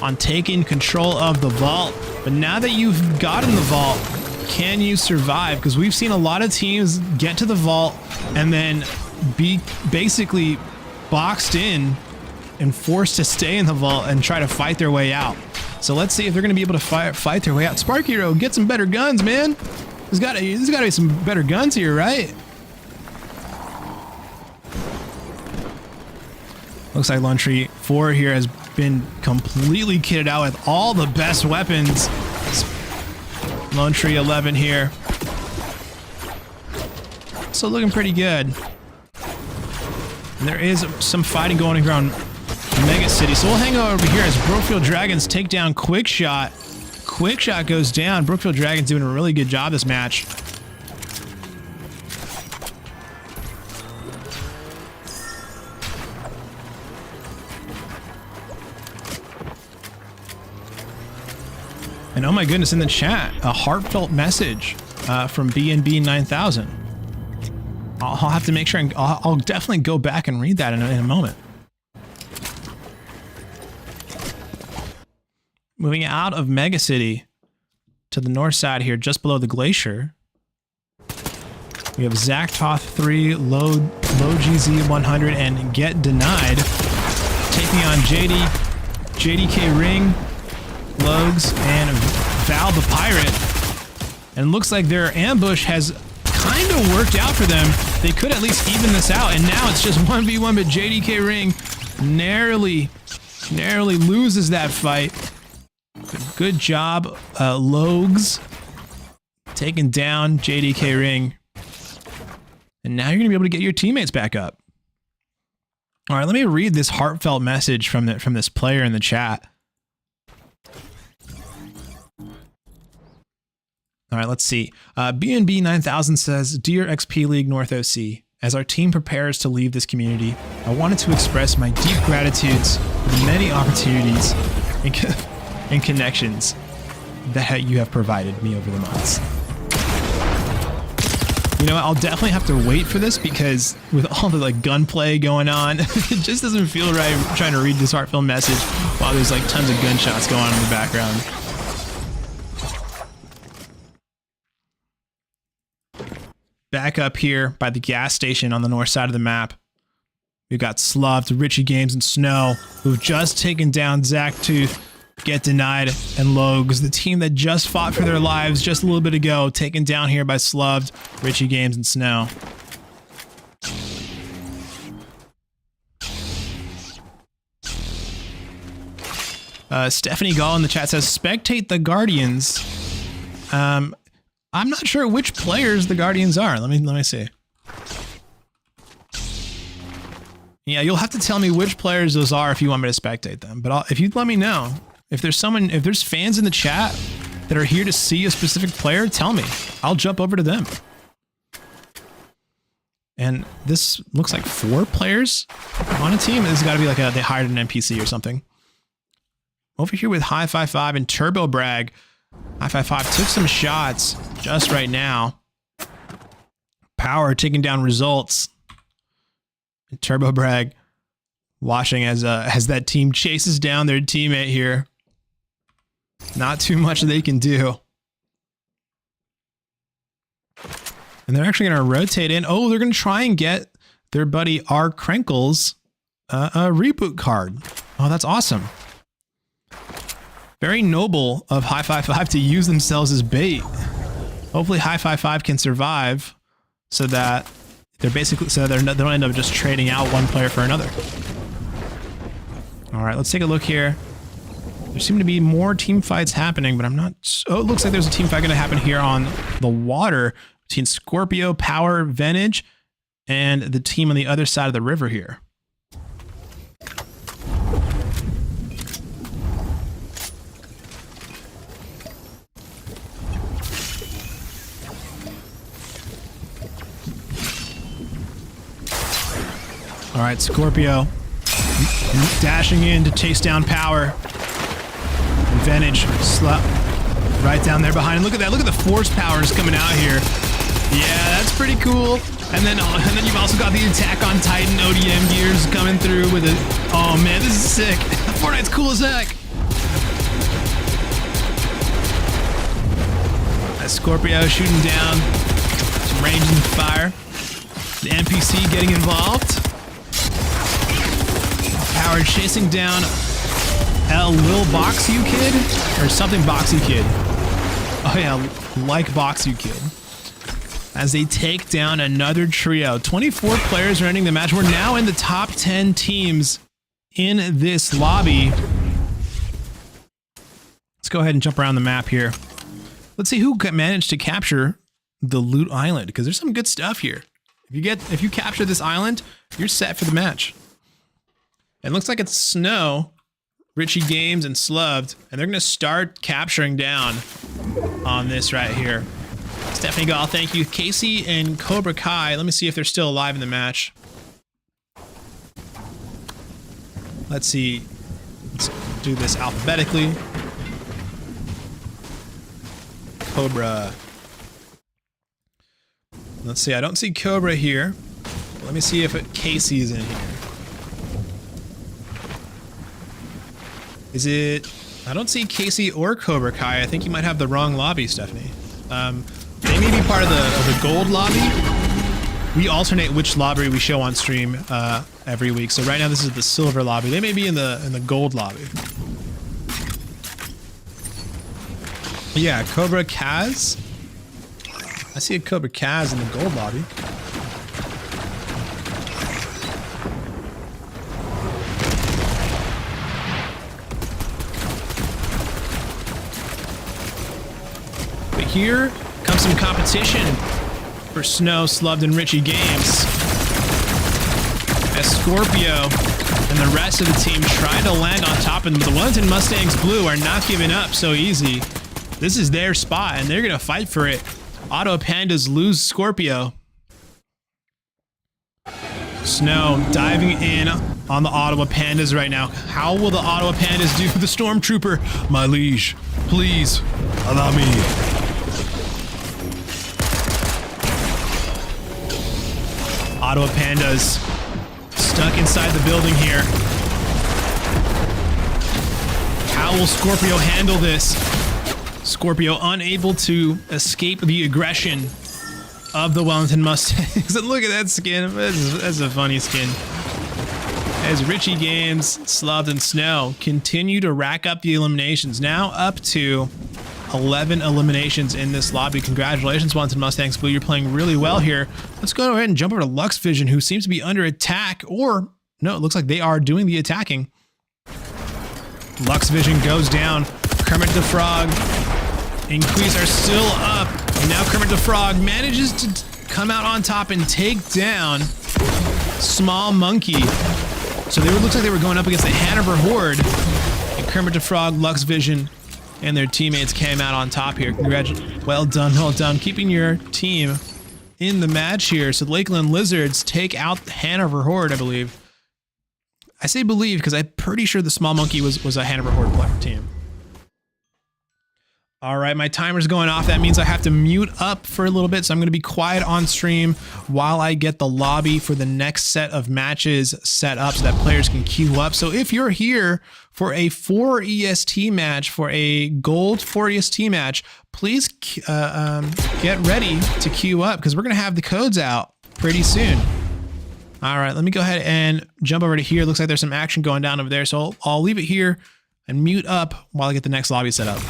on taking control of the vault. But now that you've gotten the vault, can you survive? Because we've seen a lot of teams get to the vault and then be basically boxed in and forced to stay in the vault and try to fight their way out. So let's see if they're going to be able to fight their way out. Spark Hero, get some better guns, man. There's got to be some better guns here, right? Looks like Lone Tree 4 here has been completely kitted out with all the best weapons. Lone Tree 11 here. So looking pretty good. And there is some fighting going around Mega City. So we'll hang over here as Brookfield Dragons take down Quickshot. Quickshot goes down. Brookfield Dragons doing a really good job this match. And oh my goodness, in the chat, a heartfelt message from BNB 9000. I'll have to make sure, and I'll definitely go back and read that in a moment. Moving out of Mega City to the north side here, just below the glacier. We have Zaktoth 3, Low GZ 100, and Get Denied taking on JDK Ring, Logs, and Val the Pirate. And looks like their ambush has kind of worked out for them. They could at least even this out, and now it's just 1v1, but JDK Ring narrowly loses that fight. Good job, Logs, taking down JDK Ring. And now you're going to be able to get your teammates back up. All right, let me read this heartfelt message from this player in the chat. All right, let's see. BNB 9000 says, Dear XP League North OC, as our team prepares to leave this community, I wanted to express my deep gratitudes for the many opportunities and connections that you have provided me over the months. You know what, I'll definitely have to wait for this because with all the like gunplay going on, it just doesn't feel right trying to read this heartfelt message while there's like tons of gunshots going on in the background. Back up here by the gas station on the north side of the map, we've got Sloved, Richie Games, and Snow, who've just taken down Zaktooth, Get Denied, and Logs, the team that just fought for their lives just a little bit ago, taken down here by Sloved, Richie Games, and Snow. Stephanie Gall in the chat says, spectate the Guardians. I'm not sure which players the Guardians are. Let me see. Yeah, you'll have to tell me which players those are if you want me to spectate them. But if you let me know, if there's fans in the chat that are here to see a specific player, tell me. I'll jump over to them. And this looks like 4 players on a team. This has got to be like they hired an NPC or something. Over here with High55 and Turbo Brag. High55 took some shots just right now. Power taking down Results. Turbo Brag watching as that team chases down their teammate here. Not too much they can do. And they're actually going to rotate in. Oh, they're going to try and get their buddy R. Krenkle's a reboot card. Oh, that's awesome. Very noble of High-Five-Five to use themselves as bait. Hopefully High-Five-Five can survive so that they're basically, so they don't end up just trading out one player for another. All right, let's take a look here. There seem to be more team fights happening, but I'm not... Oh, it looks like there's a team fight going to happen here on the water between Scorpio, Power, Venage, and the team on the other side of the river here. All right, Scorpio dashing in to chase down Power. And Venage right down there behind him. Look at that. Look at the force powers coming out here. Yeah, that's pretty cool. And then you've also got the attack on Titan ODM gears coming through with it. Oh man, this is sick. Fortnite's cool as heck. That Scorpio shooting down some ranging fire. The NPC getting involved. Power chasing down a Lil Box You Kid or something Boxy Kid. Oh yeah, like Box You Kid. As they take down another trio. 24 players are ending the match. We're now in the top 10 teams in this lobby. Let's go ahead and jump around the map here. Let's see who managed to capture the loot island, because there's some good stuff here. If you capture this island, you're set for the match. It looks like it's Snow, Richie Games, and Slubbed, and they're going to start capturing down on this right here. Stephanie Gall, thank you. Casey and Cobra Kai, let me see if they're still alive in the match. Let's see. Let's do this alphabetically. Cobra. Let's see, I don't see Cobra here. Let me see if Casey is in here. Is it... I don't see Casey or Cobra Kai. I think you might have the wrong lobby, Stephanie. They may be part of the gold lobby. We alternate which lobby we show on stream every week. So right now this is the silver lobby. They may be in the gold lobby. Yeah, Cobra Kaz. I see a Cobra Kaz in the gold lobby. Here comes some competition for Snow, Slubbed, and Richie Games. As Scorpio and the rest of the team try to land on top of them, but the Wellington Mustangs Blue are not giving up so easy. This is their spot, and they're going to fight for it. Auto Pandas lose Scorpio. Snow diving in on the Ottawa Pandas right now. How will the Ottawa Pandas do? The Stormtrooper, my liege, please allow me. Ottawa Pandas stuck inside the building here. How will Scorpio handle this? Scorpio unable to escape the aggression of the Wellington Mustangs. Look at that skin. That's a funny skin. As Richie Games, Slubbed, and Snow continue to rack up the eliminations. Now up to 11 eliminations in this lobby. Congratulations, Wellington Mustangs Blue. You're playing really well here. Let's go ahead and jump over to Lux Vision, who seems to be under attack, or no, it looks like they are doing the attacking. Lux Vision goes down. Kermit the Frog and Queez are still up. And now Kermit the Frog manages to come out on top and take down Small Monkey. So looks like they were going up against the Hanover Horde. And Kermit the Frog, Lux Vision, and their teammates came out on top here. Congratulations. Well done. Keeping your team in the match here. So Lakeland Lizards take out the Hanover Horde, I believe. I say believe because I'm pretty sure the Small Monkey was a Hanover Horde player team. All right, my timer's going off. That means I have to mute up for a little bit, so I'm going to be quiet on stream while I get the lobby for the next set of matches set up so that players can queue up. So if you're here for a 4 EST match, for a gold 4 EST match, please get ready to queue up because we're going to have the codes out pretty soon. All right, let me go ahead and jump over to here. Looks like there's some action going down over there, so I'll leave it here and mute up while I get the next lobby set up.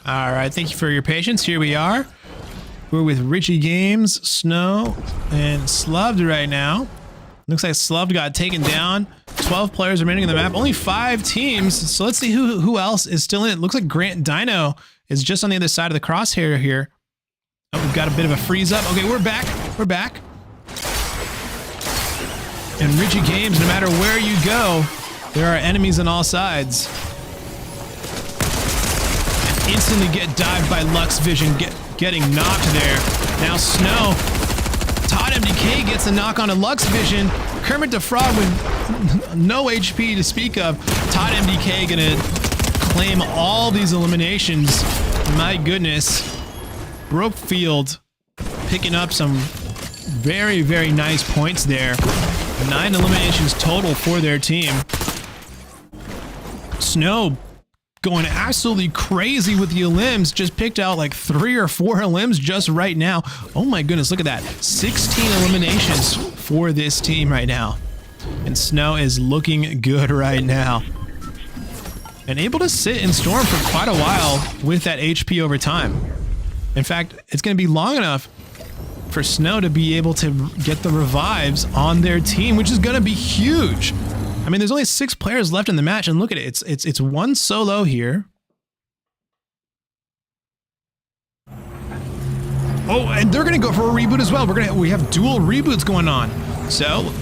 All right, thank you for your patience. Here we are. We're with Richie Games, Snow, and Sloved right now. Looks like Sloved got taken down. 12 players remaining in the map. Only 5 teams. So let's see who else is still in it. Looks like Grant Dino is just on the other side of the crosshair here. Oh, we've got a bit of a freeze up. Okay, we're back. We're back. And Richie Games, no matter where you go, there are enemies on all sides. Instantly get dived by Lux Vision, getting knocked there. Now Snow, Todd MDK gets a knock on a Lux Vision. Kermit the Frog with no HP to speak of. Todd MDK gonna claim all these eliminations. My goodness. Brookfield picking up some very, very nice points there. 9 eliminations total for their team. Snow going absolutely crazy with the elims. Just picked out like 3 or 4 elims just right now. Oh my goodness, look at that. 16 eliminations for this team right now. And Snow is looking good right now. And able to sit in Storm for quite a while with that HP over time. In fact, it's going to be long enough for Snow to be able to get the revives on their team, which is going to be huge. I mean, there's only 6 players left in the match, and look at it. It's one solo here. Oh, and they're gonna go for a reboot as well. We have dual reboots going on. So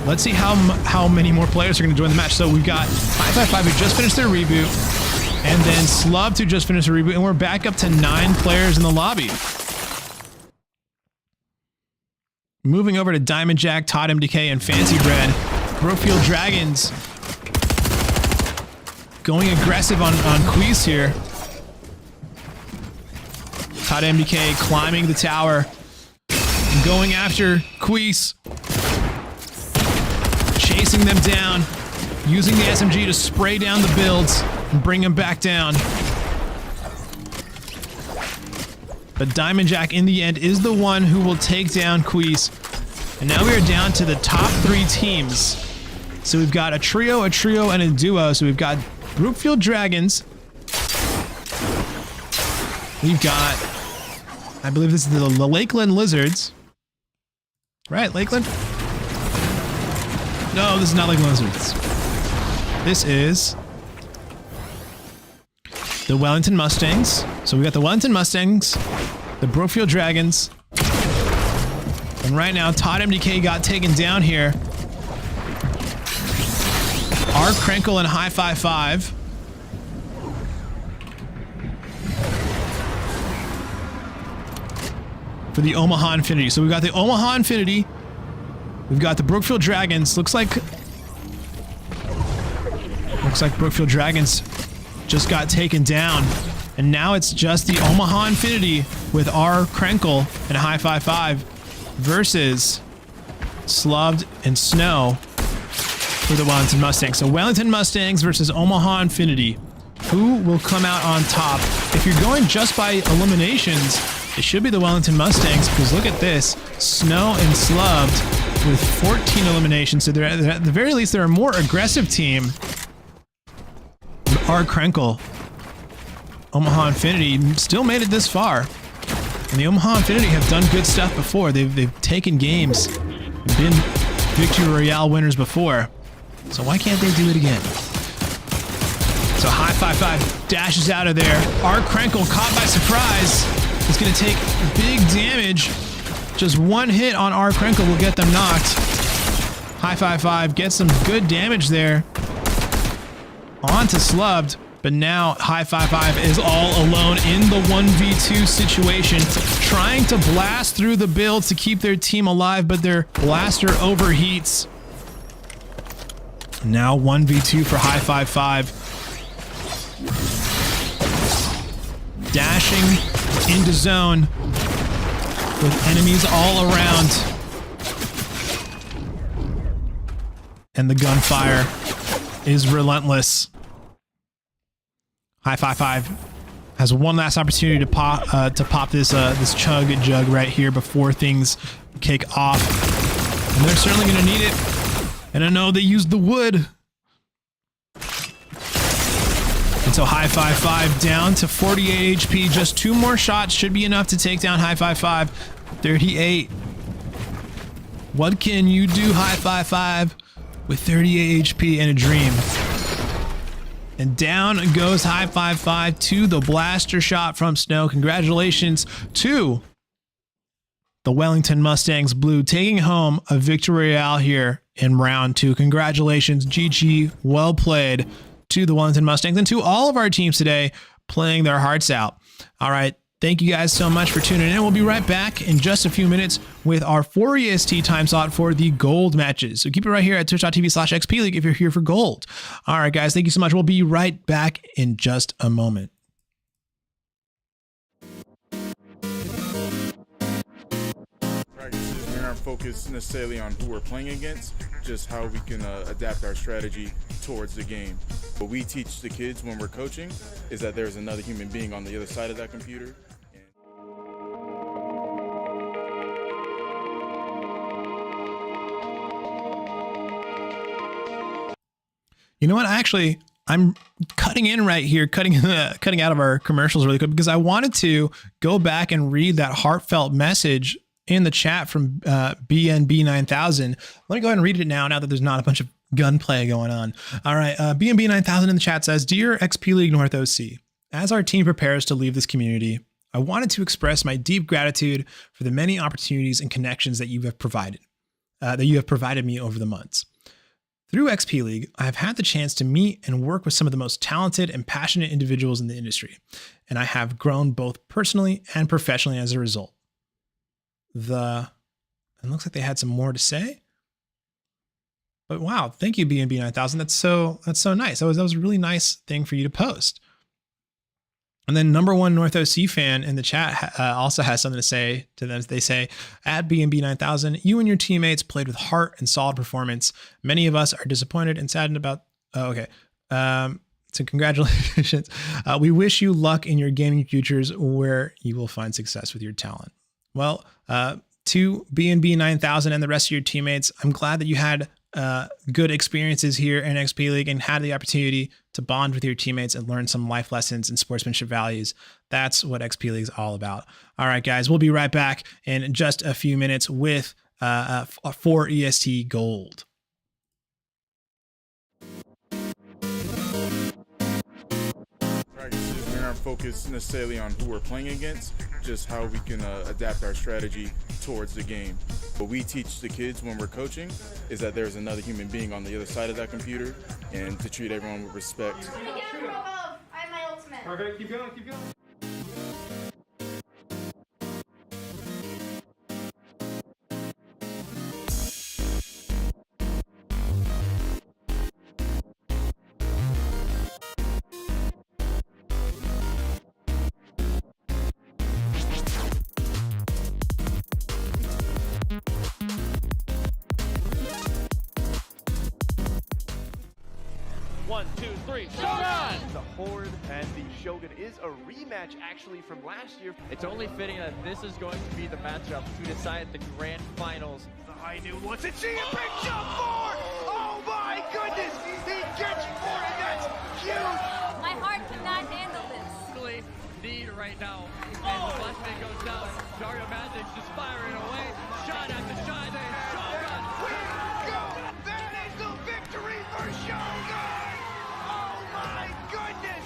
let's see how many more players are gonna join the match. So we've got 555 who just finished their reboot, and then Sloved who just finished a reboot, and we're back up to 9 players in the lobby. Moving over to Diamond Jack, Todd MDK, and Fancy Bread. Brookfield Dragons going aggressive on Queese here. Todd MDK climbing the tower, going after Queese, chasing them down, using the SMG to spray down the builds and bring them back down. But Diamond Jack in the end is the one who will take down Queese. And now we are down to the top 3 teams. So we've got a trio, and a duo. So we've got Brookfield Dragons. We've got, I believe this is the Lakeland Lizards. Right, Lakeland? No, this is not Lakeland Lizards. This is the Wellington Mustangs. So we got the Wellington Mustangs, the Brookfield Dragons, and right now Todd MDK got taken down here. R. Krenkle and High 5 for the Omaha Infinity. So we've got the Omaha Infinity. We've got the Brookfield Dragons. Looks like Brookfield Dragons just got taken down. And now it's just the Omaha Infinity with R. Krenkle and High 5 versus Sloved and Snow. for the Wellington Mustangs. So Wellington Mustangs versus Omaha Infinity. Who will come out on top? If you're going just by eliminations, it should be the Wellington Mustangs, because look at this. Snow and Slubbed with 14 eliminations. So they're, at the very least, they're a more aggressive team. R. Krenkel. Omaha Infinity still made it this far. And the Omaha Infinity have done good stuff before. They've taken games, been Victory Royale winners before. So why can't they do it again? So High 5 dashes out of there. R. Krenkel caught by surprise. He's going to take big damage. Just one hit on R. Krenkel will get them knocked. High 5 gets some good damage there. On to Slubbed. But now High 5 is all alone in the 1v2 situation, trying to blast through the builds to keep their team alive, but their blaster overheats. Now 1v2 for High 5. Dashing into zone with enemies all around. And the gunfire is relentless. High 5 has one last opportunity to pop this this chug jug right here before things kick off. And they're certainly going to need it. And I know they used the wood. And so High 5 down to 48 HP. Just 2 more shots should be enough to take down High 5. 38. What can you do, High 5, with 38 HP and a dream? And down goes High 5 to the blaster shot from Snow. Congratulations to the Wellington Mustangs Blue, taking home a Victory Royale here in round 2. Congratulations, GG, well played to the Wellington Mustangs and to all of our teams today playing their hearts out. All right. Thank you guys so much for tuning in. We'll be right back in just a few minutes with our 4 EST time slot for the gold matches. So keep it right here at twitch.tv/XPLeague if you're here for gold. All right, guys, thank you so much. We'll be right back in just a moment. Practices, we aren't focused necessarily on who we're playing against, just how we can adapt our strategy towards the game. What we teach the kids when we're coaching is that there's another human being on the other side of that computer. You know what? Actually, I'm cutting in right here, cutting out of our commercials really quick, because I wanted to go back and read that heartfelt message in the chat from BNB9000. Let me go ahead and read it now that there's not a bunch of gunplay going on. All right, BNB9000 in the chat says, "Dear XP League North OC, as our team prepares to leave this community, I wanted to express my deep gratitude for the many opportunities and connections that you have provided me over the months. Through XP League, I have had the chance to meet and work with some of the most talented and passionate individuals in the industry, and I have grown both personally and professionally as a result." It looks like they had some more to say. But wow, thank you, BNB9000. That's so nice. That was a really nice thing for you to post. And then #1 North OC fan in the chat also has something to say to them. They say, "At BNB9000, you and your teammates played with heart and solid performance. Many of us are disappointed and saddened about." Oh, okay. So congratulations. We wish you luck in your gaming futures where you will find success with your talent. Well, to BNB9000 and the rest of your teammates, I'm glad that you had good experiences here in XP League and had the opportunity to bond with your teammates and learn some life lessons and sportsmanship values. That's what XP League is all about. All right, guys, we'll be right back in just a few minutes with 4 EST Gold. Practices, we aren't focused necessarily on who we're playing against, just how we can adapt our strategy towards the game. What we teach the kids when we're coaching is that there's another human being on the other side of that computer, and to treat everyone with respect. I have my ultimate. Okay, keep going, keep going. 1, 2, 3, Shogun! The Horde and the Shogun is a rematch actually from last year. It's only fitting that this is going to be the matchup to decide the grand finals. The high noon wants it. See a big jump forward! Oh my goodness! He gets four, and that's huge! My heart cannot handle this. Really need right now. And the flashbang goes down. Dario Magic's just firing away. Shot after shot. Shogun! Go! That is the victory for Shogun! Oh my goodness!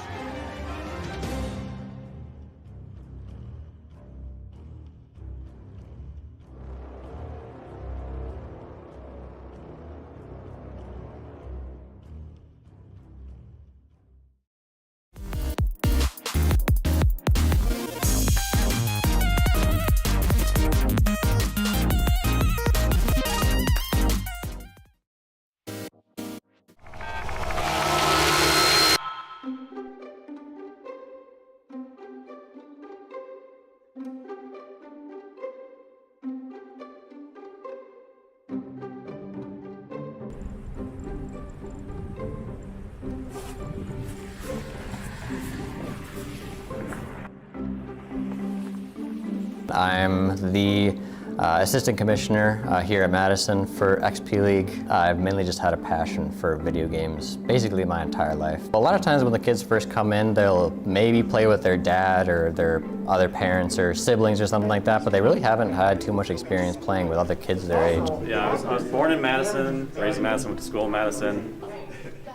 I'm the assistant commissioner here at Madison for XP League. I've mainly just had a passion for video games basically my entire life. A lot of times when the kids first come in, they'll maybe play with their dad or their other parents or siblings or something like that, but they really haven't had too much experience playing with other kids their age. Yeah, I was born in Madison, raised in Madison, went to school in Madison.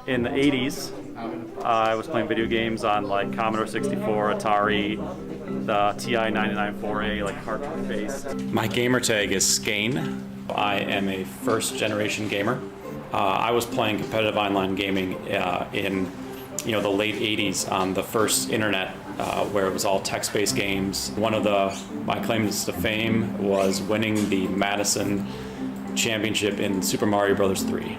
In the 80s, I was playing video games on like Commodore 64, Atari, the TI 99 4A, like cartridge based. My gamer tag is Skane. I am a first generation gamer. I was playing competitive online gaming in the late 80s on the first internet where it was all text-based games. One of my claims to fame was winning the Madison Championship in Super Mario Bros. 3.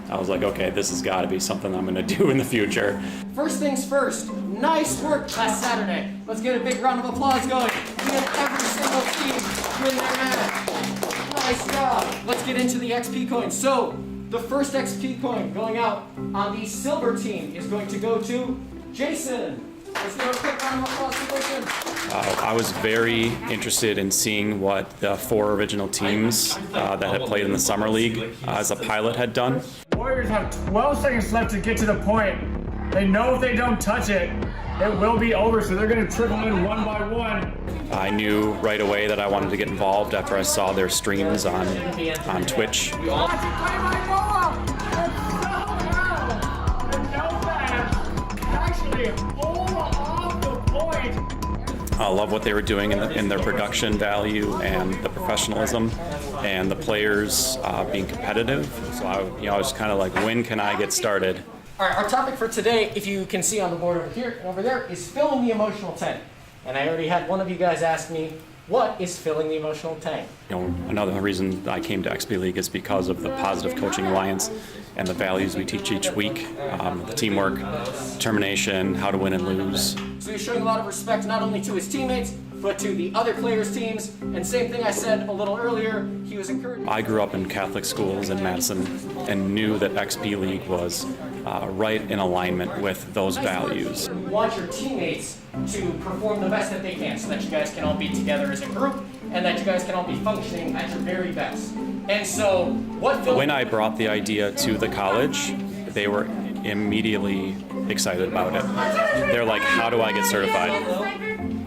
I was like, okay, this has got to be something I'm going to do in the future. First things first, nice work last Saturday. Let's get a big round of applause going. We had every single team win their match. Nice job. Let's get into the XP coins. So, the first XP coin going out on the silver team is going to go to Jason. Let's give a quick round of applause to Jason. I was very interested in seeing what the 4 original teams that had played in the Summer League as a pilot had done. Warriors have 12 seconds left to get to the point. They know if they don't touch it, it will be over, so they're going to trickle in one by one. I knew right away that I wanted to get involved after I saw their streams on Twitch. I love what they were doing in their production value and the professionalism and the players being competitive. So I was kind of like, when can I get started? All right, our topic for today, if you can see on the board over here and over there, is filling the emotional tank. And I already had one of you guys ask me, what is filling the emotional tank? Another reason I came to XP League is because of the Positive Coaching Alliance and the values we teach each week, the teamwork, determination, how to win and lose. So he's showing a lot of respect not only to his teammates, but to the other players' teams. And same thing I said a little earlier, he was encouraged. I grew up in Catholic schools in Madison and knew that XP League was right in alignment with those values. You want your teammates to perform the best that they can so that you guys can all be together as a group and that you guys can all be functioning at your very best. And so when I brought the idea to the college, they were immediately excited about it. They're like, how do I get certified?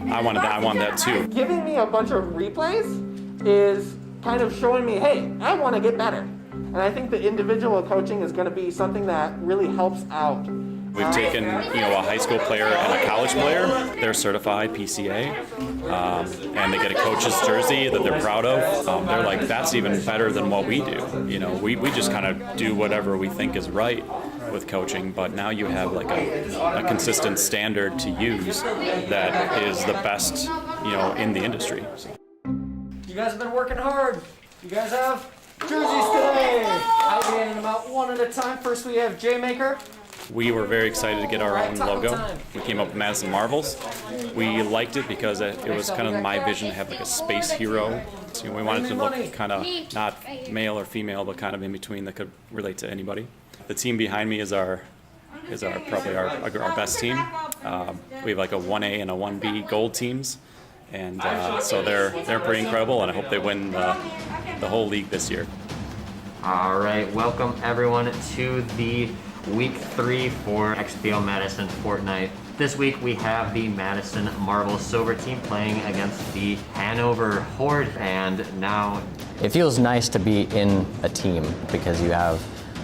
I want that too. Giving me a bunch of replays is kind of showing me, hey, I want to get better. And I think the individual coaching is going to be something that really helps out. We've taken, a high school player and a college player. They're certified PCA, and they get a coach's jersey that they're proud of. They're like, that's even better than what we do. We just kind of do whatever we think is right with coaching, but now you have like a consistent standard to use that is the best, in the industry. So. You guys have been working hard. You guys have jerseys today. I'll be handing them out one at a time. First we have J-Maker. We were very excited to get our own logo. We came up with Madison Marvels. We liked it because it was kind of my vision to have like a space hero. So we wanted to look kind of not male or female, but kind of in between that could relate to anybody. The team behind me is probably our best team. We have like a 1A and a 1B gold teams, and so they're pretty incredible, and I hope they win the whole league this year. All right, welcome everyone to the week 3 for XPO Madison Fortnite. This week we have the Madison Marble Silver team playing against the Hanover Horde, and now it feels nice to be in a team because you have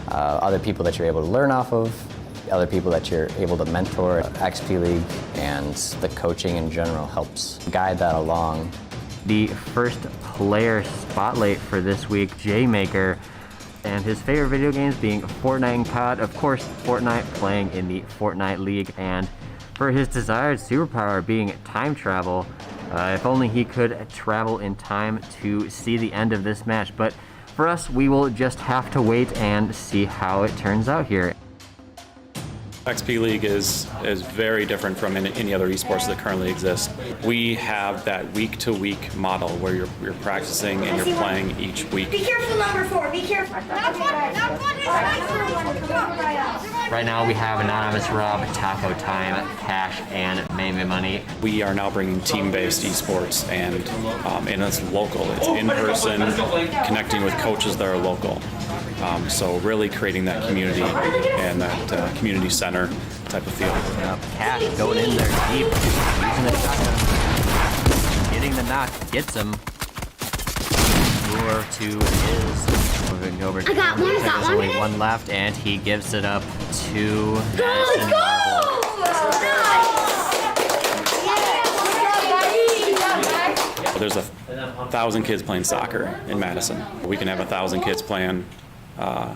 other people that you're able to learn off of, other people that you're able to mentor. XP League and the coaching in general helps guide that along. The first player spotlight for this week, J-Maker, and his favorite video games being Fortnite and COD. Of course, Fortnite, playing in the Fortnite League, and for his desired superpower being time travel. If only he could travel in time to see the end of this match. But for us, we will just have to wait and see how it turns out here. XP League is very different from any other esports that currently exist. We have that week-to-week model where you're practicing and you're playing each week. Be careful, number 4. Be careful. Right now we have Anonymous Rob, Taco Time, Cash, and Maybe Money. We are now bringing team-based esports, and it's local. It's in person, connecting with coaches that are local. So really creating that community and that community center type of feel. Cash going in there deep, using the shotgun, getting the knock, gets him. Lure to his moving over. I got one. There's only one left, and he gives it up to Let's go! There's 1,000 kids playing soccer in Madison. We can have 1,000 kids playing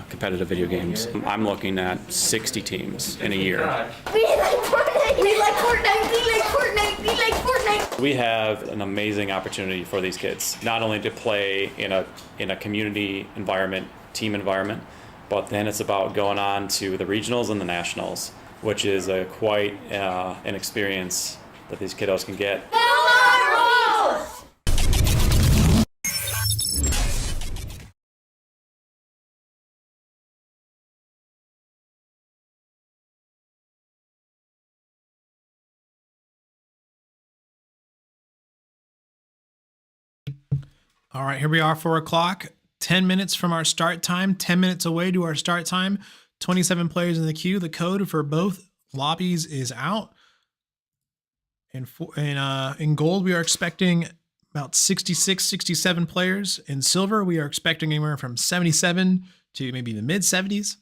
competitive video games. I'm looking at 60 teams in a year. We like Fortnite. We like Fortnite. We like Fortnite. We like Fortnite. We have an amazing opportunity for these kids, not only to play in a community environment, team environment, but then it's about going on to the regionals and the nationals, which is quite an experience that these kiddos can get. All right, here we are, 4 o'clock, 10 minutes from our start time, 10 minutes away to our start time, 27 players in the queue. The code for both lobbies is out. In gold, we are expecting about 66, 67 players. In silver, we are expecting anywhere from 77 to maybe the mid 70s.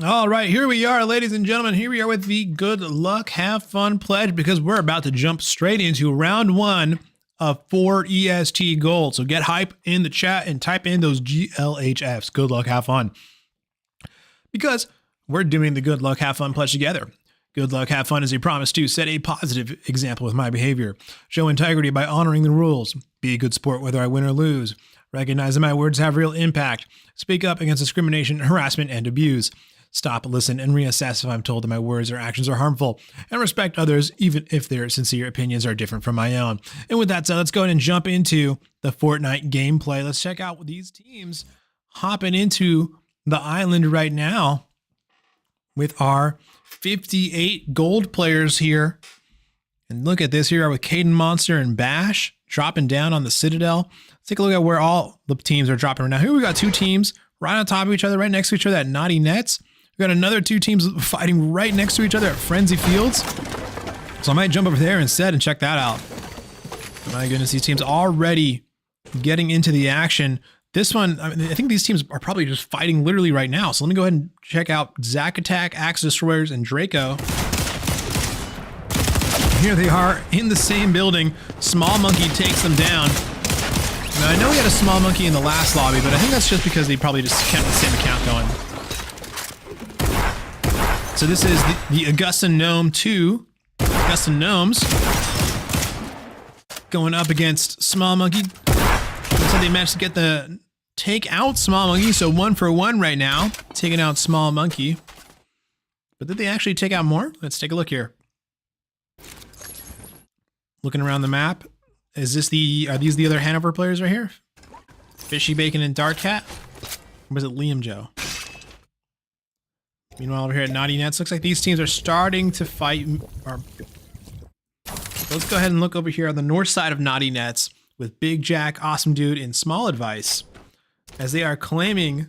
All right, here we are, ladies and gentlemen. Here we are with the Good Luck, Have Fun pledge, because we're about to jump straight into round 1 of 4 EST gold. So get hype in the chat and type in those GLHFs. Good luck, have fun. Because we're doing the Good Luck, Have Fun pledge together. Good luck, have fun is a promise to set a positive example with my behavior, show integrity by honoring the rules, be a good sport whether I win or lose, recognize that my words have real impact, speak up against discrimination, harassment, and abuse, stop, listen, and reassess if I'm told that my words or actions are harmful, and respect others even if their sincere opinions are different from my own. And with that said, let's go ahead and jump into the Fortnite gameplay. Let's check out these teams hopping into the island right now with our 58 gold players here. And look at this, here with Caden Monster and Bash dropping down on the Citadel. Let's take a look at where all the teams are dropping right now. Here we got 2 teams right on top of each other, right next to each other at Naughty Nets. We got another 2 teams fighting right next to each other at Frenzy Fields. So I might jump over there instead and check that out. My goodness, these teams already getting into the action. This one, I think these teams are probably just fighting literally right now. So let me go ahead and check out Zack Attack, Axe Destroyers, and Draco. Here they are in the same building. Small Monkey takes them down. Now I know we had a Small Monkey in the last lobby, but I think that's just because they probably just kept the same account going. So this is the Augustin Gnome 2. Augustin Gnomes going up against Small Monkey. So they managed to take out Small Monkey, so 1 for 1 right now, taking out Small Monkey. But did they actually take out more? Let's take a look here. Looking around the map, are these the other Hanover players right here? Fishy Bacon and Dark Cat? Or was it Liam Joe? Meanwhile, over here at Naughty Nets, looks like these teams are starting to fight. Let's go ahead and look over here on the north side of Naughty Nets with Big Jack, Awesome Dude, and Small Advice, as they are claiming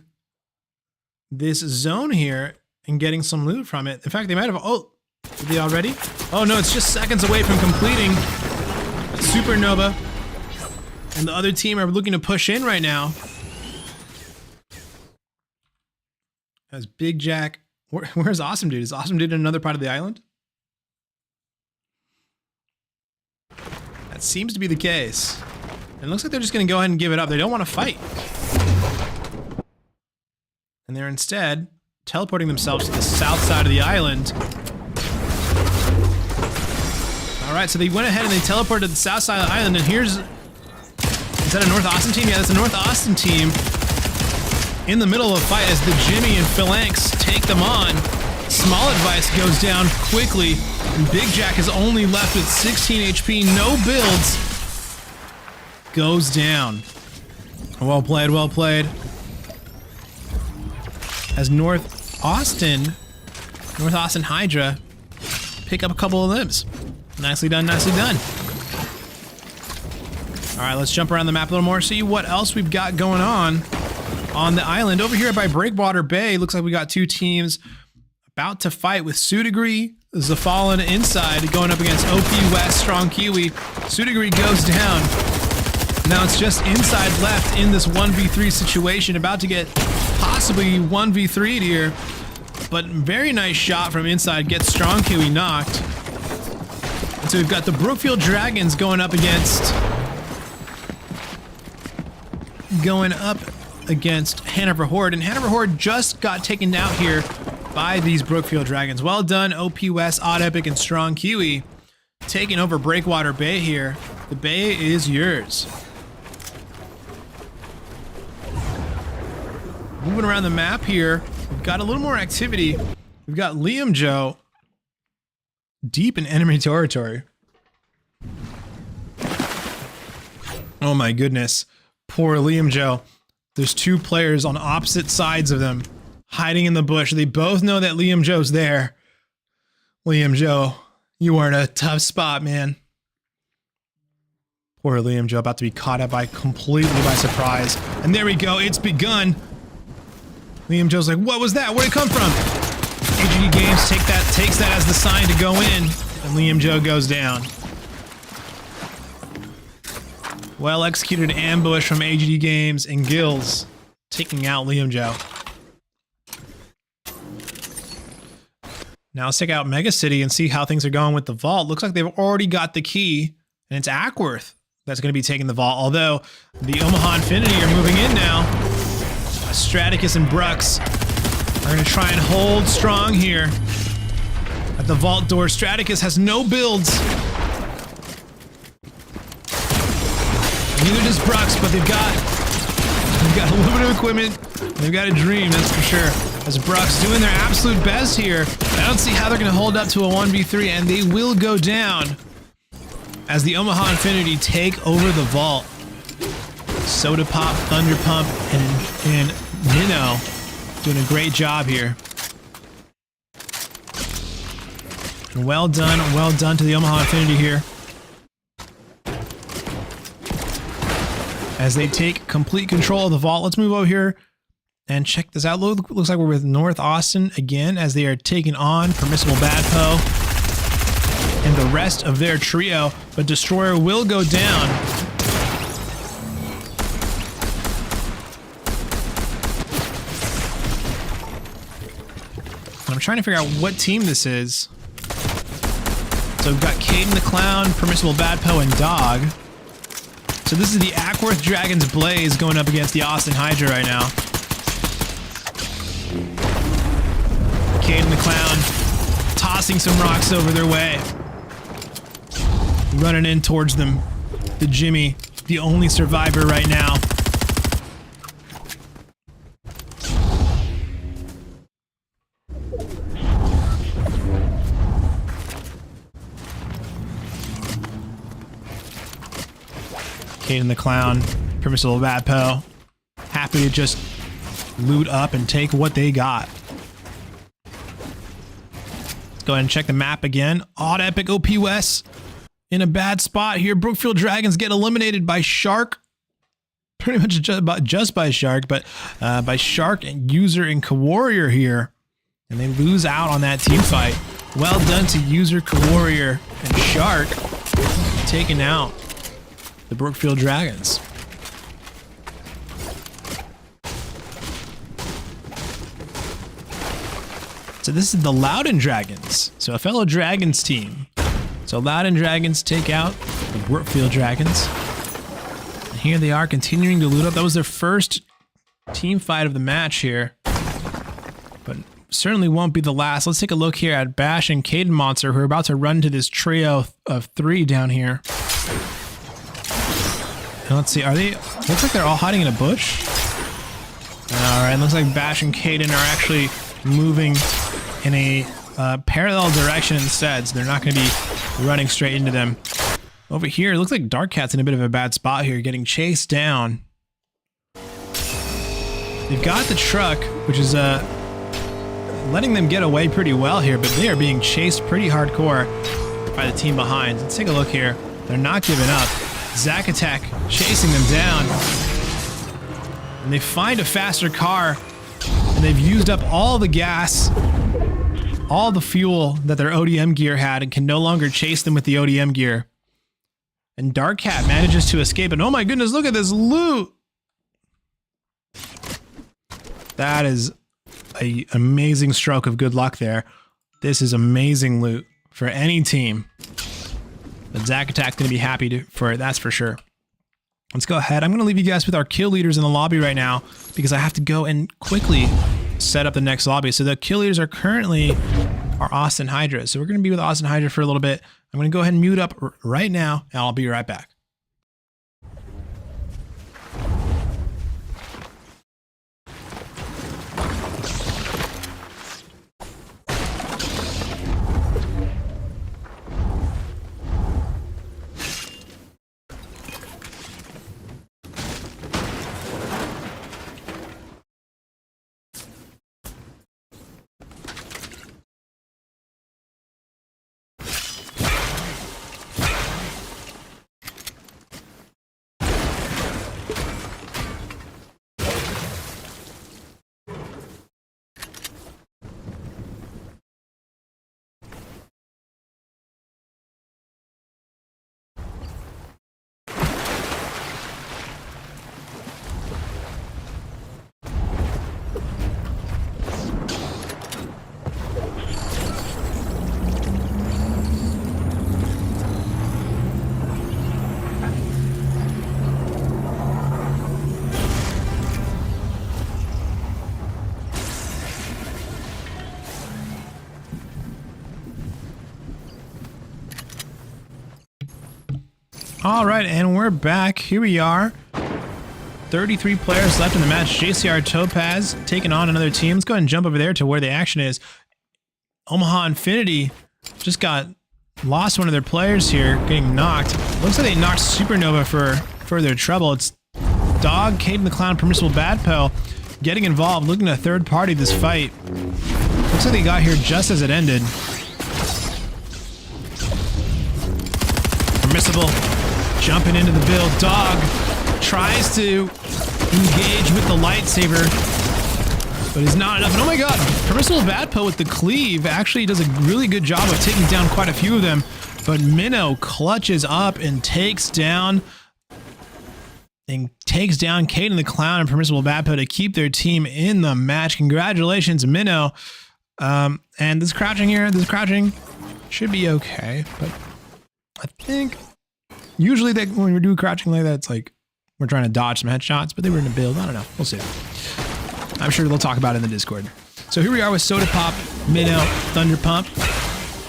this zone here and getting some loot from it. In fact, they might have, did they already? Oh no, it's just seconds away from completing Supernova. And the other team are looking to push in right now. As Big Jack, where's Awesome Dude? Is Awesome Dude in another part of the island? That seems to be the case. And it looks like they're just going to go ahead and give it up. They don't want to fight. And they're instead teleporting themselves to the south side of the island. All right, so they went ahead and they teleported to the south side of the island. And here's, is that a North Austin team? Yeah, that's a North Austin team in the middle of a fight as the Jimmy and Phalanx take them on. Small Advice goes down quickly. And Big Jack is only left with 16 HP, no builds. Goes down. Well played, well played. As North Austin Hydra pick up a couple of limbs. Nicely done, nicely done. All right, let's jump around the map a little more, see what else we've got going on. on the island. Over here by Breakwater Bay, looks like we got two teams about to fight with Sudegree, Zafallen inside, going up against OP West, Strong Kiwi. Sudegree goes down. Now it's just inside left in this 1v3 situation, about to get possibly 1v3'd here. But very nice shot from inside, gets Strong Kiwi knocked. And so we've got the Brookfield Dragons going up against Hanover Horde, and Hanover Horde just got taken out here by these Brookfield Dragons. Well done, OP West, Odd Epic, and Strong Kiwi, taking over Breakwater Bay here. The bay is yours. Moving around the map here, we've got a little more activity. We've got Liam Joe deep in enemy territory. Oh my goodness. Poor Liam Joe. There's two players on opposite sides of them, hiding in the bush. They both know that Liam Joe's there. Liam Joe, you are in a tough spot, man. Poor Liam Joe, about to be caught up completely by surprise. And there we go, it's begun. Liam Joe's like, what was that? Where'd it come from? AGD Games takes that as the sign to go in, and Liam Joe goes down. Well executed ambush from AGD Games and Gills, taking out Liam Joe. Now let's check out Mega City and see how things are going with the vault. Looks like they've already got the key, and it's Ackworth that's going to be taking the vault, although the Omaha Infinity are moving in now. Straticus and Brux are going to try and hold strong here at the vault door. Straticus has no builds. Neither does Brux, but they've got a little bit of equipment. They've got a dream, that's for sure. As Brux doing their absolute best here. I don't see how they're going to hold up to a 1v3, and they will go down as the Omaha Infinity take over the vault. Soda Pop, Thunder Pump, and Minnow doing a great job here. And well done to the Omaha Infinity here, as they take complete control of the vault. Let's move over here and check this out. Looks like we're with North Austin again, as they are taking on Permissible Badpo and the rest of their trio, but Destroyer will go down. I'm trying to figure out what team this is. So we've got Caden the Clown, Permissible Badpo, and Dog. So this is the Ackworth Dragons Blaze going up against the Austin Hydra right now. Caden the Clown tossing some rocks over their way. Running in towards them. The Jimmy, the only survivor right now. Caden the Clown, Permissible Badpo, happy to just loot up and take what they got. Let's go ahead and check the map again. Odd Epic OP West in a bad spot here. Brookfield Dragons get eliminated by Shark. Pretty much just by Shark, but by Shark and User and Kawarrior here. And they lose out on that team fight. Well done to User, Kawarrior, and Shark, taking out the Brookfield Dragons. So this is the Loudon Dragons. So a fellow Dragons team. So Loudon Dragons take out the Brookfield Dragons. And here they are continuing to loot up. That was their first team fight of the match here, but certainly won't be the last. Let's take a look here at Bash and Caden Monster, who are about to run to this trio of three down here. And let's see, looks like they're all hiding in a bush. Alright, looks like Bash and Caden are actually moving in a parallel direction instead, so they're not going to be running straight into them. Over here, it looks like Dark Cat's in a bit of a bad spot here, getting chased down. They've got the truck, which is letting them get away pretty well here, but they are being chased pretty hardcore by the team behind. Let's take a look here. They're not giving up. Zack Attack chasing them down. And they find a faster car, and they've used up all the gas, all the fuel that their ODM gear had, and can no longer chase them with the ODM gear. And Dark Cat manages to escape, and oh my goodness, look at this loot! That is an amazing stroke of good luck there. This is amazing loot for any team. But Zack Attack's going to be happy for it, that's for sure. Let's go ahead. I'm going to leave you guys with our kill leaders in the lobby right now because I have to go and quickly set up the next lobby. So the kill leaders are currently our Austin Hydra. So we're going to be with Austin Hydra for a little bit. I'm going to go ahead and mute up right now, and I'll be right back. All right, and we're back. Here we are. 33 players left in the match. JCR Topaz taking on another team. Let's go ahead and jump over there to where the action is. Omaha Infinity just lost one of their players here, getting knocked. Looks like they knocked Supernova for further trouble. It's Dog, Caden the Clown, Permissible Badpo getting involved, looking at a third party this fight. Looks like they got here just as it ended. Permissible jumping into the build. Dog tries to engage with the lightsaber, but it's not enough. And oh my god, Permissible Badpo with the cleave actually does a really good job of taking down quite a few of them. But Minnow clutches up and takes down Caden the Clown and Permissible Badpo to keep their team in the match. Congratulations, Minnow. And this crouching here, should be okay, but I think usually when we do crouching like that, it's like we're trying to dodge some headshots, but they were in a build. I don't know. We'll see. I'm sure they'll talk about it in the Discord. So here we are with Soda Pop, Minnow, Thunder Pump.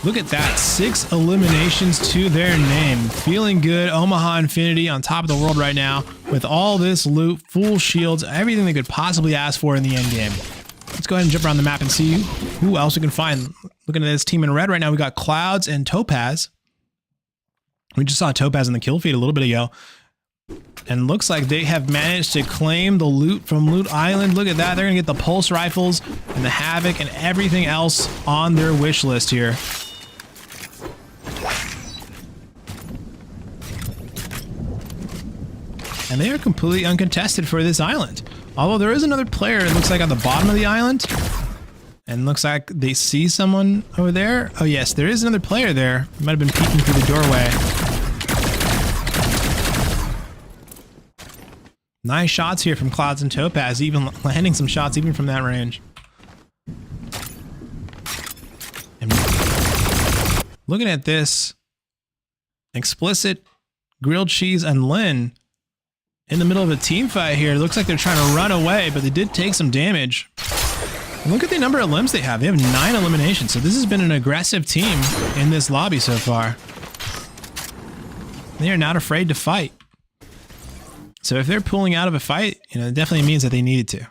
Look at that. 6 eliminations to their name. Feeling good. Omaha Infinity on top of the world right now with all this loot, full shields, everything they could possibly ask for in the end game. Let's go ahead and jump around the map and see who else we can find. Looking at this team in red right now, we got Clouds and Topaz. We just saw Topaz in the kill feed a little bit ago. And looks like they have managed to claim the loot from Loot Island. Look at that. They're going to get the pulse rifles and the Havoc and everything else on their wish list here. And they are completely uncontested for this island. Although there is another player, it looks like at the bottom of the island. And looks like they see someone over there. Oh yes, there is another player there. Might have been peeking through the doorway. Nice shots here from Clouds and Topaz, even landing some shots even from that range. And looking at this, Explicit, Grilled Cheese, and Lynn in the middle of a team fight here. It looks like they're trying to run away, but they did take some damage. And look at the number of limbs they have. They have 9 eliminations, so this has been an aggressive team in this lobby so far. They are not afraid to fight. So if they're pulling out of a fight, you know, it definitely means that they needed to.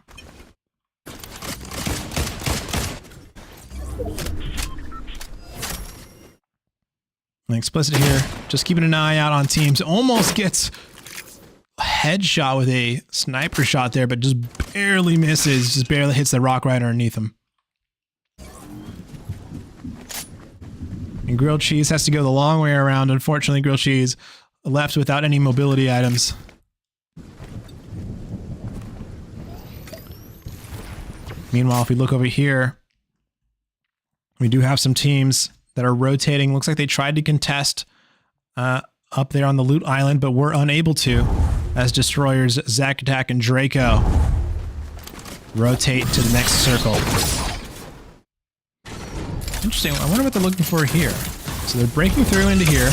And Explicit here, just keeping an eye out on teams. Almost gets a headshot with a sniper shot there, but just barely misses. Just barely hits the rock right underneath him. And Grilled Cheese has to go the long way around. Unfortunately, Grilled Cheese left without any mobility items. Meanwhile, if we look over here, we do have some teams that are rotating. Looks like they tried to contest up there on the loot island, but were unable to, as destroyers Zack Attack and Draco rotate to the next circle. Interesting. I wonder what they're looking for here. So they're breaking through into here.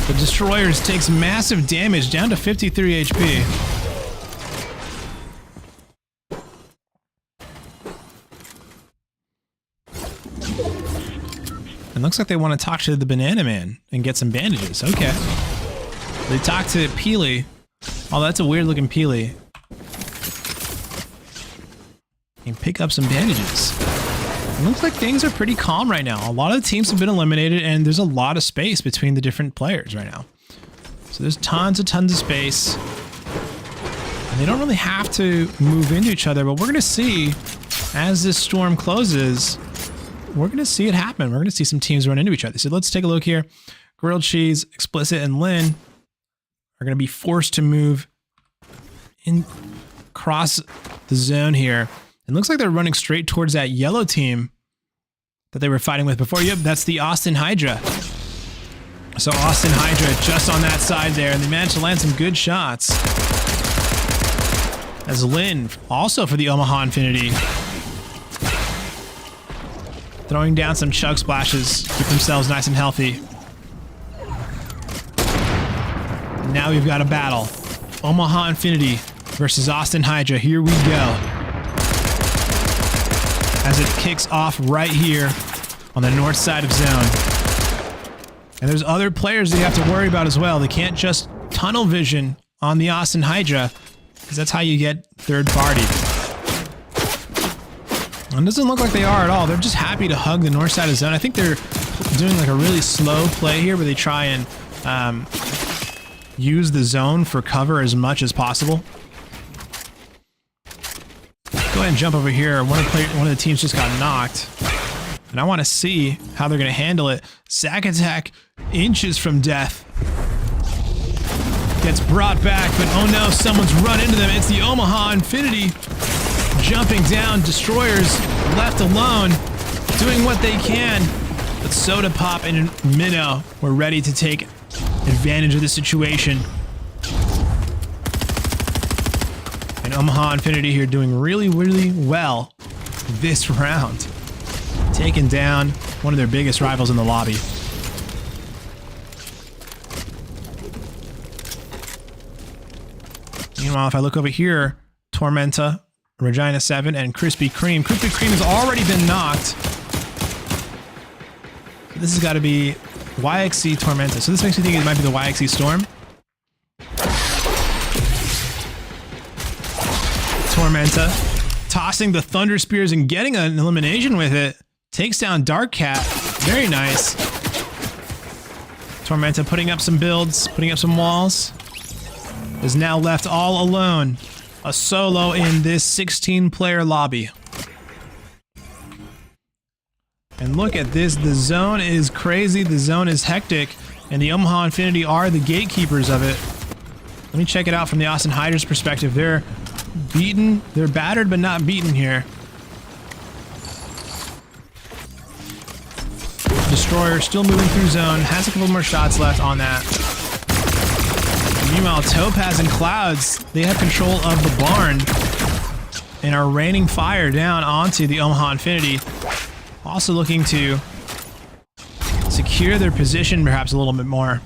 The destroyers takes massive damage, down to 53 HP. And looks like they want to talk to the Banana Man and get some bandages. Okay. They talk to Peely. Oh, that's a weird looking Peely. And pick up some bandages. It looks like things are pretty calm right now. A lot of the teams have been eliminated and there's a lot of space between the different players right now. So there's tons of space. And they don't really have to move into each other, but we're going to see as this storm closes, we're going to see it happen. We're going to see some teams run into each other. So let's take a look here. Grilled Cheese, Explicit, and Lynn are going to be forced to move in across the zone here. It looks like they're running straight towards that yellow team that they were fighting with before. Yep, that's the Austin Hydra. So Austin Hydra just on that side there, and they managed to land some good shots. As Lynn, also for the Omaha Infinity, throwing down some chug splashes, keep themselves nice and healthy. And now we've got a battle. Omaha Infinity versus Austin Hydra. Here we go. As it kicks off right here on the north side of zone. And there's other players that you have to worry about as well. They can't just tunnel vision on the Austin Hydra, because that's how you get third party. And it doesn't look like they are at all. They're just happy to hug the north side of zone. I think they're doing like a really slow play here where they try and use the zone for cover as much as possible. Go ahead and jump over here. One of the teams just got knocked. And I want to see how they're going to handle it. Zack Attack, inches from death. Gets brought back, but oh no, someone's run into them. It's the Omaha Infinity. Jumping down, destroyers left alone, doing what they can. But Soda Pop and Minnow were ready to take advantage of the situation. And Omaha Infinity here doing really well this round. Taking down one of their biggest rivals in the lobby. Meanwhile, if I look over here, Tormenta, Regina 7, and Krispy Kreme. Krispy Kreme has already been knocked. This has got to be YXC Tormenta. So this makes me think it might be the YXC Storm. Tormenta tossing the Thunder Spears and getting an elimination with it. Takes down Dark Cat. Very nice. Tormenta putting up some builds, putting up some walls. Is now left all alone. A solo in this 16-player lobby. And look at this. The zone is crazy. The zone is hectic. And the Omaha Infinity are the gatekeepers of it. Let me check it out from the Austin Hydra's perspective. They're beaten. They're battered, but not beaten here. Destroyer still moving through zone. Has a couple more shots left on that. Meanwhile, Topaz and Clouds, they have control of the barn and are raining fire down onto the Omaha Infinity. Also looking to secure their position perhaps a little bit more.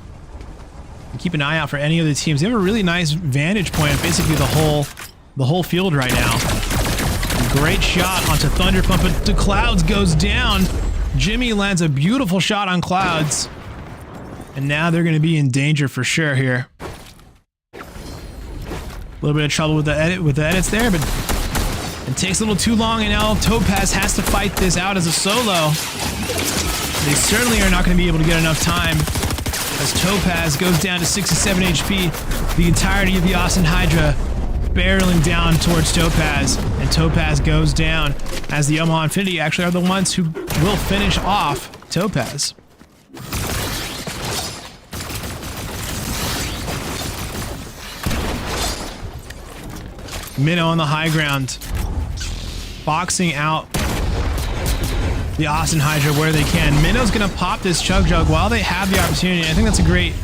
And keep an eye out for any other teams. They have a really nice vantage point of basically the whole field right now. Great shot onto Thunder Pump, but the Clouds goes down. Jimmy lands a beautiful shot on Clouds. And now they're going to be in danger for sure here. A little bit of trouble with the edits there, but it takes a little too long, and now Topaz has to fight this out as a solo. They certainly are not going to be able to get enough time as Topaz goes down to 67 HP. The entirety of the Austin Hydra barreling down towards Topaz, and Topaz goes down as the Omaha Infinity actually are the ones who will finish off Topaz. Minnow on the high ground. boxing out the Austin Hydra where they can. Minnow's gonna pop this Chug Jug while they have the opportunity. I think that's a great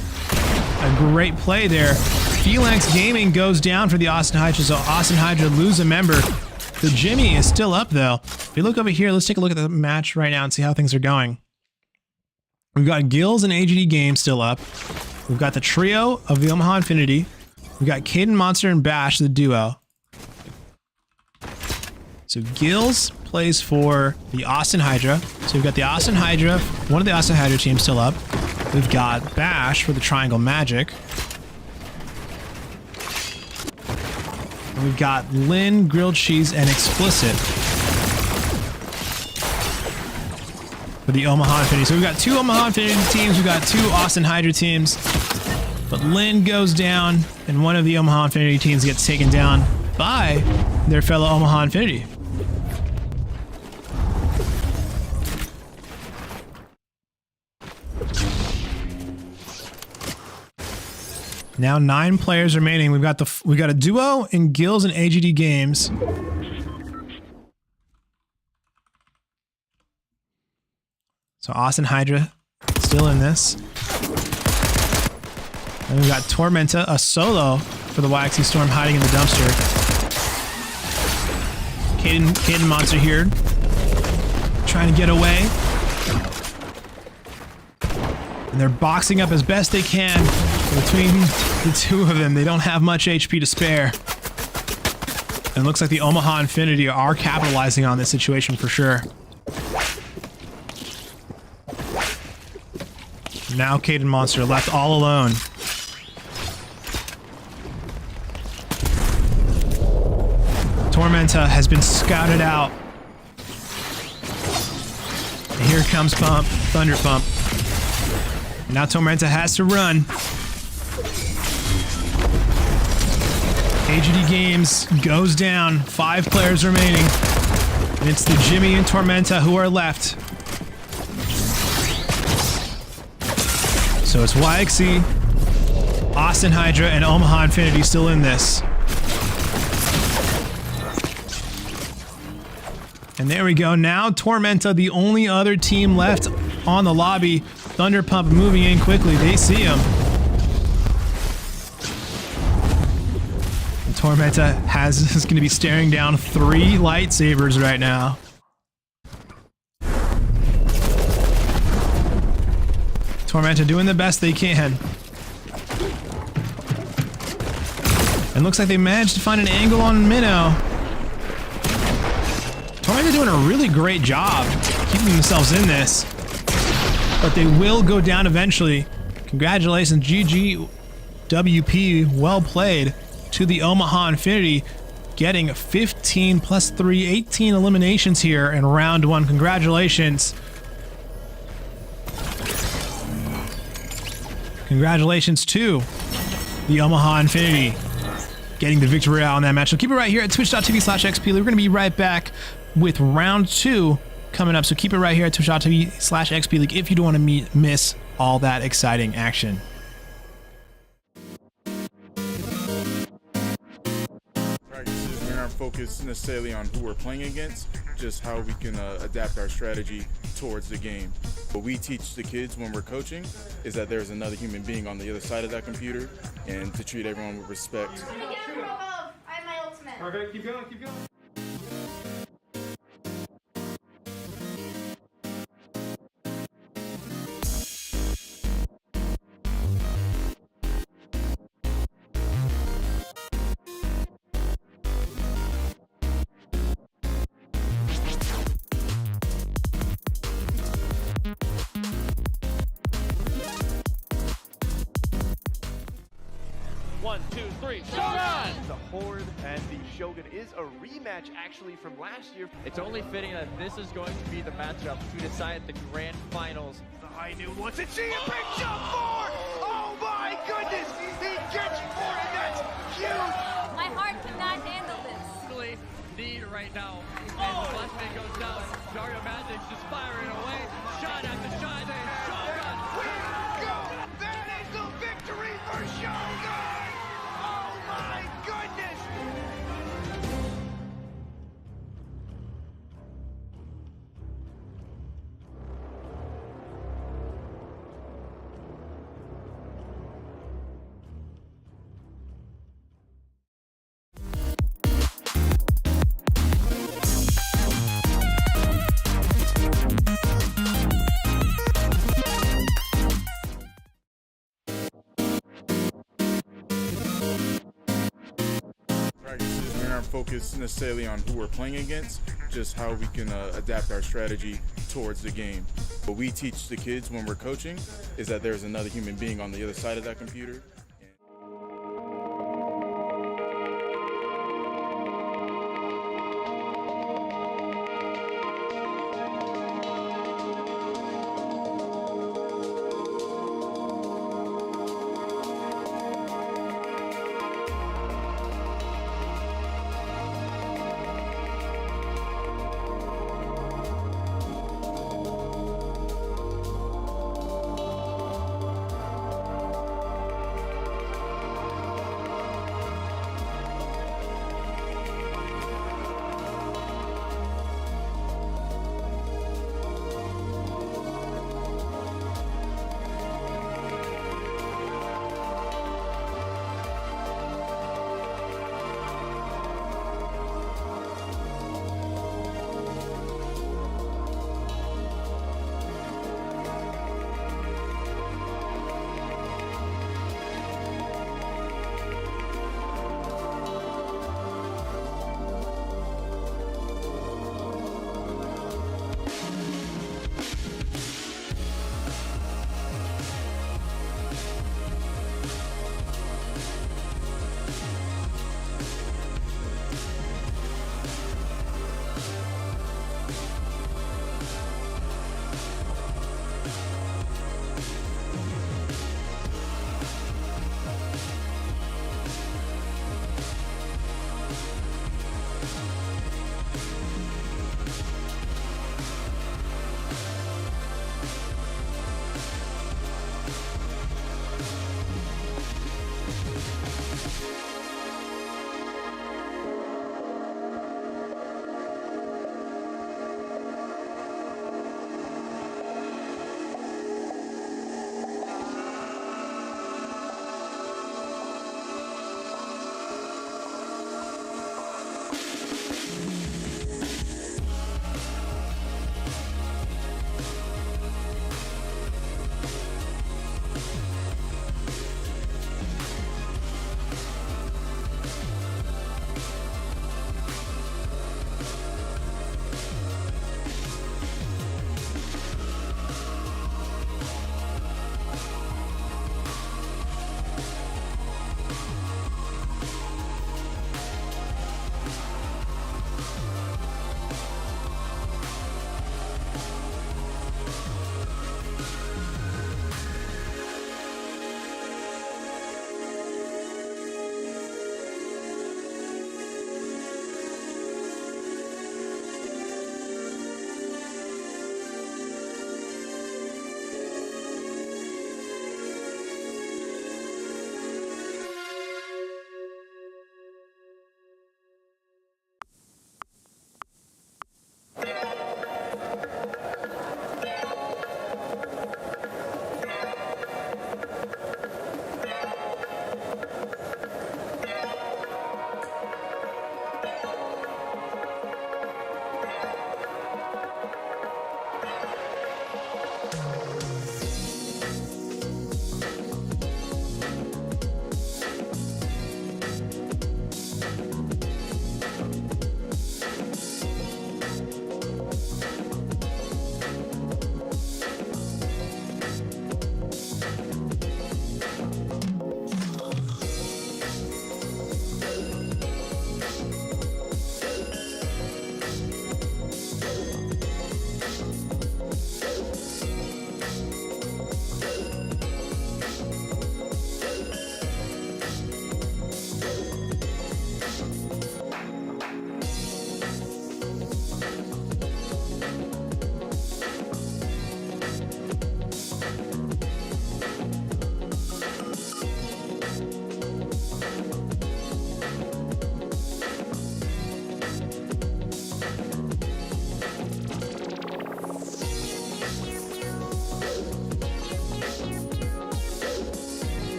play there. Phalanx Gaming goes down for the Austin Hydra, so Austin Hydra lose a member. The Jimmy is still up though. If you look over here, let's take a look at the match right now and see how things are going. We've got Gills and AGD Games still up. We've got the trio of the Omaha Infinity. We've got Caden Monster and Bash, the duo. So Gills plays for the Austin Hydra. So we've got the Austin Hydra, one of the Austin Hydra teams still up. We've got Bash for the Triangle Magic. And we've got Lynn, Grilled Cheese, and Explicit for the Omaha Infinity. So we've got two Omaha Infinity teams, we've got two Austin Hydra teams. But Lynn goes down, and one of the Omaha Infinity teams gets taken down by their fellow Omaha Infinity. Now 9 players remaining. We've got a duo in Gills and AGD Games. So Austin Hydra still in this. And we've got Tormenta, a solo for the YXC Storm hiding in the dumpster. Caden Monster here, trying to get away. And they're boxing up as best they can between the two of them. They don't have much HP to spare. And it looks like the Omaha Infinity are capitalizing on this situation for sure. Now Caden Monster left all alone. Tormenta has been scouted out. And here comes Thunder Pump. Now Tormenta has to run. AGD Games goes down. 5 players remaining. And it's the Jimmy and Tormenta who are left. So it's YXC, Austin Hydra, and Omaha Infinity still in this. And there we go. Now Tormenta, the only other team left on the lobby. Thunder Pump moving in quickly. They see him. And Tormenta is going to be staring down 3 lightsabers right now. Tormenta doing the best they can. And looks like they managed to find an angle on Minnow. Tormenta doing a really great job keeping themselves in this. But they will go down eventually. Congratulations, GGWP, well played to the Omaha Infinity, getting 15 plus 3, 18 eliminations here in round 1. Congratulations. Congratulations to the Omaha Infinity getting the victory out on that match. So keep it right here at twitch.tv/XP. We're going to be right back with round 2 coming up. So keep it right here at twitch.tv/XP League if you don't want to miss all that exciting action. Practices, we're not focused necessarily on who we're playing against, just how we can adapt our strategy towards the game. What we teach the kids when we're coaching is that there's another human being on the other side of that computer, and to treat everyone with respect. I have my ultimate. Perfect. Keep going. Keep going. One, two, three, Shogun! The Horde and the Shogun is a rematch actually from last year. It's only fitting that this is going to be the matchup to decide the grand finals. The high noon wants to see a big jump forward! Oh my goodness! He gets forward and that's huge! My heart cannot handle this. Really need right now. And the flashbang goes down. Dario Magic's just firing away. Shot after shot. Shogun! We go! That is the victory for Shogun! Oh my goodness! aren't focused necessarily on who we're playing against, just how we can adapt our strategy towards the game. What we teach the kids when we're coaching is that there's another human being on the other side of that computer.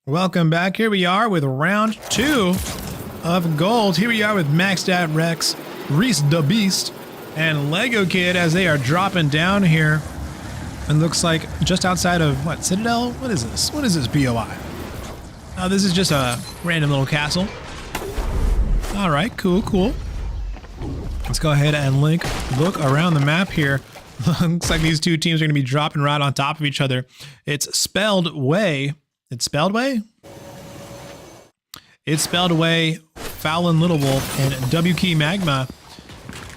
Welcome back. Here we are with round 2 of gold. Here we are with Maxed Out Rex, Reese the Beast, and Lego Kid as they are dropping down here. It looks like just outside of, what, Citadel? What is this? What is this BOI? Oh, this is just a random little castle. All right, cool, cool. Let's go ahead and look around the map here. Looks like these two teams are going to be dropping right on top of each other. It's spelled way. It's spelled way? It's spelled way, Fallon Little Wolf, and W Key Magma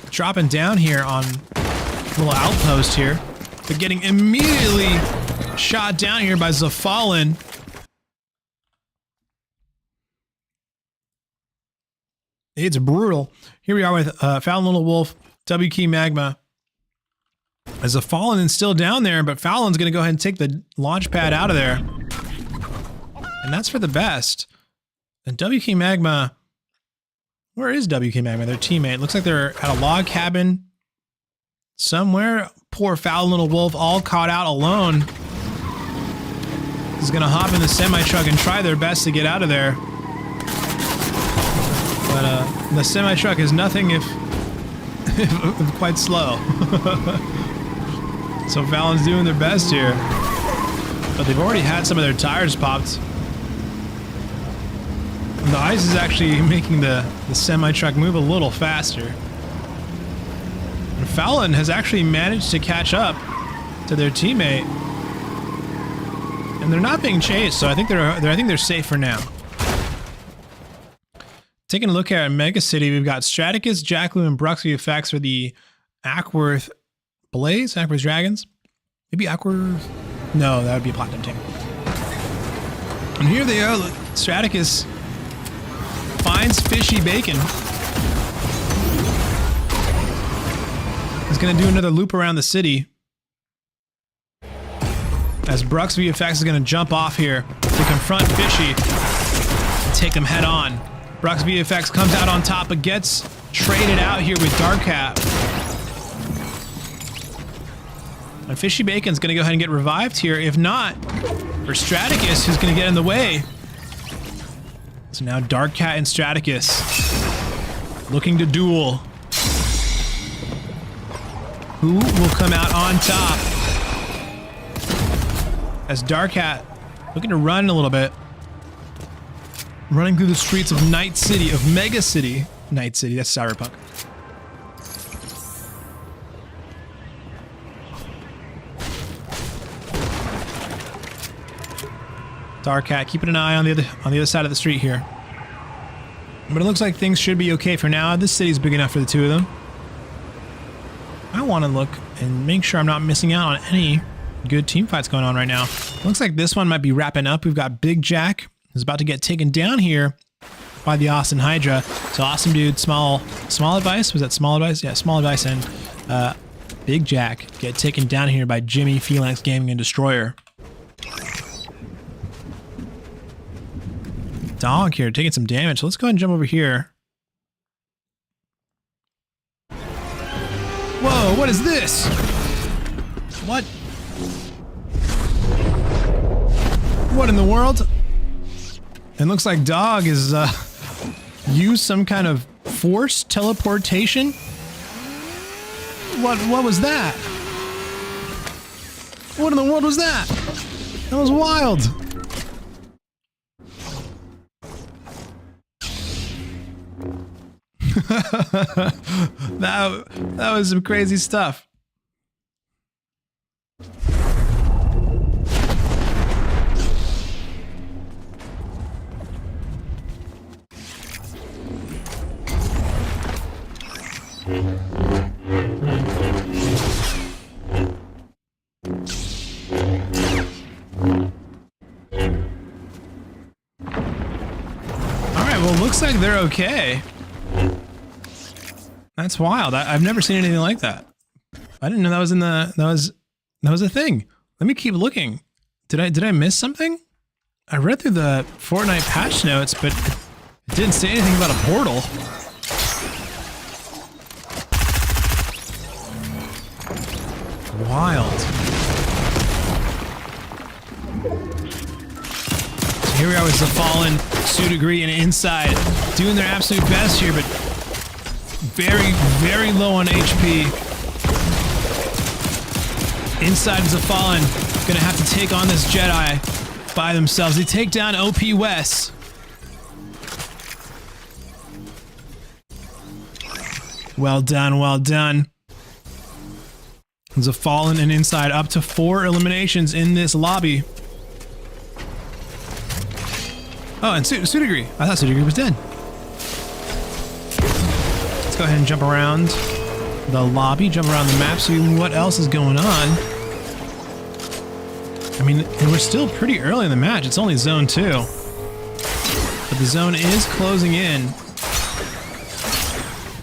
dropping down here on a little outpost here. But getting immediately shot down here by Zafallen. It's brutal. Here we are with Fallon Little Wolf, W Key Magma. As Zafallen is still down there, but Fallon's going to go ahead and take the launch pad out of there. And that's for the best. And WK Magma, where is WK Magma? Their teammate. Looks like they're at a log cabin somewhere. Poor Fallon Little Wolf, all caught out alone. Is gonna hop in the semi-truck and try their best to get out of there. But the semi-truck is nothing if quite slow. So Fallon's doing their best here. But they've already had some of their tires popped. The ice is actually making the semi-truck move a little faster. And Fallon has actually managed to catch up to their teammate. And they're not being chased, so I think they're safe for now. Taking a look at Mega City, we've got Straticus, Jackloo, and Bruxy effects for the Ackworth Blaze, Ackworth Dragons. Maybe Ackworth. No, that would be a Platinum team. And here they are. Look, Straticus finds Fishy Bacon. He's going to do another loop around the city. As Brux VFX is going to jump off here to confront Fishy and take him head on. Brux VFX comes out on top but gets traded out here with Dark Cat. And Fishy Bacon's going to go ahead and get revived here. If not, for Straticus, who's going to get in the way. So now Dark Cat and Straticus looking to duel. Who will come out on top? As Dark Cat looking to run a little bit. Running through the streets of Night City, of Mega City. Night City, that's Cyberpunk. Dark Cat keeping an eye on the other side of the street here. But it looks like things should be okay for now. This city's big enough for the two of them. I want to look and make sure I'm not missing out on any good team fights going on right now. Looks like this one might be wrapping up. We've got Big Jack who's about to get taken down here by the Austin Hydra. So Awesome Dude, Small Advice? Was that Small Advice? Yeah, Small Advice and Big Jack get taken down here by Jimmy, Phalanx Gaming, and Destroyer. Dog here taking some damage. So let's go ahead and jump over here. Whoa, what is this? What? What in the world? It looks like Dog is used some kind of force teleportation. What was that? What in the world was that? That was wild. that was some crazy stuff. Well, looks like they're okay. That's wild. I've never seen anything like that. I didn't know that was in the that was a thing. Let me keep looking. Did I miss something? I read through the Fortnite patch notes, but it didn't say anything about a portal. Wild. So Here we are with the Fallen, Sudegree, and Inside doing their absolute best here, but very, very low on HP. Inside is the Fallen, gonna have to take on this Jedi by themselves. They take down OP Wes. Well done, well done. There's a Fallen and Inside up to 4 eliminations in this lobby. Oh, and Sudegree. I thought Sudegree was dead. Let's go ahead and jump around the lobby, jump around the map, see what else is going on. I mean, and we're still pretty early in the match. It's only zone 2. But the zone is closing in.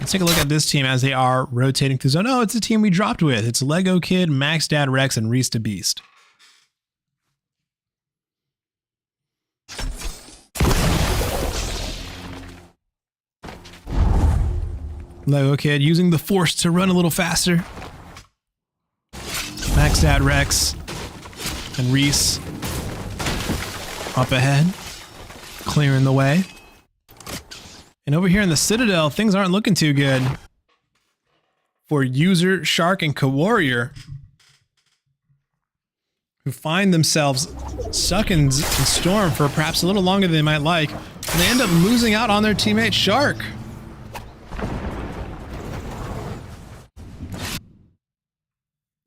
Let's take a look at this team as they are rotating through zone. Oh, it's the team we dropped with. It's Lego Kid, Max Dad Rex, and Reese the Beast. Lego Kid using the Force to run a little faster. Max Dad Rex and Reese up ahead, clearing the way. And over here in the Citadel, things aren't looking too good for User, Shark, and Warrior, who find themselves stuck in Storm for perhaps a little longer than they might like, and they end up losing out on their teammate Shark.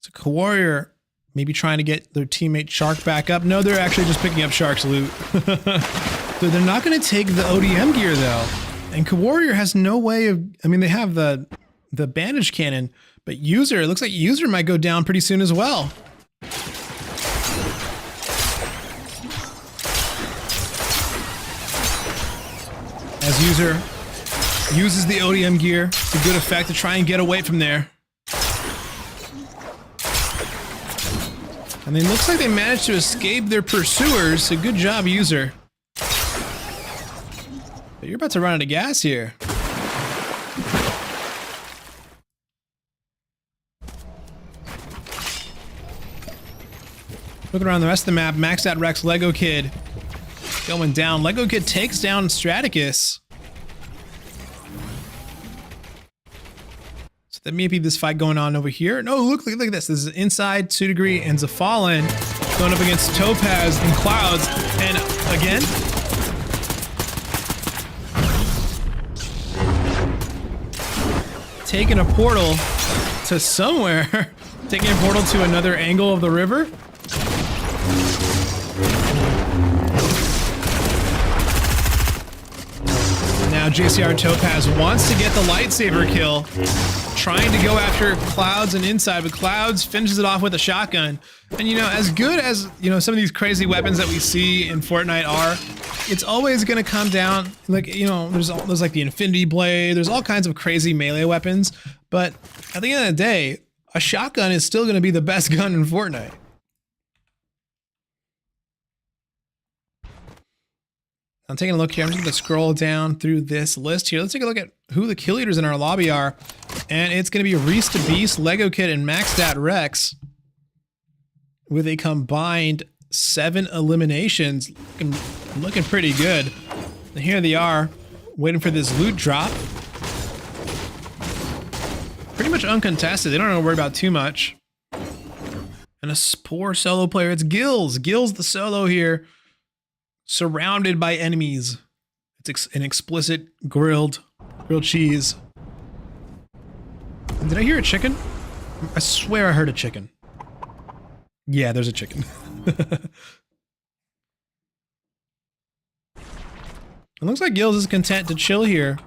So Warrior maybe trying to get their teammate Shark back up. No, they're actually just picking up Shark's loot. So they're not going to take the ODM gear though. And Warrior has no way of, I mean, they have the bandage cannon, but User, it looks like User might go down pretty soon as well. As User uses the ODM gear to good effect to try and get away from there. And it looks like they managed to escape their pursuers, so good job, User. But you're about to run out of gas here. Looking around the rest of the map, Maxed Out Rex, Lego Kid going down. Lego Kid takes down Straticus. So there may be this fight going on over here. No, look at this. This is Inside, Sudegree, and Zafallen going up against Topaz and Clouds. And again, taking a portal to somewhere. Taking a portal to another angle of the river. Now JCR Topaz wants to get the lightsaber kill, trying to go after Clouds and Inside, but Clouds finishes it off with a shotgun. And you know, as good as, you know, some of these crazy weapons that we see in Fortnite are, it's always going to come down, like, you know, there's like the Infinity Blade, there's all kinds of crazy melee weapons, but at the end of the day, a shotgun is still going to be the best gun in Fortnite. I'm taking a look here. I'm just going to scroll down through this list here. Let's take a look at who the kill leaders in our lobby are. And it's going to be Reese the Beast, Lego Kid, and Maxed Out Rex with a combined 7 eliminations. Looking pretty good. And here they are, waiting for this loot drop. Pretty much uncontested. They don't have to worry about too much. And a poor solo player. It's Gills. Gills the solo here. Surrounded by enemies. It's an explicit grilled cheese. Did I hear a chicken? I swear I heard a chicken. Yeah, there's a chicken. It looks like Gills is content to chill here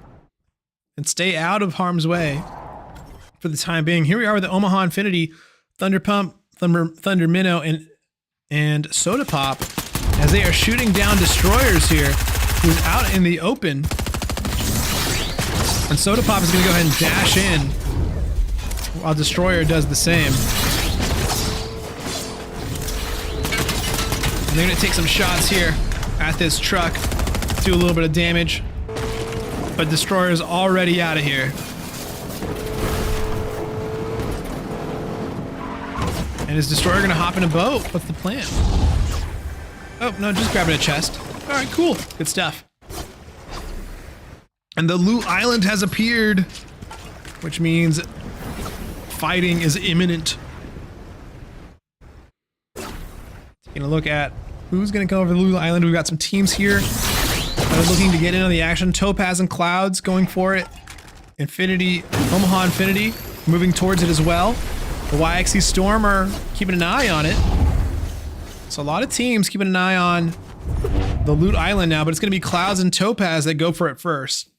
and stay out of harm's way for the time being. Here we are with the Omaha Infinity, Thunder Pump, Thunder Minnow, and Soda Pop, as they are shooting down destroyers here, who's out in the open. And Soda Pop is going to go ahead and dash in while Destroyer does the same. And they're going to take some shots here at this truck, do a little bit of damage. But Destroyer is already out of here. And is Destroyer going to hop in a boat? What's the plan? Oh, no, just grabbing a chest. All right, cool. Good stuff. And the loot island has appeared, which means fighting is imminent. Taking a look at who's going to go over the loot island. We've got some teams here that are looking to get in on the action. Topaz and Clouds going for it. Infinity, Omaha Infinity moving towards it as well. The YXC Storm are keeping an eye on it. So a lot of teams keeping an eye on the loot island now, but it's going to be Clouds and Topaz that go for it first.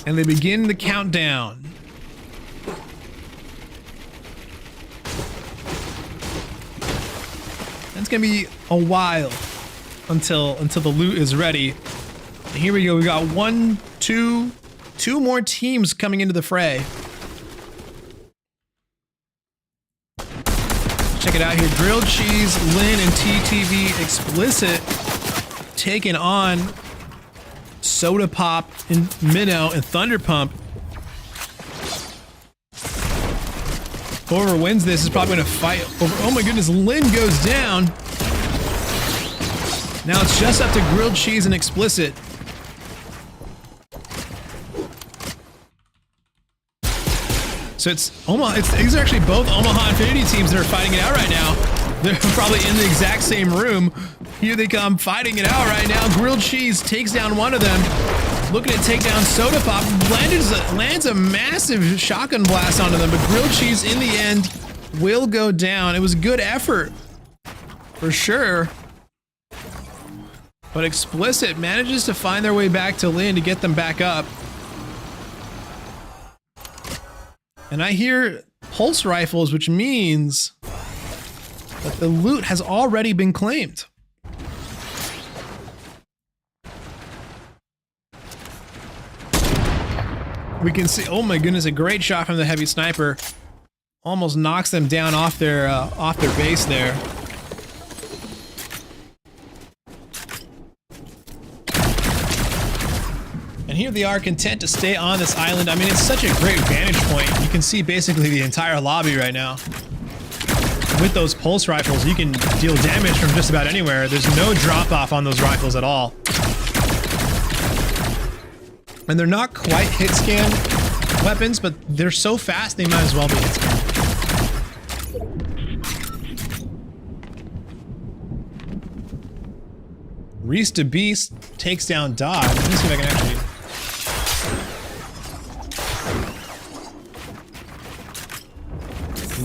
And they begin the countdown. It's gonna be a while until the loot is ready. And here we go. We got two more teams coming into the fray. Check it out here. Grilled Cheese, Lynn, and TTV Explicit taking on Soda Pop and Minnow and Thunder Pump. Whoever wins this is probably going to fight over. Oh my goodness, Lynn goes down. Now it's just up to Grilled Cheese and Explicit. So these are actually both Omaha Infinity teams that are fighting it out right now. They're probably in the exact same room. Here they come, fighting it out right now. Grilled Cheese takes down one of them. Looking to take down Soda Pop. Lands a massive shotgun blast onto them, but Grilled Cheese in the end will go down. It was a good effort, for sure. But Explicit manages to find their way back to Lynn to get them back up. And I hear pulse rifles, which means that the loot has already been claimed. We can see, oh my goodness, a great shot from the heavy sniper. Almost knocks them down off their base there. And here they are, content to stay on this island. I mean, it's such a great vantage point. You can see basically the entire lobby right now. With those pulse rifles, you can deal damage from just about anywhere. There's no drop off on those rifles at all. And they're not quite hit scan weapons, but they're so fast they might as well be hit scan. Reese to Beast takes down Dog. Let me see if I can actually...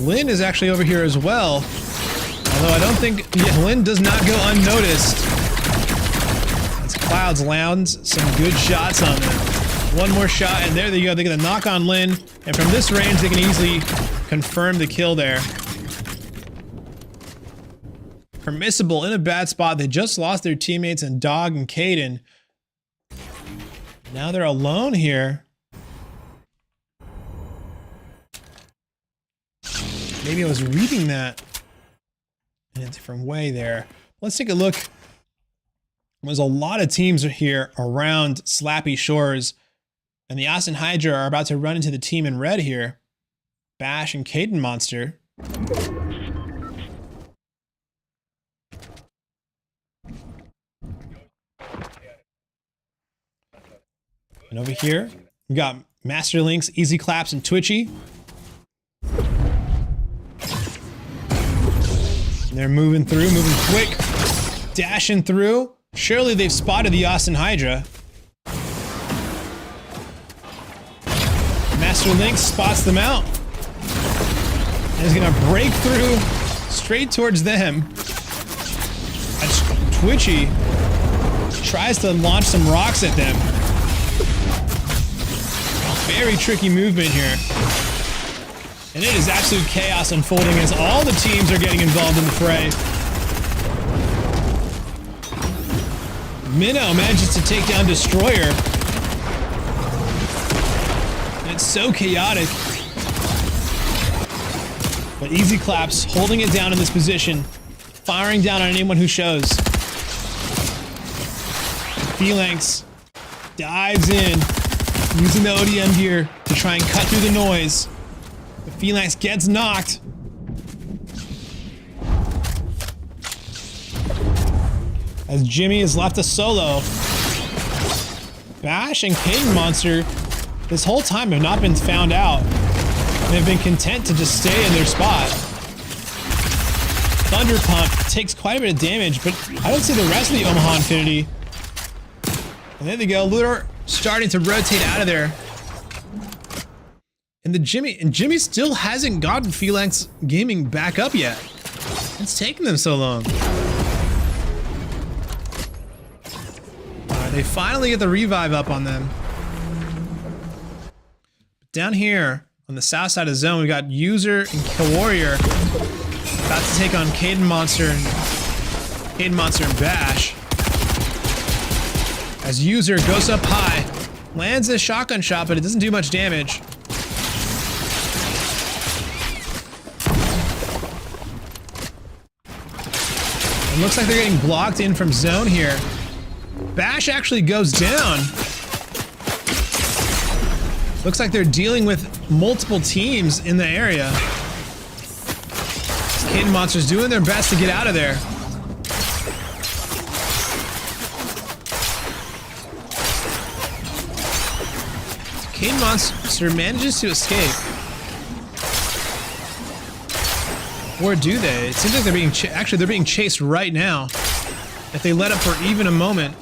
Lynn is actually over here as well. Although I don't think... Yeah, Lynn does not go unnoticed. As Clouds lands some good shots on them. One more shot, and there they go. They're going to knock on Lynn. And from this range, they can easily confirm the kill there. Permissible in a bad spot. They just lost their teammates in Dog and Caden. Now they're alone here. Maybe I was reading that in a different way there. Let's take a look. There's a lot of teams here around Slappy Shores, and the Austin Hydra are about to run into the team in red here. Bash and Caden Monster. And over here, we got Master Links, Easy Claps, and Twitchy. And they're moving through, moving quick, dashing through. Surely they've spotted the Austin Hydra. Master Link spots them out. And is gonna break through straight towards them. As Twitchy tries to launch some rocks at them. Very tricky movement here. And it is absolute chaos unfolding as all the teams are getting involved in the fray. Minnow manages to take down Destroyer. And it's so chaotic. But Easy Claps holding it down in this position, firing down on anyone who shows. Phalanx dives in, using the ODM gear to try and cut through the noise. The Phalanx gets knocked. as Jimmy is left a solo. Bash and Caden Monster this whole time have not been found out. They've been content to just stay in their spot. Thunder Pump takes quite a bit of damage, but I don't see the rest of the Omaha Infinity. And there they go, Lure starting to rotate out of there. And Jimmy still hasn't gotten Phalanx Gaming back up yet. It's taking them so long. They finally get the revive up on them. Down here on the south side of the zone, we got User and Kill Warrior about to take on Caden Monster and Bash. As User goes up high, lands a shotgun shot, but it doesn't do much damage. It looks like they're getting blocked in from zone here. Bash actually goes down. Looks like they're dealing with multiple teams in the area. Caden Monster's doing their best to get out of there. Caden Monster manages to escape. Or do they? It seems like they're being they're being chased right now. If they let up for even a moment.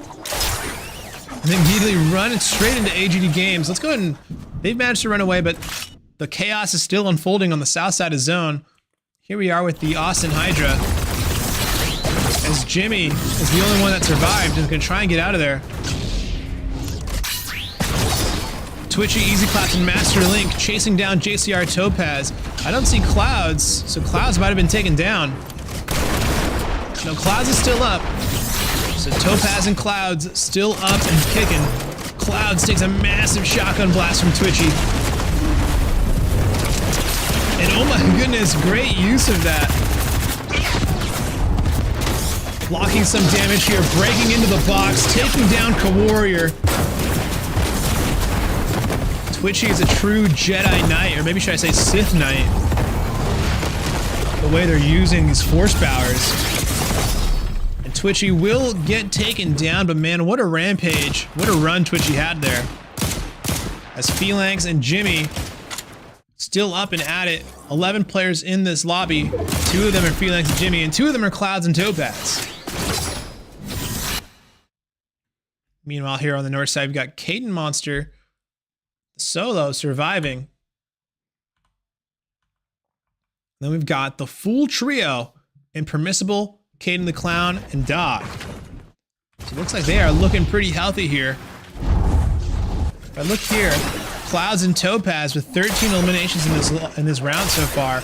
And then immediately run straight into AGD Games. Let's go ahead and... They've managed to run away, but the chaos is still unfolding on the south side of zone. Here we are with the Austin Hydra. As Jimmy is the only one that survived and is going to try and get out of there. Twitchy, Easy Claps, and Master Link chasing down JCR Topaz. I don't see Clouds, so Clouds might have been taken down. No, Clouds is still up. So Topaz and Clouds still up and kicking. Clouds takes a massive shotgun blast from Twitchy. And oh my goodness, great use of that. Blocking some damage here, breaking into the box, taking down Ka-Warrior. Twitchy is a true Jedi Knight, or maybe should I say Sith Knight. The way they're using these force powers. And Twitchy will get taken down, but man, what a rampage. What a run Twitchy had there. As Phalanx and Jimmy still up and at it. 11 players in this lobby. 2 of them are Phalanx and Jimmy, and 2 of them are Clouds and Topaz. Meanwhile, here on the north side, we've got Caden Monster, solo, surviving. Then we've got the full trio, Impermissible, Caden the Clown, and Dog. So it looks like they are looking pretty healthy here. If I look here, Clouds and Topaz with 13 eliminations in this round so far.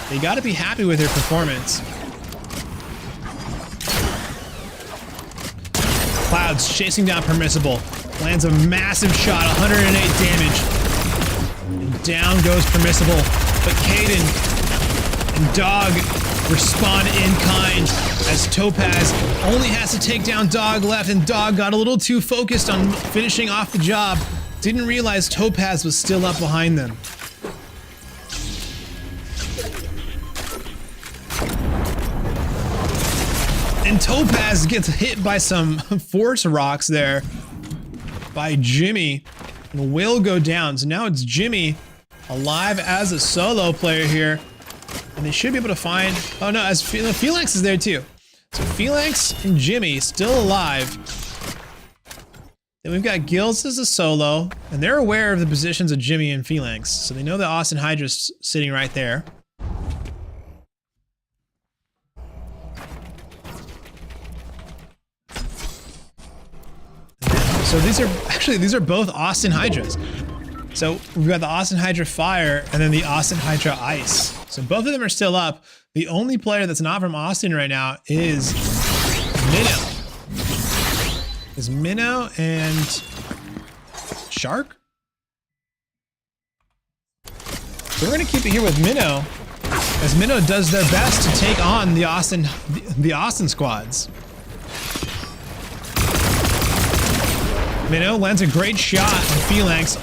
They got to be happy with their performance. Clouds chasing down Permissible. Lands a massive shot, 108 damage. And down goes Permissible. But Caden and Dog respond in kind as Topaz only has to take down Dog left, and Dog got a little too focused on finishing off the job. Didn't realize Topaz was still up behind them. And Topaz gets hit by some force rocks there by Jimmy and will go down. So now it's Jimmy alive as a solo player here. And they should be able to find... Oh no, as Phalanx is there too. So Phalanx and Jimmy still alive. Then we've got Gills as a solo. And they're aware of the positions of Jimmy and Phalanx. So they know that Austin Hydra's sitting right there. So these are both Austin Hydras. So we've got the Austin Hydra Fire and then the Austin Hydra Ice. So both of them are still up. The only player that's not from Austin right now is Minnow. Is Minnow and Shark? So we're gonna keep it here with Minnow, as Minnow does their best to take on the Austin squads. Minnow lands a great shot on Phalanx,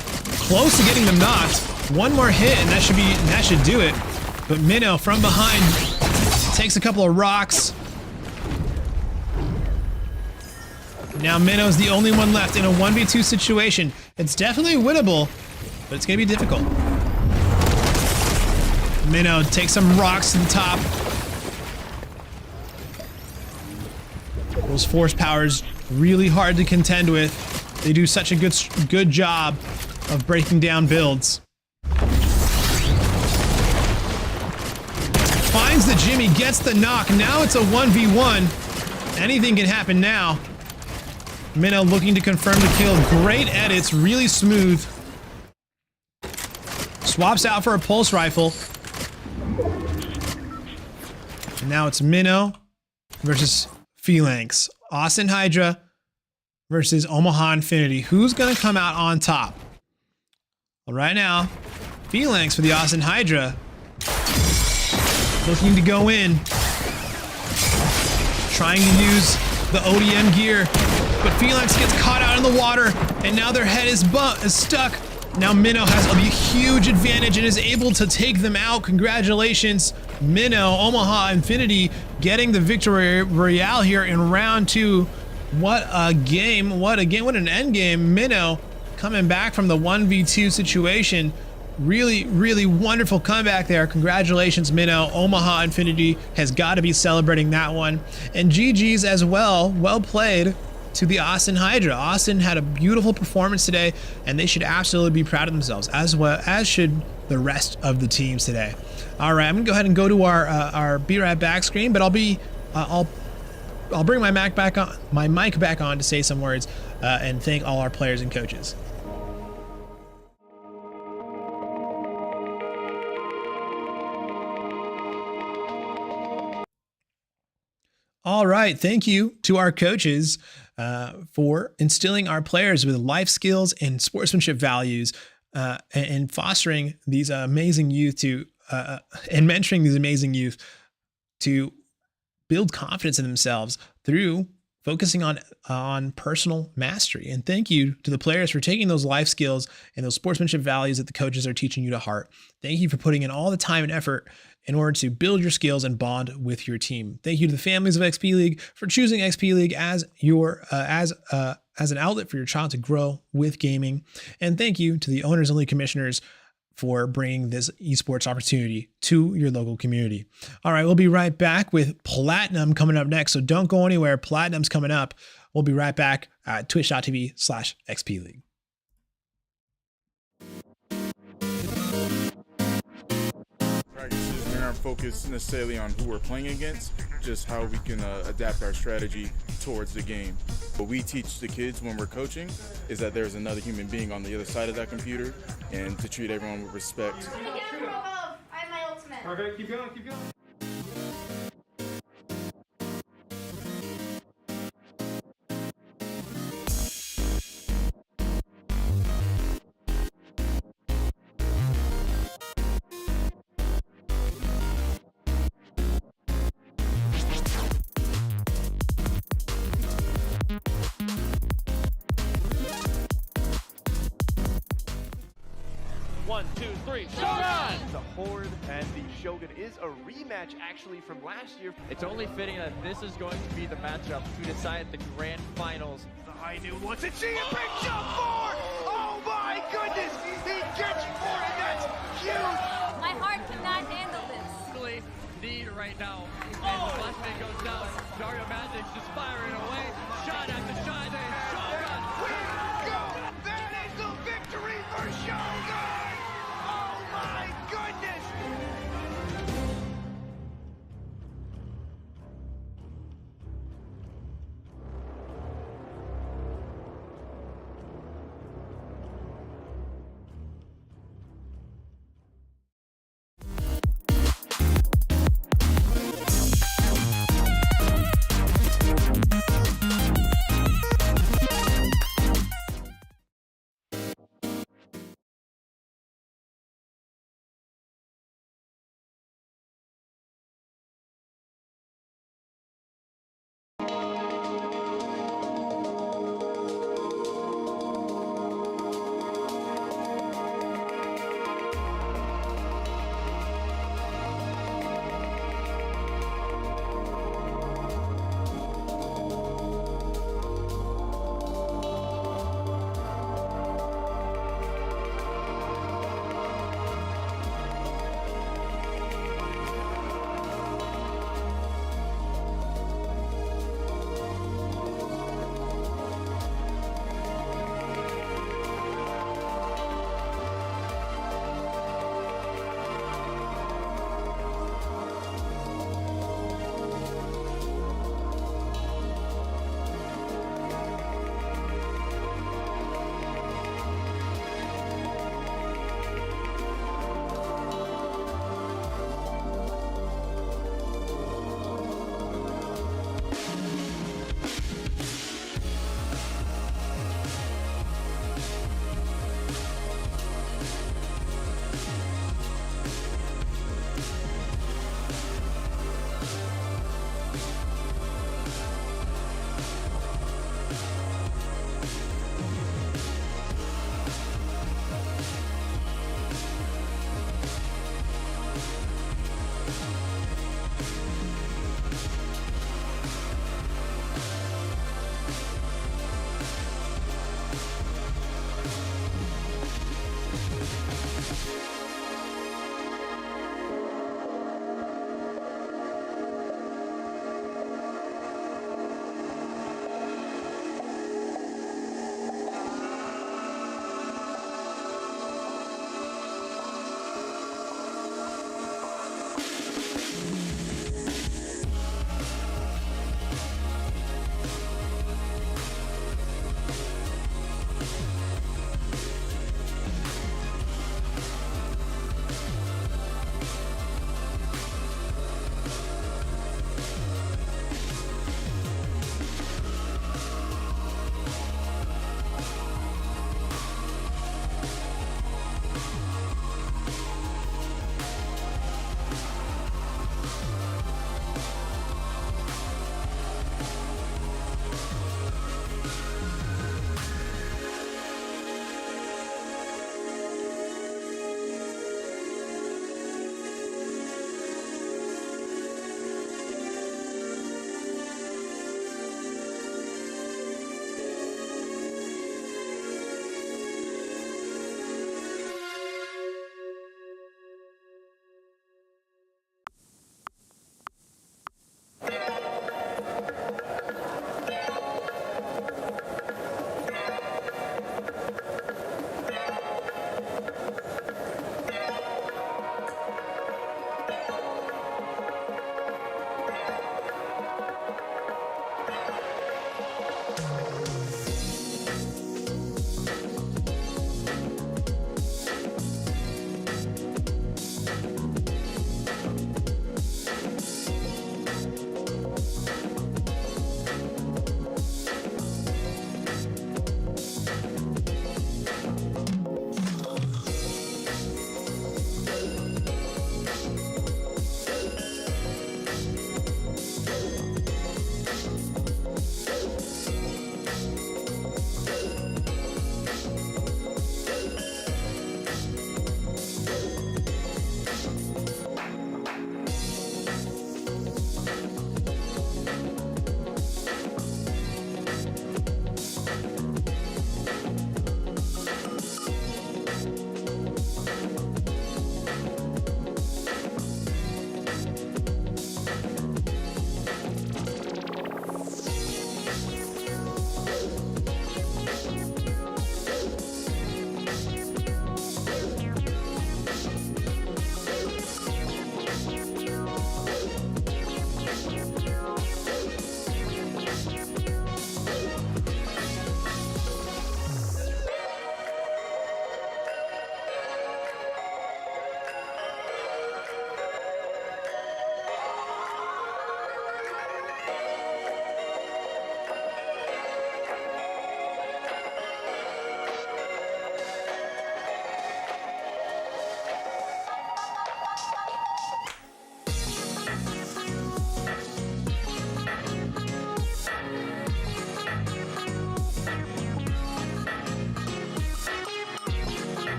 close to getting them knocked. One more hit and that should do it. But Minnow from behind takes a couple of rocks. Now Minnow's the only one left in a 1v2 situation. It's definitely winnable, but it's gonna be difficult. Minnow takes some rocks to the top. Those force powers really hard to contend with. They do such a good job of breaking down builds. Finds the Jimmy, gets the knock. Now it's a 1v1. Anything can happen now. Minnow looking to confirm the kill. Great edits, really smooth. Swaps out for a pulse rifle. And now it's Minnow versus Phalanx. Austin Hydra versus Omaha Infinity. Who's gonna come out on top? Well, right now, Phalanx for the Austin Hydra. Looking to go in. Trying to use the ODM gear. But Phalanx gets caught out in the water. And now their head is stuck. Now Minnow has a huge advantage and is able to take them out. Congratulations, Minnow. Omaha Infinity getting the victory royale here in round 2. What a game, what an end game. Minnow coming back from the 1v2 situation. Really wonderful comeback there. Congratulations, Minnow. Omaha Infinity has got to be celebrating that one. And GG's as well. Well played to the Austin Hydra. Austin had a beautiful performance today, and they should absolutely be proud of themselves, as well as should the rest of the teams today. All right, I'm gonna go ahead and go to our Be Right Back screen, but I'll bring my mic back on to say some words and thank all our players and coaches. All right, thank you to our coaches for instilling our players with life skills and sportsmanship values and fostering these amazing youth to and mentoring these amazing youth to build confidence in themselves through focusing on personal mastery. And thank you to the players for taking those life skills and those sportsmanship values that the coaches are teaching you to heart. Thank you for putting in all the time and effort in order to build your skills and bond with your team. Thank you to the families of XP League for choosing XP League as your as an outlet for your child to grow with gaming. And thank you to the owners and league commissioners for bringing this esports opportunity to your local community. All right, we'll be right back with Platinum coming up next. So don't go anywhere. Platinum's coming up. We'll be right back at twitch.tv/XP League. Practices, we aren't focused necessarily on who we're playing against, just how we can adapt our strategy towards the game. What we teach the kids when we're coaching is that there's another human being on the other side of that computer, and to treat everyone with respect. I have my ultimate. Perfect, keep going, keep going. One, two, three, Shogun! The Horde and the Shogun is a rematch actually from last year. It's only fitting that this is going to be the matchup to decide the grand finals. The high noon wants it, see a big jump forward! Oh my goodness! He gets four and that's huge! My heart cannot handle this. Really need right now. And the flashbang goes down. Dario Magic's just firing away. Shot after shot. Shogun! We go! That is the victory for Shogun! Oh my goodness!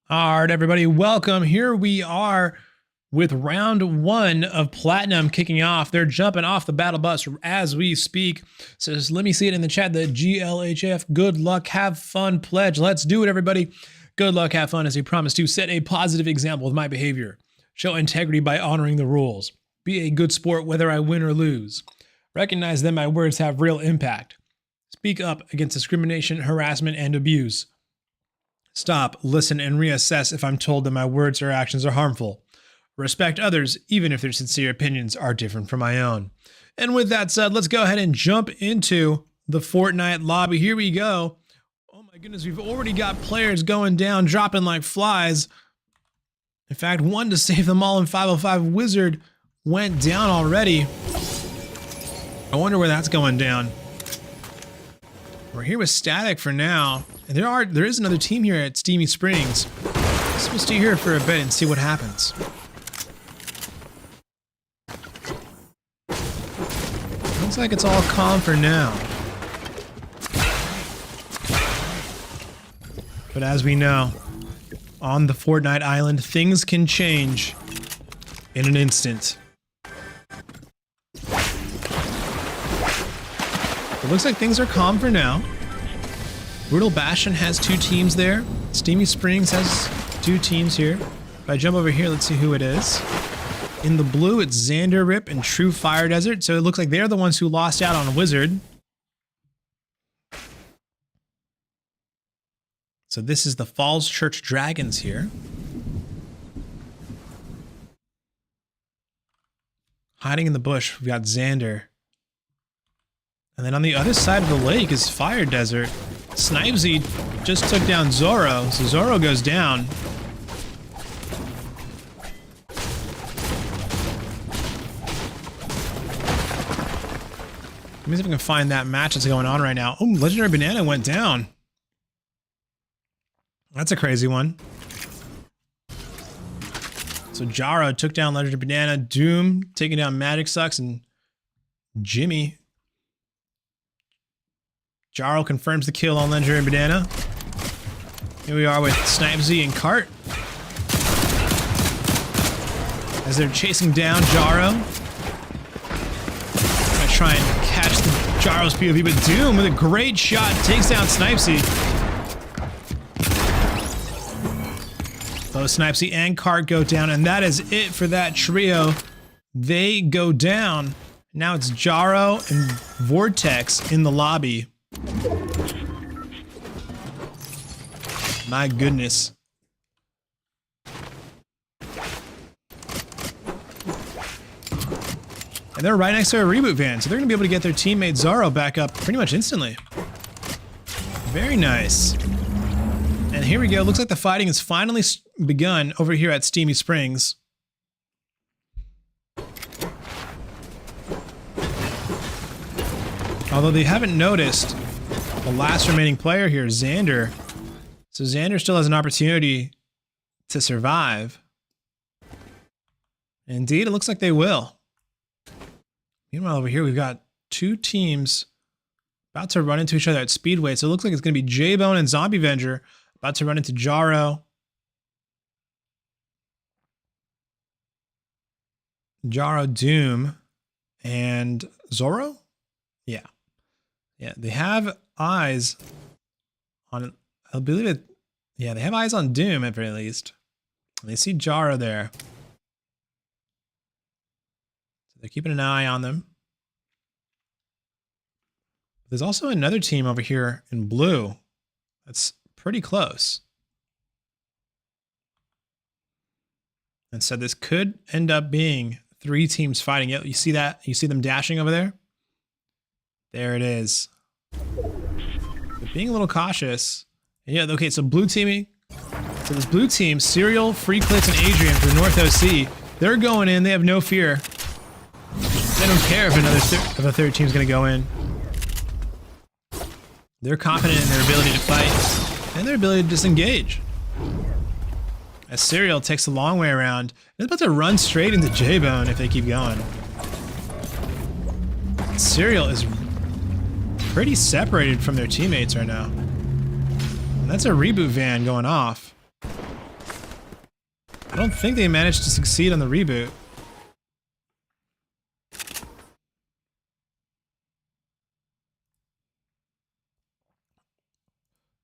All right, everybody, welcome. Here we are with round 1 of Platinum kicking off. They're jumping off the battle bus as we speak. Says, let me see it in the chat, the GLHF, good luck, have fun pledge. Let's do it, everybody. Good luck, have fun, as he promised to set a positive example with my behavior. Show integrity by honoring the rules. Be a good sport whether I win or lose. Recognize that my words have real impact. Speak up against discrimination, harassment, and abuse. Stop, listen, and reassess if I'm told that my words or actions are harmful. Respect others, even if their sincere opinions are different from my own. And with that said, let's go ahead and jump into the Fortnite lobby. Here we go. Oh my goodness, we've already got players going down, dropping like flies. In fact, one to save them all in 505 Wizard went down already. I wonder where that's going down. We're here with Static for now. And there is another team here at Steamy Springs. Let's just stay here for a bit and see what happens. Looks like it's all calm for now. But as we know, on the Fortnite island, things can change in an instant. It looks like things are calm for now. Brutal Bastion has 2 teams there. Steamy Springs has 2 teams here. If I jump over here, let's see who it is. In the blue, it's Xander Rip and True Fire Desert. So it looks like they're the ones who lost out on Wizard. So this is the Falls Church Dragons here. Hiding in the bush, we've got Xander. And then on the other side of the lake is Fire Desert. Snipesy just took down Zoro, so Zoro goes down. Let me see if I can find that match that's going on right now. Oh, Legendary Banana went down. That's a crazy one. So Jaro took down Legendary Banana, Doom taking down Magic Sucks, and Jimmy. Jaro confirms the kill on Legendary Banana. Here we are with Snipesy and Cart. As they're chasing down Jaro. Gonna try and catch Jaro's POV, but Doom with a great shot takes down Snipesy. Both Snipesy and Cart go down, and that is it for that trio. They go down. Now it's Jaro and Vortex in the lobby. My goodness. And they're right next to a reboot van, so they're going to be able to get their teammate Zoro back up pretty much instantly. Very nice. And here we go. Looks like the fighting has finally begun over here at Steamy Springs. Although they haven't noticed the last remaining player here, Xander. So Xander still has an opportunity to survive. Indeed, it looks like they will. Meanwhile, over here, we've got 2 teams about to run into each other at Speedway. So it looks like it's going to be J-Bone and Zombie Avenger about to run into Jaro. Jaro, Doom, and Zoro? Yeah. Yeah, they have eyes on, I believe it, yeah, they have eyes on Doom at very least. And they see Jaro there. So they're keeping an eye on them. There's also another team over here in blue that's pretty close. And so this could end up being 3 teams fighting it. You see that? You see them dashing over there? There it is. But being a little cautious. And yeah, okay, so blue teaming. So this blue team, Serial, Free Clicks, and Adrian for North OC, they're going in. They have no fear. They don't care if a third team's going to go in. They're confident in their ability to fight and their ability to disengage. As Serial takes the long way around, they're about to run straight into J-Bone if they keep going. Serial is pretty separated from their teammates right now. And that's a reboot van going off. I don't think they managed to succeed on the reboot.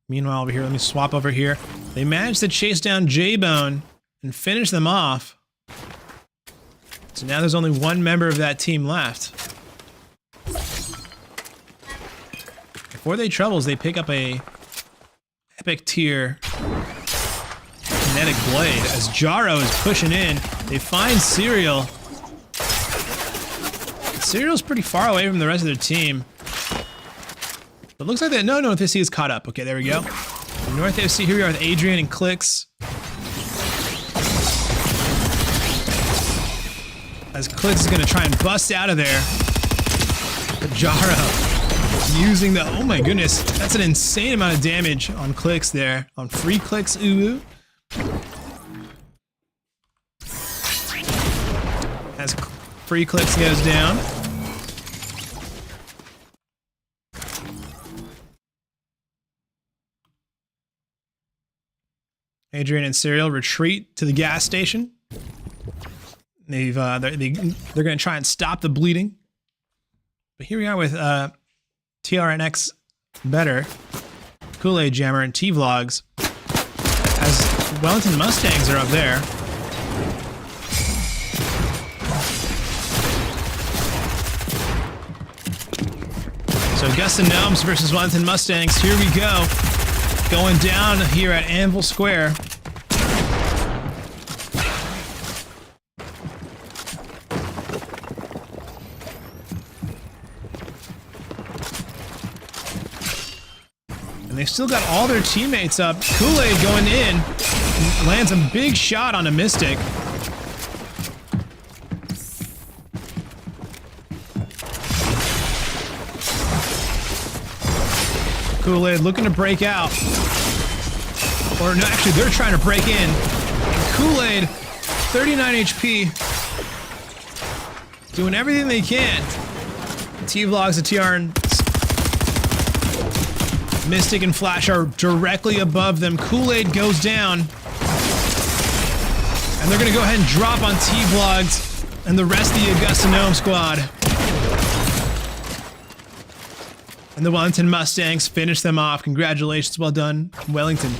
Meanwhile, over here, let me swap over here. They managed to chase down J-Bone and finish them off. So now there's only one member of that team left. Before they troubles, they pick up a epic tier kinetic blade. As Jaro is pushing in, they find Serial. Serial's pretty far away from the rest of their team. It looks like that. No, North OC is caught up. Okay, there we go. North OC, here we are with Adrian and Clicks. As Clicks is going to try and bust out of there. But Jaro using the, oh my goodness, that's an insane amount of damage on Clicks there. On Free Clicks, ooh. As Free Clicks goes down. Adrian and Serial retreat to the gas station. They're going to try and stop the bleeding. But here we are with TRNX Better, Kool-Aid Jammer, and T-Vlogs. As Wellington Mustangs are up there. So Augusta Gnomes versus Wellington Mustangs. Here we go. Going down here at Anvil Square. And they've still got all their teammates up. Kool-Aid going in. Lands a big shot on a Mystic. Kool-Aid looking to break out. Or no, actually they're trying to break in. Kool-Aid, 39 HP. Doing everything they can. T-Vlogs and TR Mystic and Flash are directly above them. Kool-Aid goes down. And they're gonna go ahead and drop on T-Vlogs and the rest of the Augusta Gnome squad. And the Wellington Mustangs finish them off. Congratulations, well done, Wellington.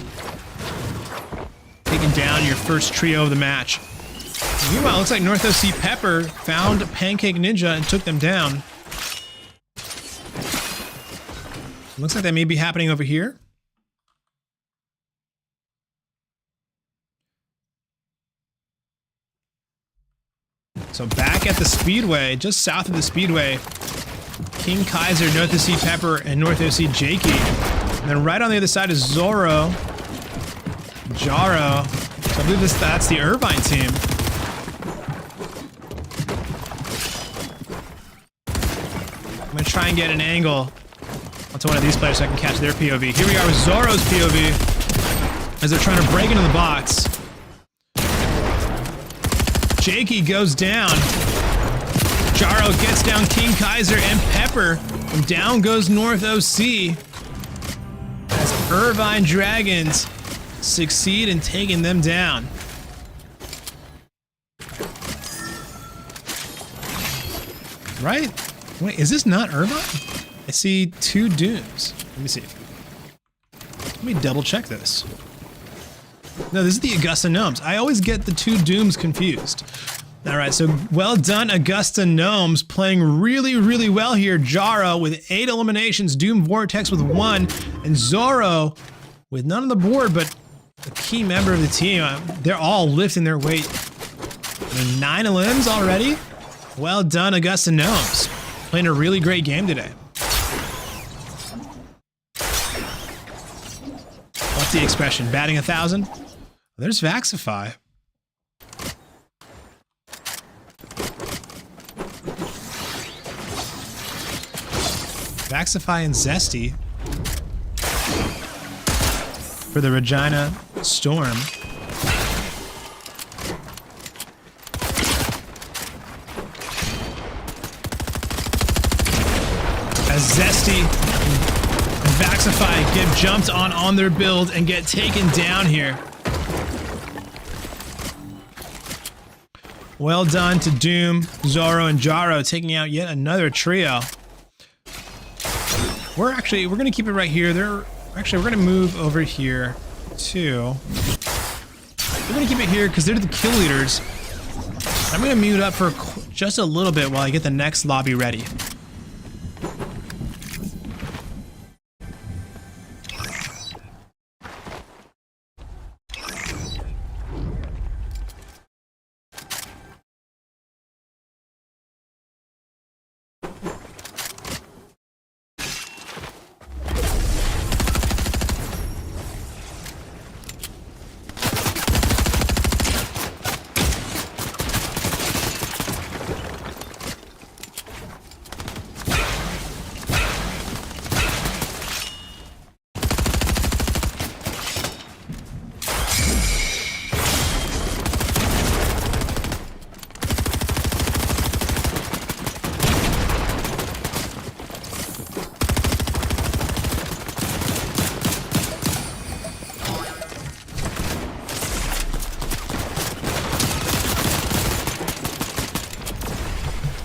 Taking down your first trio of the match. Meanwhile, it looks like North OC Pepper found Pancake Ninja and took them down. Looks like that may be happening over here. So back at the Speedway, just south of the Speedway, King Kaiser, North OC Pepper, and North OC Jakey. And then right on the other side is Zoro, Jaro. So I believe that's the Irvine team. I'm gonna try and get an angle onto one of these players so I can catch their POV. Here we are with Zoro's POV as they're trying to break into the box. Jakey goes down. Jaro gets down King Kaiser and Pepper. And down goes North OC. As Irvine Dragons succeed in taking them down. right? Wait, is this not Irvine? I see 2 Dooms. Let me see. Let me double check this. No, this is the Augusta Gnomes. I always get the 2 Dooms confused. All right, so well done, Augusta Gnomes, playing really, really well here. Jaro with 8 eliminations, Doom Vortex with 1, and Zorro with none on the board, but a key member of the team. They're all lifting their weight. 9 elims already? Well done, Augusta Gnomes. Playing a really great game today. What's the expression? Batting 1,000? There's Vaxify. Vaxify and Zesty for the Regina Storm. As Zesty and Vaxify get jumped on their build and get taken down here. Well done to Doom, Zorro, and Jaro, taking out yet another trio. We're gonna keep it right here. We're gonna move over here too. We're gonna keep it here because they're the kill leaders. I'm gonna mute up for just a little bit while I get the next lobby ready.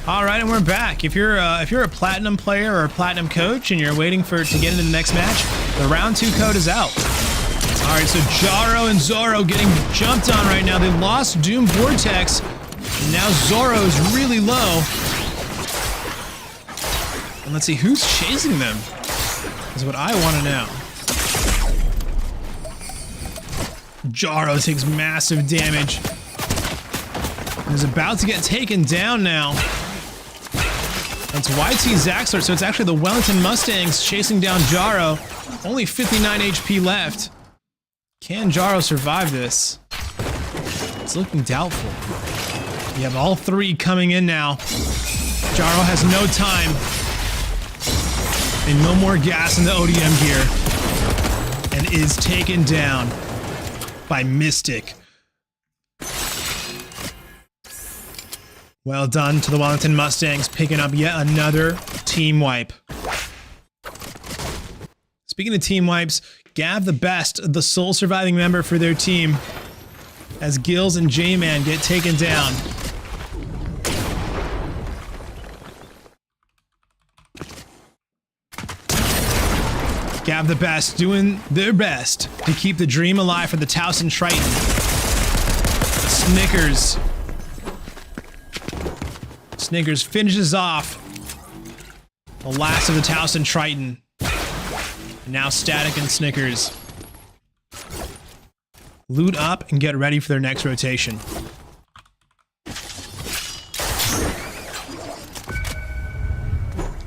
All right, and we're back. If you're a platinum player or a platinum coach and you're waiting to get into the next match, the round 2 code is out. All right, so Jaro and Zorro getting jumped on right now. They lost Doom Vortex. And now Zorro's really low. And let's see who's chasing them. Is what I want to know. Jaro takes massive damage. And is about to get taken down now. It's YT Zaxler, so it's actually the Wellington Mustangs chasing down Jaro. Only 59 HP left. Can Jaro survive this? It's looking doubtful. You have all 3 coming in now. Jaro has no time. And no more gas in the ODM gear. And is taken down by Mystic. Well done to the Wellington Mustangs, picking up yet another team wipe. Speaking of team wipes, Gav the Best, the sole surviving member for their team, as Gills and J-Man get taken down. Gav the Best doing their best to keep the dream alive for the Towson Triton. Snickers finishes off the last of the Towson Triton. And now Static and Snickers loot up and get ready for their next rotation.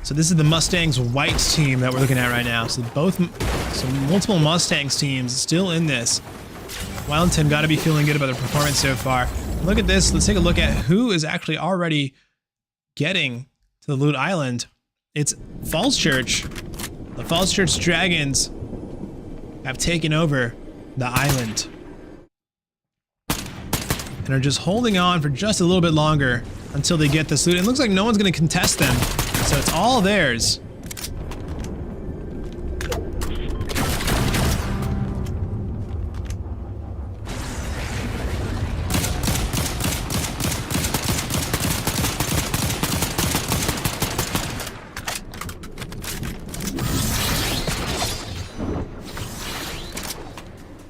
So this is the Mustangs Whites team that we're looking at right now. So multiple Mustangs teams still in this. Wellington got to be feeling good about their performance so far. Look at this. Let's take a look at who is actually already getting to the Loot Island. It's Falls Church. The Falls Church Dragons have taken over the island and are just holding on for just a little bit longer until they get this loot. It looks like no one's going to contest them, so it's all theirs.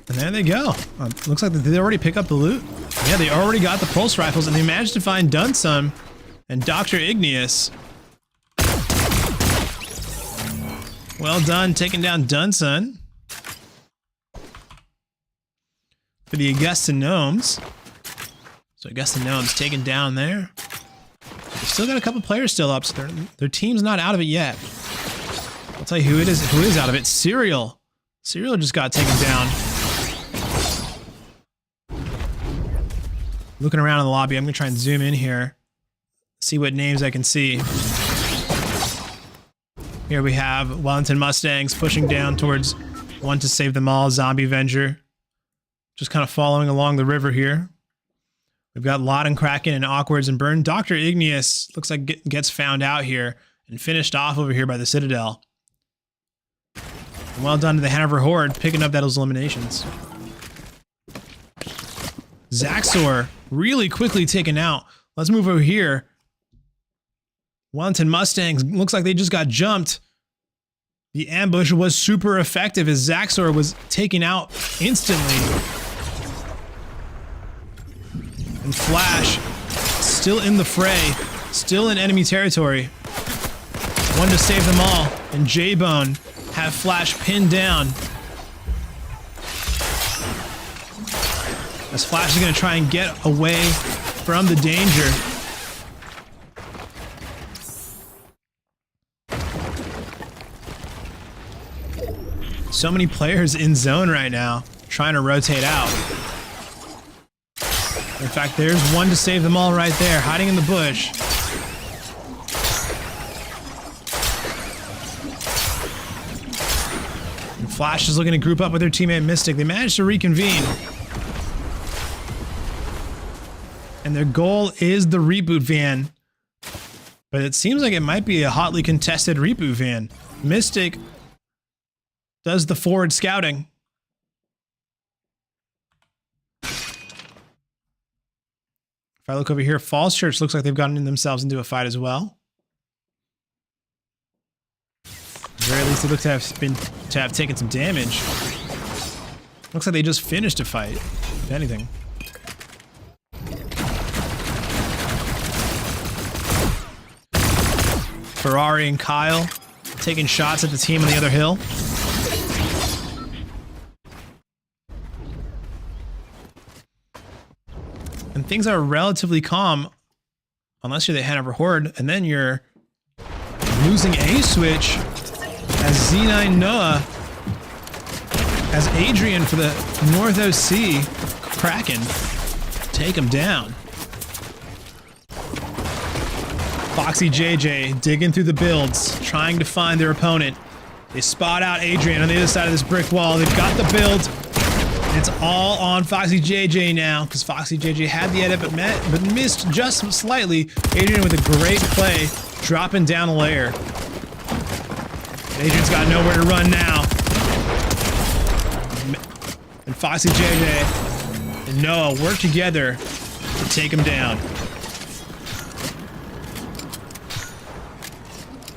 And there they go. Looks like they already pick up the loot. Yeah, they already got the pulse rifles, and they managed to find Dunsum and Dr. Igneous. Well done, taking down Dunsun. For the Augusta Gnomes. So Augusta Gnomes taken down there. They still got a couple players still up, so their team's not out of it yet. I'll tell you who is out of it. Serial. Serial just got taken down. Looking around in the lobby, I'm gonna try and zoom in here. See what names I can see. Here we have Wellington Mustangs pushing down towards One to Save Them All, Zombie Avenger. Just kind of following along the river here. We've got Loudon Kraken and Awkwards and Burn. Dr. Igneous looks like gets found out here and finished off over here by the Citadel. And well done to the Hanover Horde picking up those eliminations. Zaxor really quickly taken out. Let's move over here. Wellington Mustangs looks like they just got jumped. The ambush was super effective as Zaxor was taken out instantly. And Flash still in the fray, still in enemy territory. One to save them all, and J-Bone have Flash pinned down. As Flash is going to try and get away from the danger. So many players in zone right now, trying to rotate out. In fact, there's one to save them all right there, hiding in the bush. And Flash is looking to group up with their teammate Mystic. They managed to reconvene. And their goal is the reboot van. But it seems like it might be a hotly contested reboot van. Mystic does the forward scouting. If I look over here, Falls Church looks like they've gotten themselves into a fight as well. At the very least, they look to have taken some damage. Looks like they just finished a fight, if anything. Ferrari and Kyle taking shots at the team on the other hill. And things are relatively calm, unless you're the Hanover Horde, and then you're losing a switch as Z9 Noah, as Adrian for the North OC Kraken take him down. Foxy JJ digging through the builds, trying to find their opponent. They spot out Adrian on the other side of this brick wall. They've got the build. It's all on Foxy JJ now, because Foxy JJ had the edit but missed just slightly. Adrian with a great play, dropping down a layer. Adrian's got nowhere to run now. And Foxy JJ and Noah work together to take him down.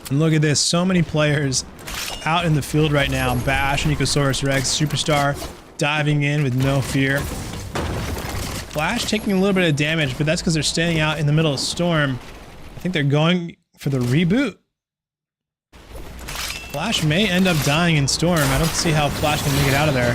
And look at this, so many players out in the field right now. Bash and Ecosaurus Rex, Superstar, diving in with no fear. Flash taking a little bit of damage, but that's because they're staying out in the middle of Storm. I think they're going for the reboot. Flash may end up dying in Storm. I don't see how Flash can make it out of there.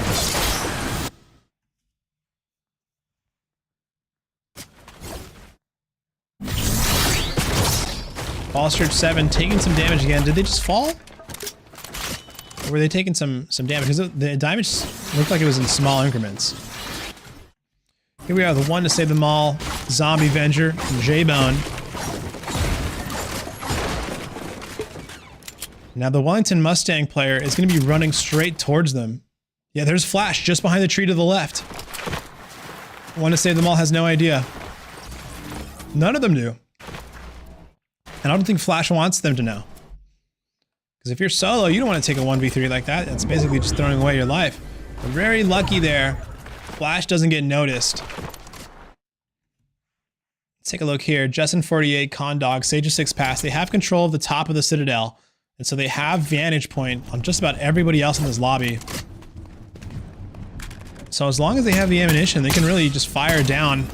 Falls Church 7 taking some damage again. Did they just fall? Or were they taking some damage? Because the damage looked like it was in small increments. Here we are, the one to save them all. Zombie Avenger, J-Bone. Now the Wellington Mustang player is going to be running straight towards them. Yeah, there's Flash just behind the tree to the left. One to save them all has no idea. None of them do. And I don't think Flash wants them to know. Because if you're solo, you don't want to take a 1v3 like that. It's basically just throwing away your life. We're very lucky there. Flash doesn't get noticed. Let's take a look here. Justin48, Condog, Sage of 6 Pass. They have control of the top of the Citadel. And so they have vantage point on just about everybody else in this lobby. So as long as they have the ammunition, they can really just fire down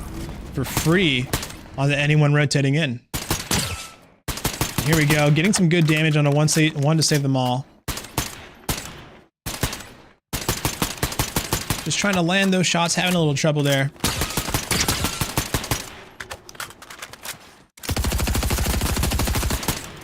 for free on anyone rotating in. Here we go, getting some good damage on a one to save them all. Just trying to land those shots, having a little trouble there.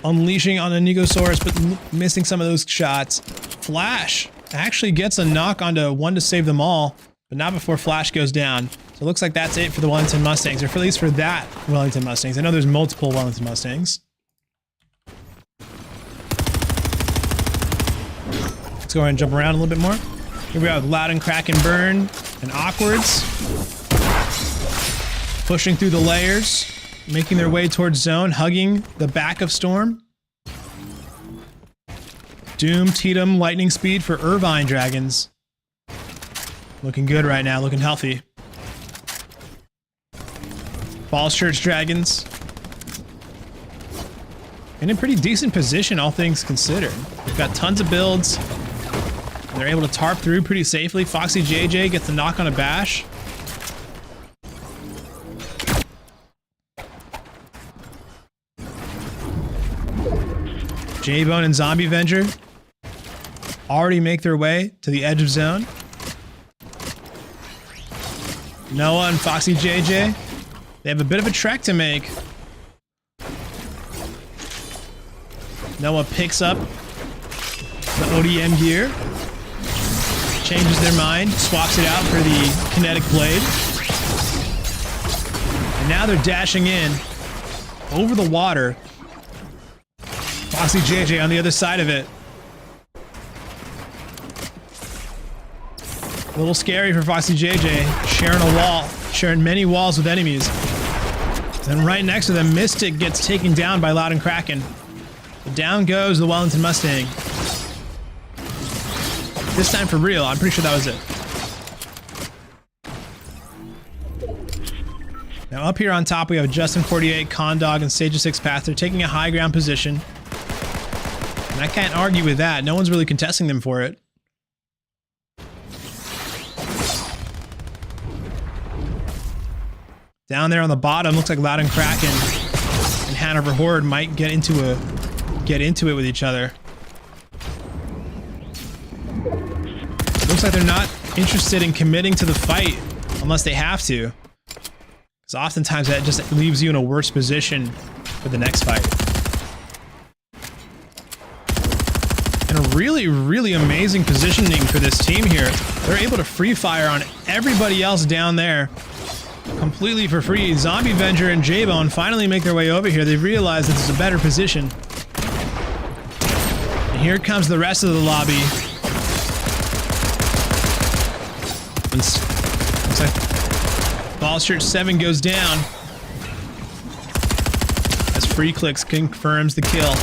Unleashing on a Negosaurus, but missing some of those shots. Flash actually gets a knock onto one to save them all, but not before Flash goes down. So it looks like that's it for the Wellington Mustangs, or at least for that Wellington Mustangs. I know there's multiple Wellington Mustangs. Let's go ahead and jump around a little bit more. Here we have Loud and Crack and Burn and Awkwards. Pushing through the layers, making their way towards zone, hugging the back of Storm. Doom, Tatum, Lightning Speed for Irvine Dragons. Looking good right now, looking healthy. Falls Church Dragons. In a pretty decent position, all things considered. They've got tons of builds. They're able to tarp through pretty safely. Foxy JJ gets the knock on a bash. J-Bone and Zombie Avenger already make their way to the edge of zone. Noah and Foxy JJ, they have a bit of a trek to make. Noah picks up the ODM gear, changes their mind, swaps it out for the kinetic blade. And now they're dashing in over the water. Foxy JJ on the other side of it. A little scary for Foxy JJ, sharing a wall, sharing many walls with enemies. Then right next to them, Mystic gets taken down by Loud and Kraken. Down goes the Wellington Mustang. This time for real, I'm pretty sure that was it. Now up here on top we have Justin 48, Condog, and Sage of Six Path. They're taking a high ground position. And I can't argue with that. No one's really contesting them for it. Down there on the bottom, looks like Loud and Kraken and Hanover Horde might get into it with each other. Looks like they're not interested in committing to the fight unless they have to. Because oftentimes that just leaves you in a worse position for the next fight. And a really, really amazing positioning for this team here. They're able to free fire on everybody else down there completely for free. Zombie Avenger and J-Bone finally make their way over here. They've realized this is a better position. And here comes the rest of the lobby. Looks like Ball Shirt 7 goes down as Free Clicks confirms the kill.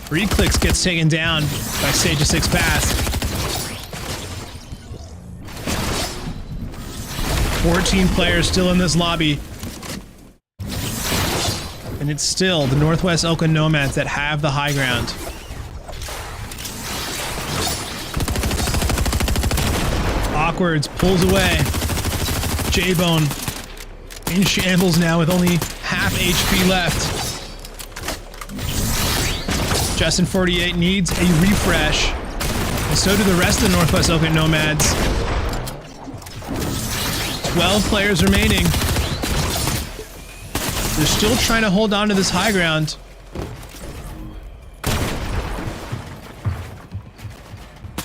Free Clicks gets taken down by Sage of Six Paths. 14 players still in this lobby. And it's still the Northwest Oakland Nomads that have the high ground. Awkwards pulls away. J-Bone in shambles now with only half HP left. Justin 48 needs a refresh, and so do the rest of the Northwest Oakland Nomads. 12 players remaining. They're still trying to hold on to this high ground.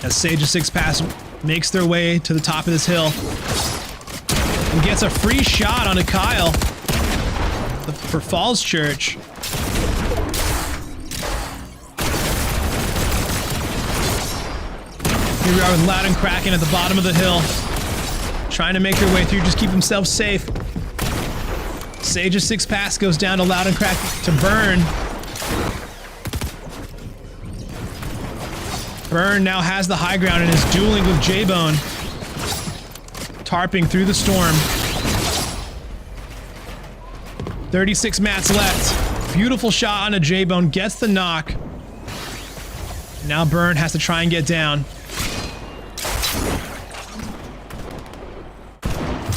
As Sage of Six Paths makes their way to the top of this hill and gets a free shot on a Kyle for Falls Church. Here we are with Loud and Kraken at the bottom of the hill, trying to make their way through, just keep themselves safe. Sage of Six Paths goes down to Loud and Kraken to Burn. Burn now has the high ground and is dueling with J-Bone, tarping through the storm. 36 mats left. Beautiful shot on a J-Bone, gets the knock. Now Burn has to try and get down.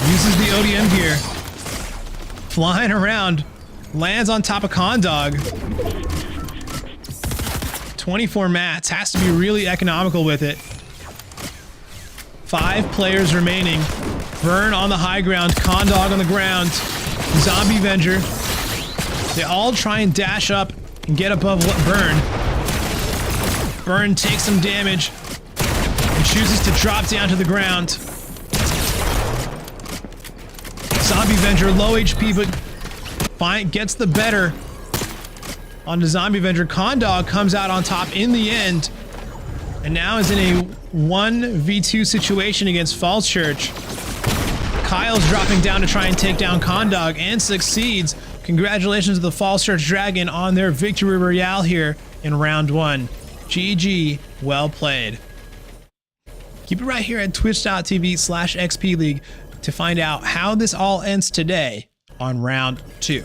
Uses the ODM gear. Flying around. Lands on top of Condog. 24 mats. Has to be really economical with it. 5 players remaining. Burn on the high ground. Condog on the ground. Zombie Venger. They all try and dash up and get above Burn. Burn takes some damage and chooses to drop down to the ground. Zombie Venger, low HP, but gets the better on the Zombie Venger. Condog comes out on top in the end, and now is in a 1v2 situation against Falls Church. Kyle's dropping down to try and take down Condog and succeeds. Congratulations to the Falls Church Dragon on their victory royale here in round 1. GG, well played. Keep it right here at twitch.tv/XP League to find out how this all ends today on round 2.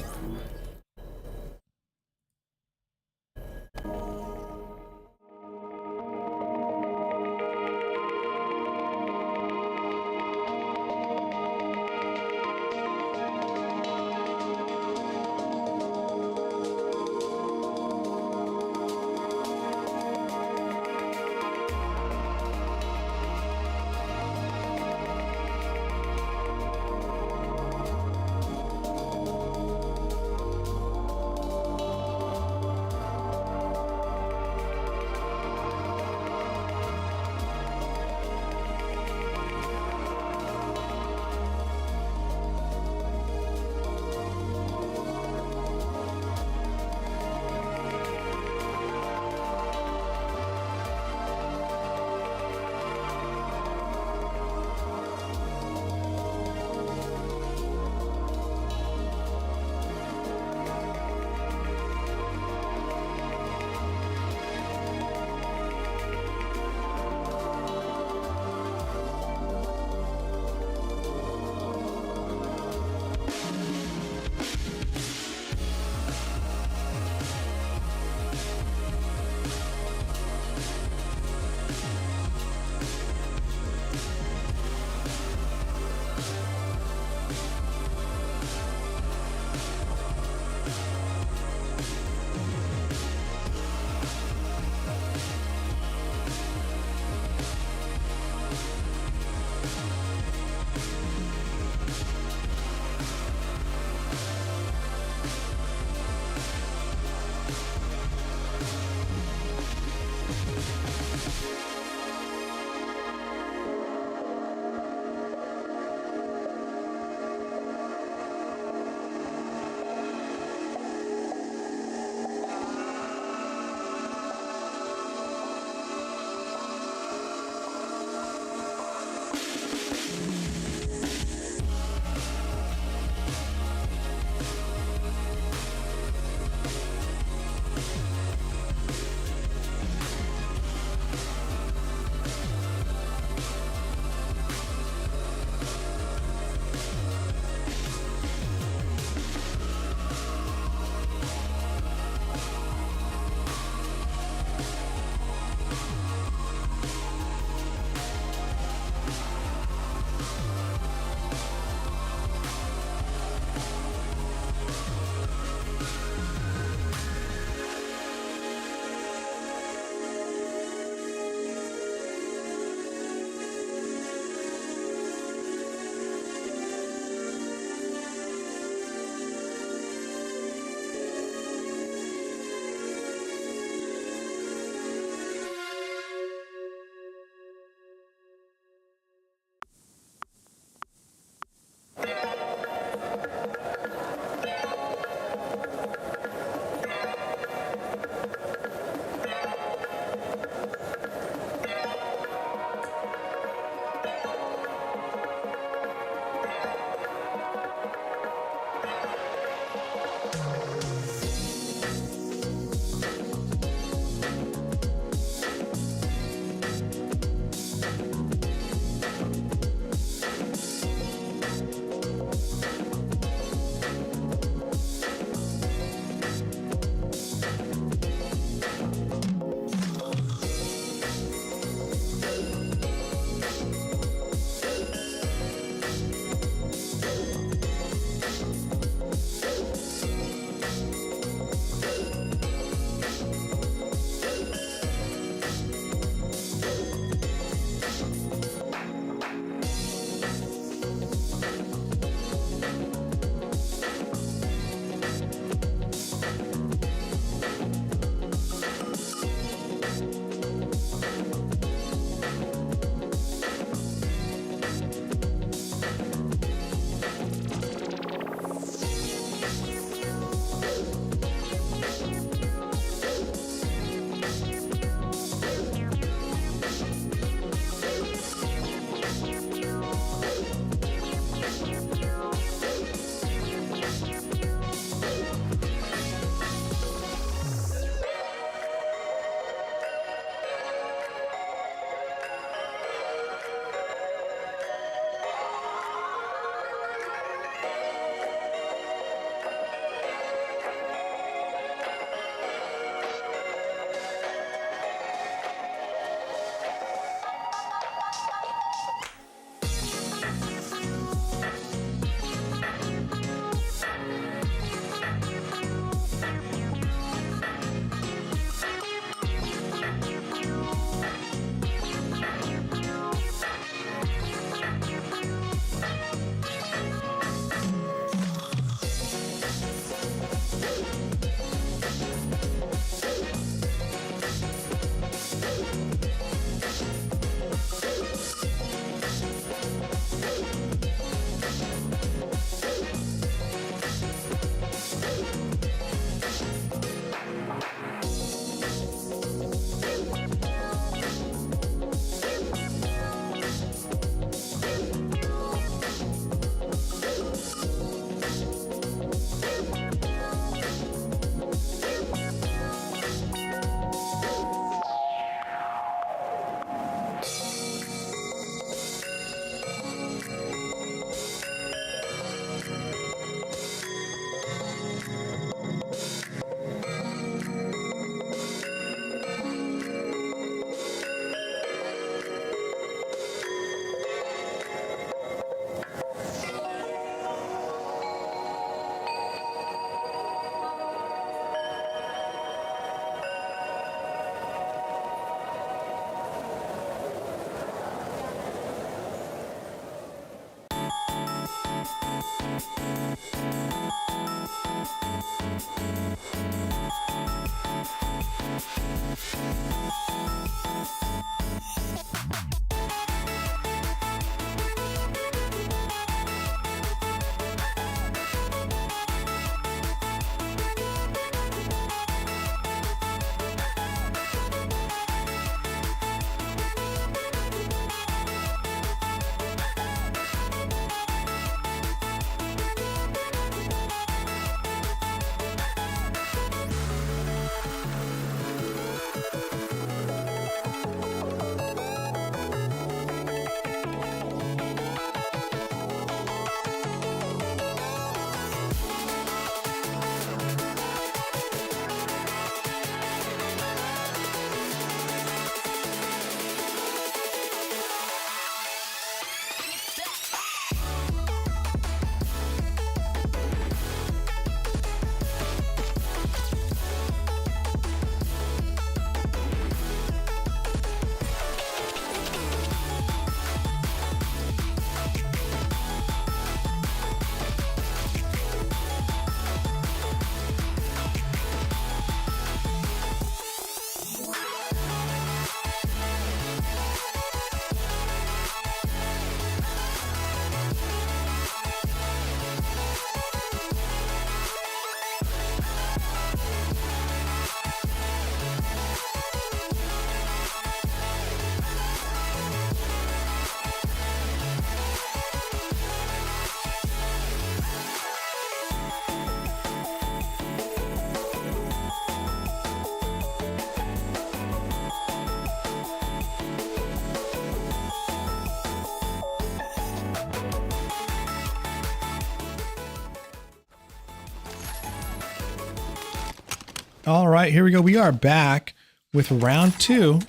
All right, here we go. We are back with round 2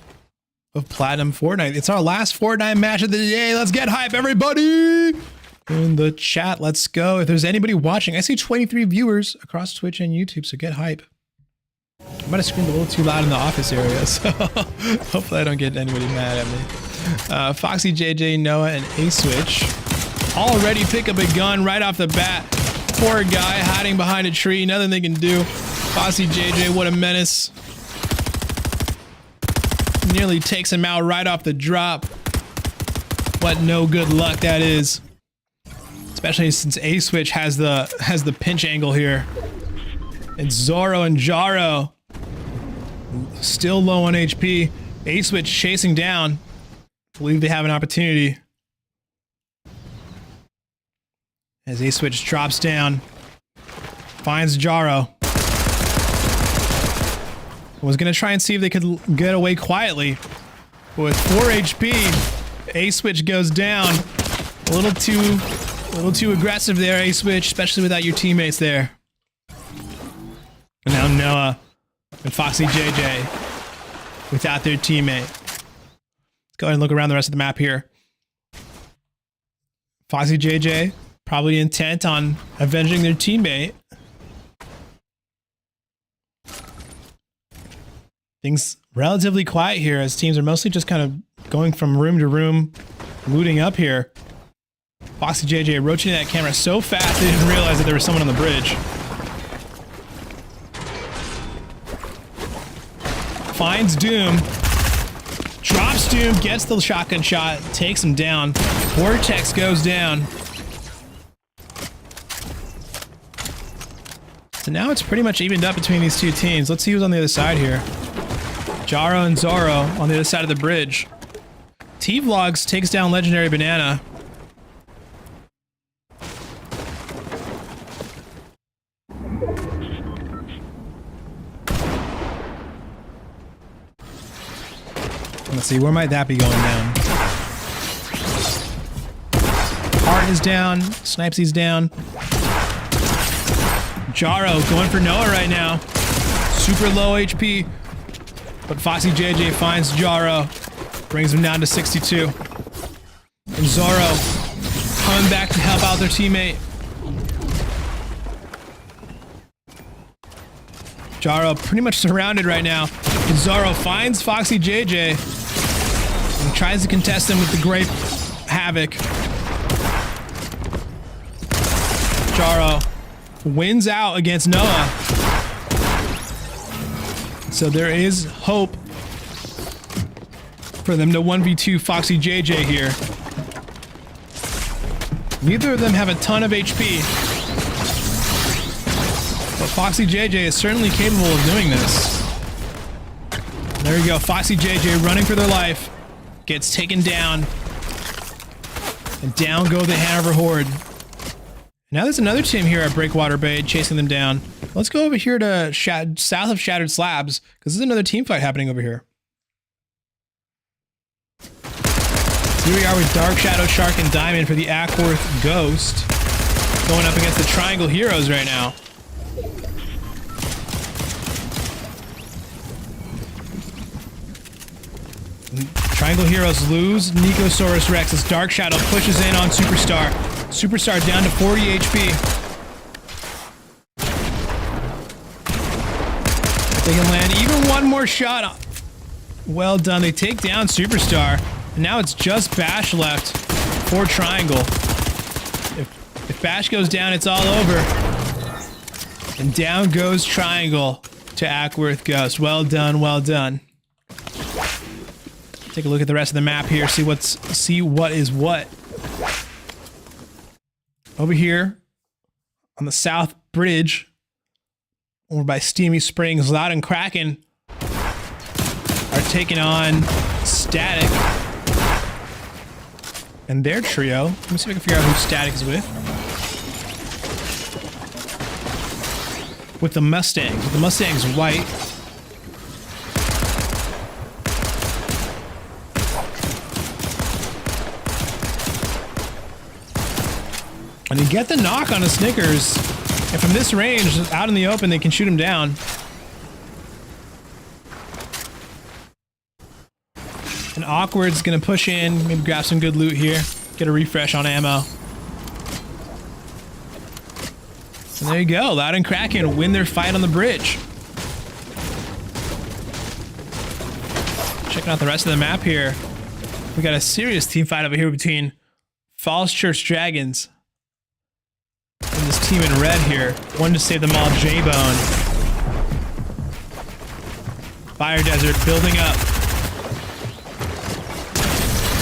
of Platinum Fortnite. It's our last Fortnite match of the day. Let's get hype, everybody! In the chat, let's go. If there's anybody watching, I see 23 viewers across Twitch and YouTube, so get hype. I might have screamed a little too loud in the office area, so hopefully I don't get anybody mad at me. Foxy, JJ, Noah, and A-Switch already pick up a gun right off the bat. Poor guy hiding behind a tree, nothing they can do. Foxy, JJ, what a menace. Nearly takes him out right off the drop. What no good luck that is. Especially since A-Switch has the pinch angle here. It's Zorro and Jaro. Still low on HP. A-Switch chasing down. Believe they have an opportunity. As A-Switch drops down. Finds Jaro. Was gonna try and see if they could get away quietly. But with 4 HP, A-Switch goes down. A little too aggressive there, A-Switch, especially without your teammates there. And now Noah and Foxy JJ without their teammate. Let's go ahead and look around the rest of the map here. Foxy JJ probably intent on avenging their teammate. Things relatively quiet here as teams are mostly just kind of going from room to room, looting up here. Foxy JJ rotating that camera so fast they didn't realize that there was someone on the bridge. Finds Doom. Drops Doom, gets the shotgun shot, takes him down. Vortex goes down. So now it's pretty much evened up between these two teams. Let's see who's on the other side here. Jaro and Zorro on the other side of the bridge. T-Vlogs takes down Legendary Banana. Let's see, where might that be going down? Hart is down. Snipesy's down. Jaro going for Noah right now. Super low HP. But Foxy JJ finds Jaro. Brings him down to 62. And Zorro coming back to help out their teammate. Jaro pretty much surrounded right now. And Zorro finds Foxy JJ. And tries to contest him with the Great Havoc. Jaro wins out against Noah. So there is hope for them to 1v2 Foxy JJ here. Neither of them have a ton of HP. But Foxy JJ is certainly capable of doing this. There you go, Foxy JJ running for their life. Gets taken down. And down go the Hanover Horde. Now there's another team here at Breakwater Bay chasing them down. Let's go over here to south of Shattered Slabs, because there's another team fight happening over here. So here we are with Dark Shadow, Shark, and Diamond for the Ackworth Ghost. Going up against the Triangle Heroes right now. Triangle Heroes lose. Nicosaurus Rex as Dark Shadow pushes in on Superstar. Superstar down to 40 HP. They can land even one more shot. Well done. They take down Superstar. And now it's just Bash left for Triangle. If Bash goes down, it's all over. And down goes Triangle to Ackworth Ghost. Well done, well done. Take a look at the rest of the map here, see what is what. Over here on the South Bridge, over by Steamy Springs, Loud and Kraken are taking on Static and their trio. Let me see if I can figure out who Static is with. With the Mustangs. The Mustang's white. And they get the knock on a Snickers. And from this range, out in the open, they can shoot him down. And Awkward's gonna push in, maybe grab some good loot here. Get a refresh on ammo. And there you go, Loud and Kraken win their fight on the bridge. Checking out the rest of the map here. We got a serious team fight over here between Falls Church Dragons and this team in red here. One to save them all, J-Bone. Fire Desert building up.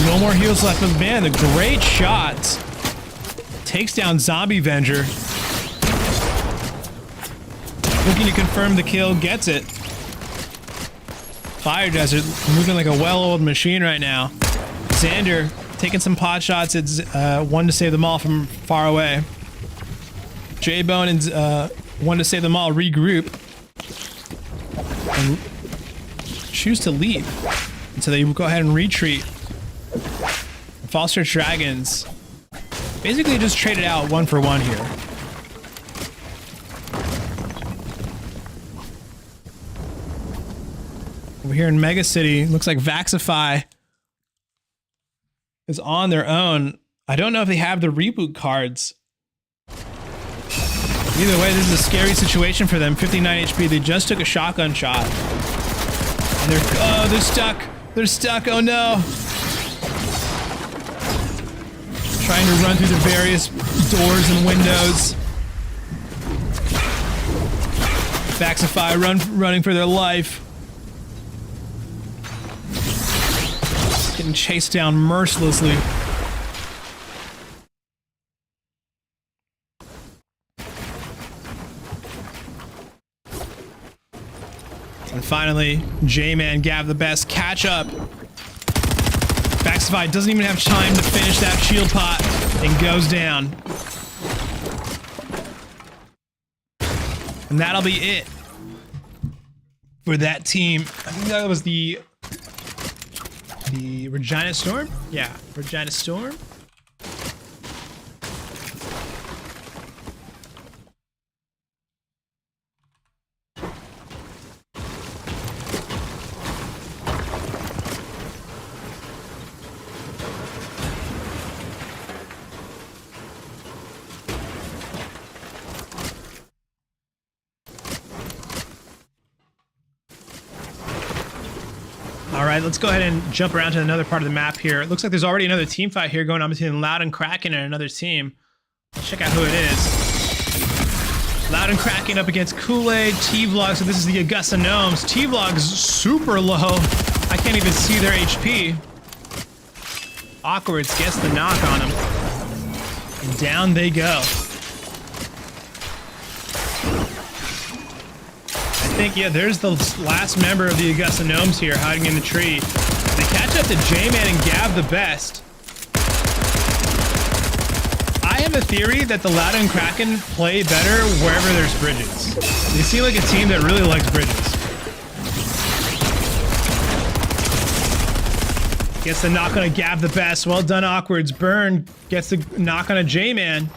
No more heals left, but man, the great shots. Takes down Zombie Venger. Looking to confirm the kill, gets it. Fire Desert moving like a well-oiled machine right now. Xander taking some pot shots. It's one to save them all from far away. J-Bone and one to save them all regroup. And choose to leave. And so they go ahead and retreat. False Church Dragons basically just traded out 1 for 1 here. Over here in Mega City, looks like Vaxify is on their own. I don't know if they have the reboot cards. Either way, this is a scary situation for them. 59 HP, they just took a shotgun shot. And they're stuck. They're stuck, oh no. Trying to run through the various doors and windows. Vaxify running for their life. Getting chased down mercilessly. And finally, J-Man Gav the best catch up. Vaxify doesn't even have time to finish that shield pot and goes down. And that'll be it for that team. I think that was the Regina Storm? Yeah, Regina Storm. All right, let's go ahead and jump around to another part of the map here. It looks like there's already another team fight here going on between Loud and Kraken and another team. Let's check out who it is. Loud and Kraken up against Kool-Aid, T-Vlog. So this is the Augusta Gnomes. T-Vlog's super low. I can't even see their HP. Awkwards gets the knock on him. And down they go. I think, yeah, there's the last member of the Augusta Gnomes here hiding in the tree. They catch up to J-Man and Gav the best. I have a theory that the Loud and Kraken play better wherever there's bridges. They seem like a team that really likes bridges. Gets the knock on a Gav the best. Well done, Awkwards. Burn gets the knock on a J-Man.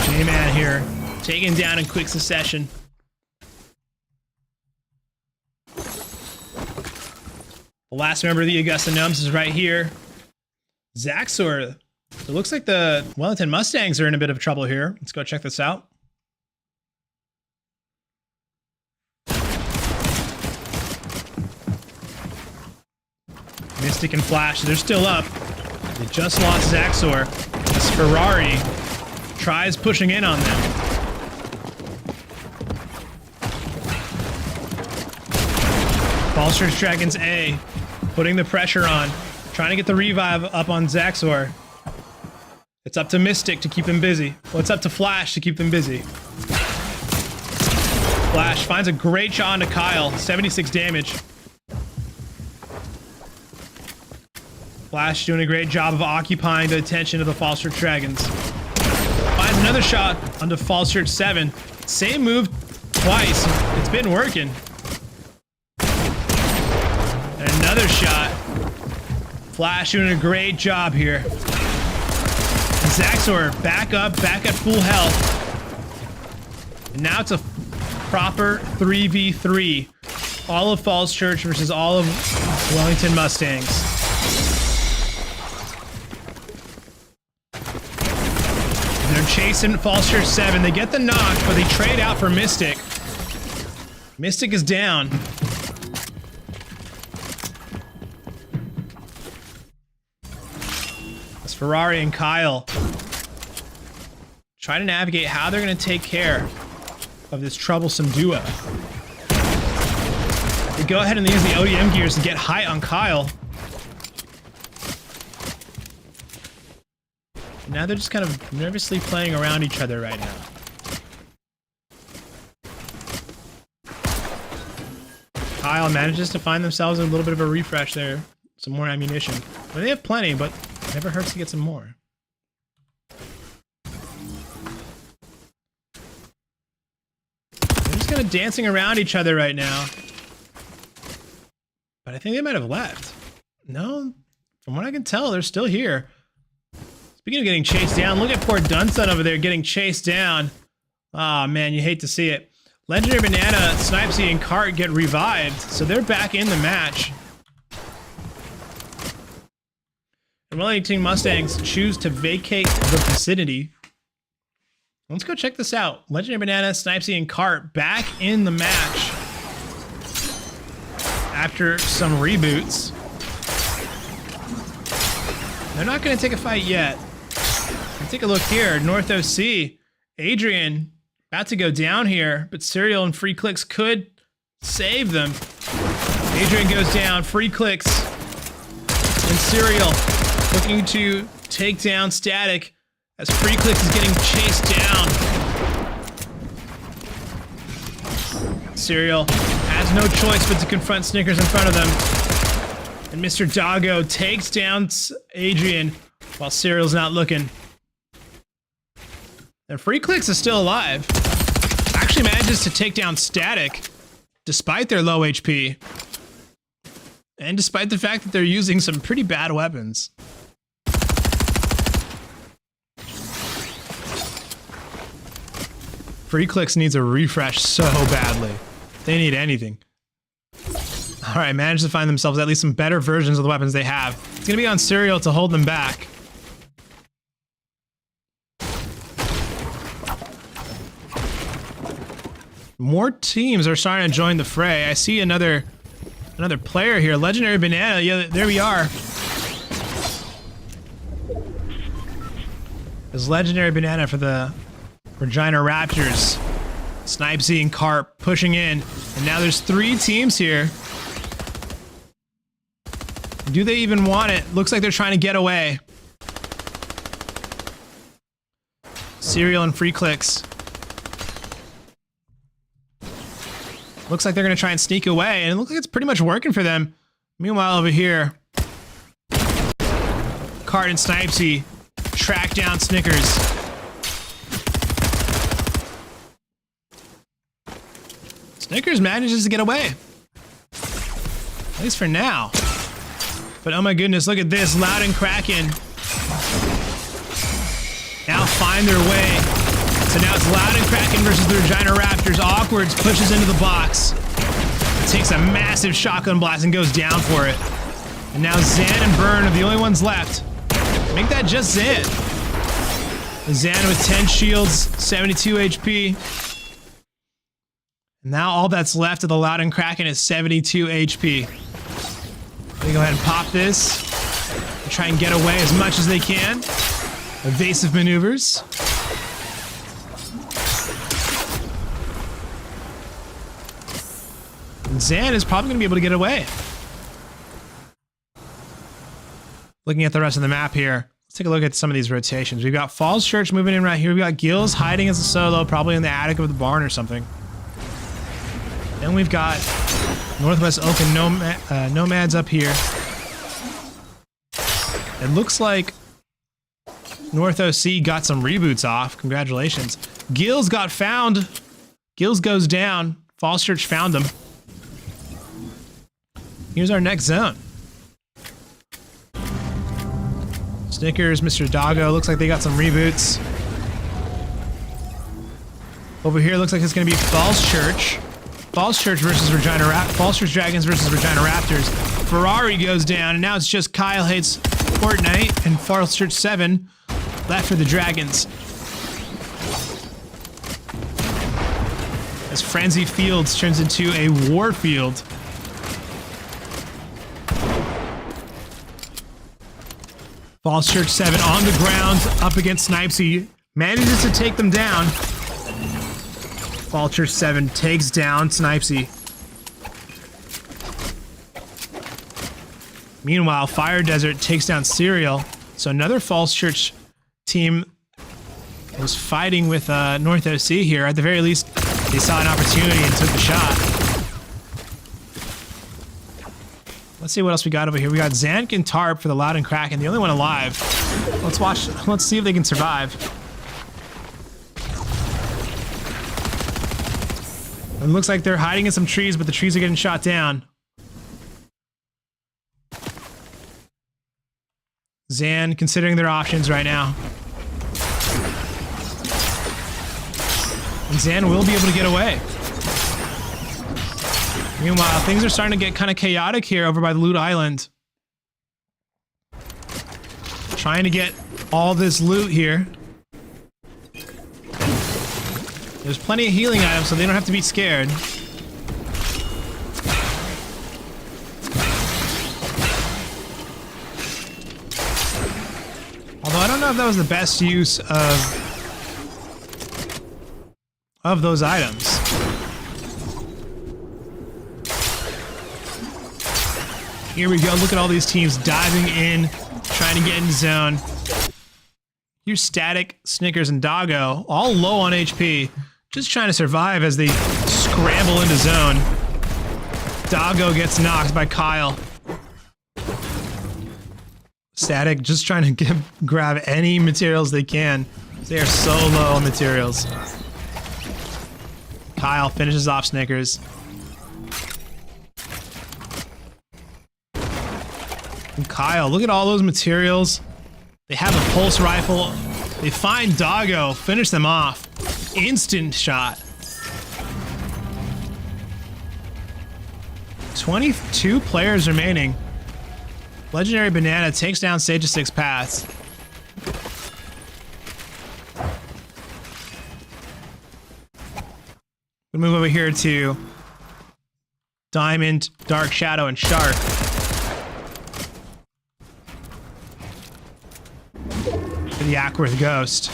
J-Man here, taken down in quick succession. The last member of the Augusta Gnomes is right here. Zaxor. It looks like the Wellington Mustangs are in a bit of trouble here. Let's go check this out. Mystic and Flash, they're still up. They just lost Zaxor. This Ferrari tries pushing in on them. False Church Dragons A, putting the pressure on, trying to get the revive up on Zaxor. It's up to Mystic to keep him busy. Well, it's up to Flash to keep them busy. Flash finds a great shot onto Kyle, 76 damage. Flash doing a great job of occupying the attention of the False Church Dragons. Finds another shot onto False Church 7. Same move twice. It's been working. And another shot. Flash doing a great job here. And Zaxor back up, back at full health. And now it's a proper 3v3. All of Falls Church versus all of Wellington Mustangs. And they're chasing Falls Church 7. They get the knock, but they trade out for Mystic. Mystic is down. That's Ferrari and Kyle. Try to navigate how they're going to take care of this troublesome duo. They go ahead and use the ODM gears to get height on Kyle. Now they're just kind of nervously playing around each other right now. Kyle manages to find themselves a little bit of a refresh there. Some more ammunition. Well, they have plenty, but it never hurts to get some more. They're just kind of dancing around each other right now. But I think they might have left. No, from what I can tell, they're still here. Speaking of getting chased down, look at poor Dunson over there getting chased down. Ah, man, you hate to see it. Legendary Banana, Snipesy, and Cart get revived, so they're back in the match. And Wellington Mustangs choose to vacate the vicinity. Let's go check this out. Legendary Banana, Snipesy, and Cart back in the match after some reboots. They're not going to take a fight yet. Let's take a look here. North OC, Adrian about to go down here, but Serial and Free Clicks could save them. Adrian goes down, Free Clicks and Serial looking to take down Static as Free Clicks is getting chased down. Serial has no choice but to confront Snickers in front of them. And Mr. Doggo takes down Adrian while Serial's not looking. And Free Clicks is still alive. Actually manages to take down Static despite their low HP. And despite the fact that they're using some pretty bad weapons. Free Clicks needs a refresh so badly. They need anything. Alright, managed to find themselves at least some better versions of the weapons they have. It's gonna be on Serial to hold them back. More teams are starting to join the fray. I see another player here. Legendary Banana. Yeah, there we are. There's Legendary Banana for the Regina Raptors. Snipesy and Carp pushing in. And now there's 3 teams here. Do they even want it? Looks like they're trying to get away. Serial and Free Clicks. Looks like they're going to try and sneak away, and it looks like it's pretty much working for them. Meanwhile, over here, Cart and Snipesy track down Snickers. Snickers manages to get away. At least for now. But oh my goodness, look at this. Loud and Kraken now find their way. So now it's Loud and Kraken versus the Regina Raptors. Awkwards pushes into the box. Takes a massive shotgun blast and goes down for it. And now Zan and Burn are the only ones left. Make that just Zan. Zan with 10 shields, 72 HP. And now all that's left of the Loud and Kraken is 72 HP. Let me go ahead and pop this. And try and get away as much as they can. Evasive maneuvers. And Zan is probably going to be able to get away. Looking at the rest of the map here, let's take a look at some of these rotations. We've got Falls Church moving in right here. We've got Gills hiding as a solo, probably in the attic of the barn or something. Then we've got Northwest Oak and Nomads up here. It looks like North OC got some reboots off. Congratulations. Gills got found. Gills goes down. Falls Church found them. Here's our next zone. Snickers, Mr. Doggo, looks like they got some reboots. Over here, looks like it's going to be Falls Church. Falls Church versus Falls Church Dragons versus Regina Raptors. Ferrari goes down, and now it's just Kyle Hates Fortnite and Falls Church 7 left for the Dragons. As Frenzy Fields turns into a war field. Falls Church 7 on the ground, up against Snipesy. Manages to take them down. Falls Church 7 takes down Snipesy. Meanwhile, Fire Desert takes down Serial. So another Falls Church team was fighting with North OC here. At the very least, they saw an opportunity and took the shot. Let's see what else we got over here. We got Zank and Tarp for the Loud and Kraken, the only one alive. Let's see if they can survive. It looks like they're hiding in some trees, but the trees are getting shot down. Zan considering their options right now. And Zan will be able to get away. Meanwhile, things are starting to get kind of chaotic here over by the Loot Island. Trying to get all this loot here. There's plenty of healing items, so they don't have to be scared. Although I don't know if that was the best use of those items. Here we go. Look at all these teams diving in, trying to get in zone. Here's Static, Snickers, and Doggo, all low on HP, just trying to survive as they scramble into zone. Doggo gets knocked by Kyle. Static just trying to grab any materials they can. They are so low on materials. Kyle finishes off Snickers. And Kyle, look at all those materials. They have a pulse rifle. They find Doggo, finish them off. Instant shot. 22 players remaining. Legendary Banana takes down Stage of Six Paths. We'll move over here to Diamond, Dark Shadow, and Shark. For the Ackworth Ghost.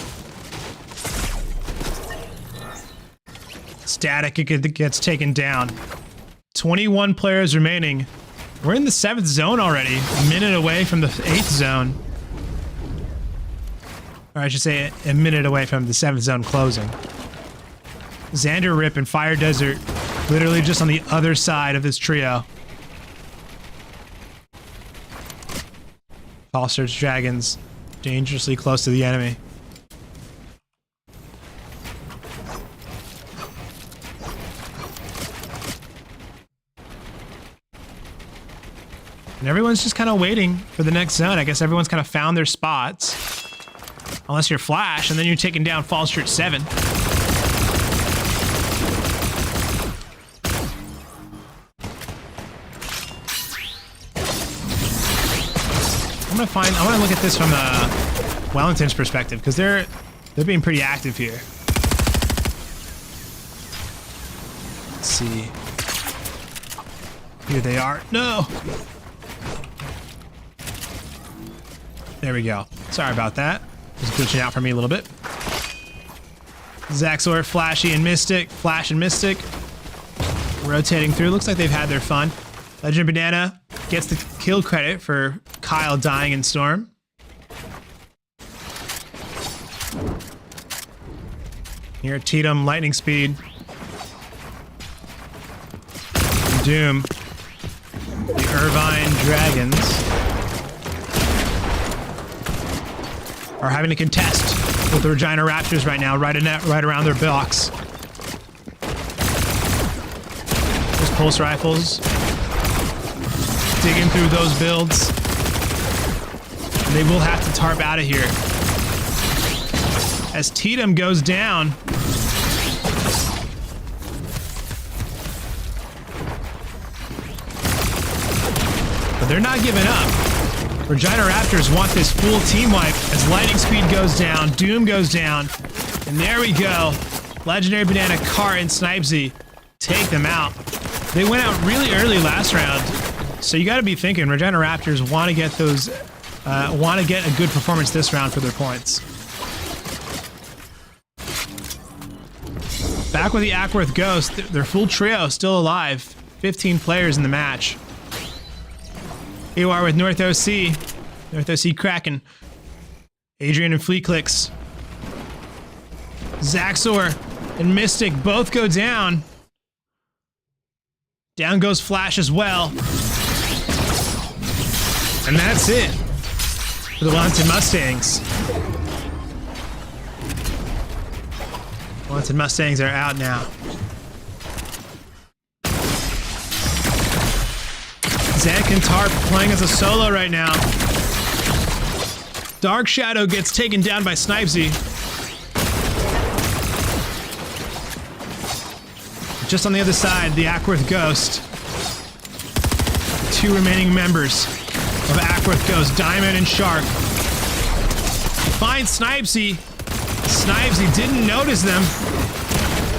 Static gets taken down. 21 players remaining. We're in the 7th zone already, a minute away from the 8th zone. Or I should say a minute away from the 7th zone closing. Xander Rip and Fire Desert, literally just on the other side of this trio. Falls Church Dragons, dangerously close to the enemy. And everyone's just kind of waiting for the next zone. I guess everyone's kind of found their spots. Unless you're Flash, and then you're taking down Falls Church 7. I want to look at this from Wellington's perspective, because they're being pretty active here. Let's see. Here they are. No! There we go. Sorry about that. Just glitching out for me a little bit. Zaxor, Flashy, and Mystic. Flash and Mystic. Rotating through. Looks like they've had their fun. Legend Banana gets the kill credit for Kyle dying in Storm. Here at Tatum, Lightning Speed. Doom. The Irvine Dragons are having to contest with the Regina Raptors right now, right around their box. Those pulse rifles. Digging through those builds. And they will have to tarp out of here. As Tatum goes down. they're not giving up. Regina Raptors want this full team wipe as Lightning Speed goes down, Doom goes down, and there we go. Legendary Banana, Cart, and Snipesy take them out. They went out really early last round, so you got to be thinking Regina Raptors want to get those, want to get a good performance this round for their points. Back with the Ackworth Ghost, their full trio still alive. 15 players in the match. Here you are with North OC. North OC Kraken. Adrian and Flea Clicks. Zaxor and Mystic both go down. Down goes Flash as well. And that's it for the Wellington Mustangs. Wellington Mustangs are out now. Zank and Tarp playing as a solo right now. Dark Shadow gets taken down by Snipesy. Just on the other side, the Ackworth Ghost. 2 remaining members of Ackworth Ghost, Diamond and Shark. Finds Snipesy. Snipesy didn't notice them.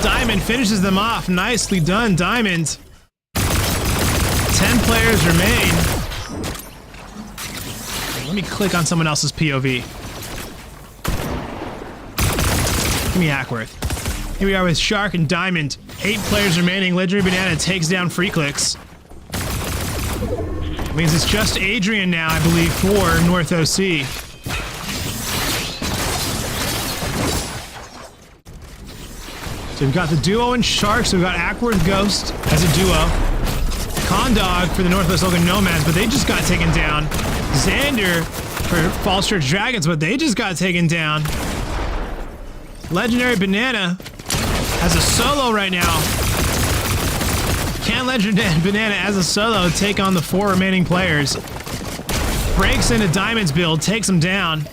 Diamond finishes them off. Nicely done, Diamond. 10 players remain. Let me click on someone else's POV. Give me Ackworth. Here we are with Shark and Diamond. 8 players remaining. Legendary Banana takes down Free Clicks. Means it's just Adrian now, I believe, for North OC. So we've got the duo and Shark, so we've got Ackworth Ghost as a duo. Condog for the Northwest Logan Nomads, but they just got taken down. Xander for False Church Dragons, but they just got taken down. Legendary Banana as a solo right now. Can Legendary Banana as a solo take on the 4 remaining players? Breaks into Diamond's build, takes him down.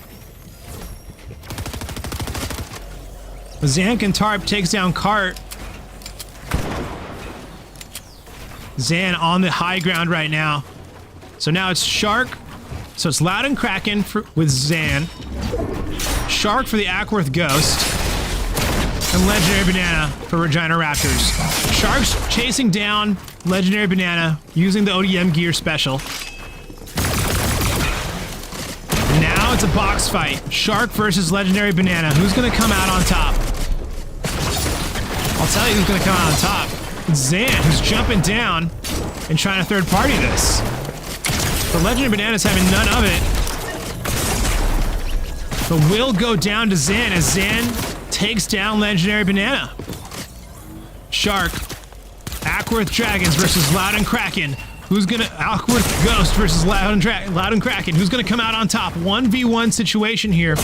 Zank and Tarp takes down Cart. Zan on the high ground right now. So now it's Shark. So it's Loud and Kraken with Zan. Shark for the Ackworth Ghost. And Legendary Banana for Regina Raptors. Shark's chasing down Legendary Banana using the ODM gear special. Now it's a box fight. Shark versus Legendary Banana. Who's gonna come out on top? I'll tell you who's gonna come out on top. It's Zan, who's jumping down and trying to third party this. The Legendary Banana's having none of it. But will go down to Zan as Zan takes down Legendary Banana. Shark, Ackworth Dragons versus Loud and Kraken. Who's gonna, Ackworth Ghost versus Loud and Kraken. Who's gonna come out on top? 1v1 situation here.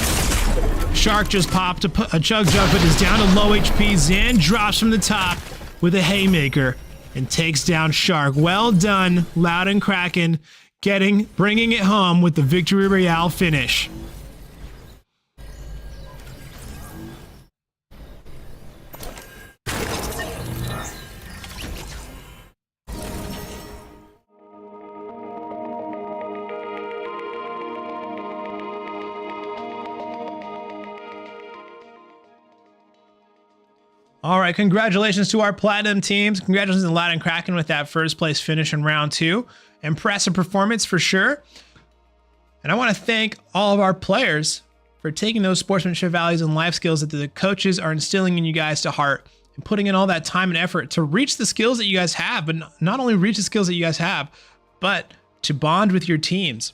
Shark just popped a chug jug, but is down to low HP. Zan drops from the top with a haymaker and takes down Shark. Well done, Loud and Kraken, bringing it home with the Victory Royale finish. All right, congratulations to our Platinum teams. Congratulations to Loud and Kraken with that first place finish in round 2. Impressive performance for sure. And I want to thank all of our players for taking those sportsmanship values and life skills that the coaches are instilling in you guys to heart and putting in all that time and effort to reach the skills that you guys have, but not only reach the skills that you guys have, but to bond with your teams.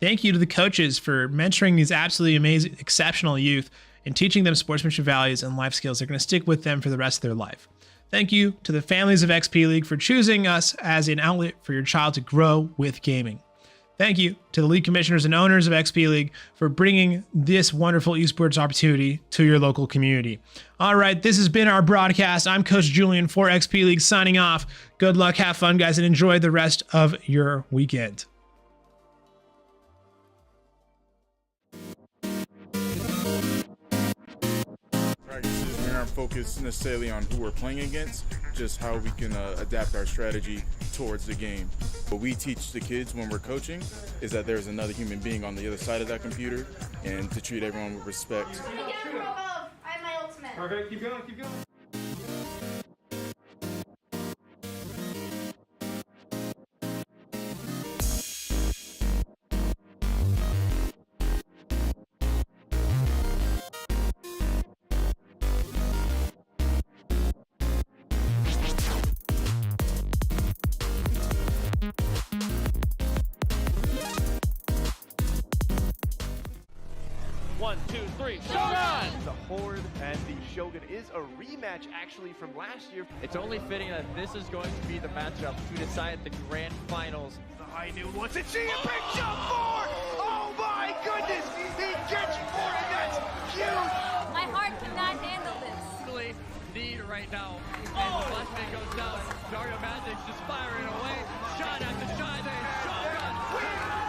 Thank you to the coaches for mentoring these absolutely amazing, exceptional youth and teaching them sportsmanship values and life skills that are going to stick with them for the rest of their life. Thank you to the families of XP League for choosing us as an outlet for your child to grow with gaming. Thank you to the league commissioners and owners of XP League for bringing this wonderful esports opportunity to your local community. All right, this has been our broadcast. I'm Coach Julian for XP League signing off. Good luck, have fun, guys, and enjoy the rest of your weekend. aren't focused necessarily on who we're playing against, just how we can adapt our strategy towards the game. What we teach the kids when we're coaching is that there's another human being on the other side of that computer, and to treat everyone with respect. I have my ultimate. Perfect. Keep going. Keep going. One, two, three, Shogun! The Horde and the Shogun is a rematch actually from last year. It's only fitting that this is going to be the matchup to decide the grand finals. The high noon wants it, see a big jump for! Oh my goodness! He gets four and that's huge! My heart cannot handle this. Really need right now. And the flashbang goes down. Dario Magic's just firing away. Shot after shot. And Shogun wins!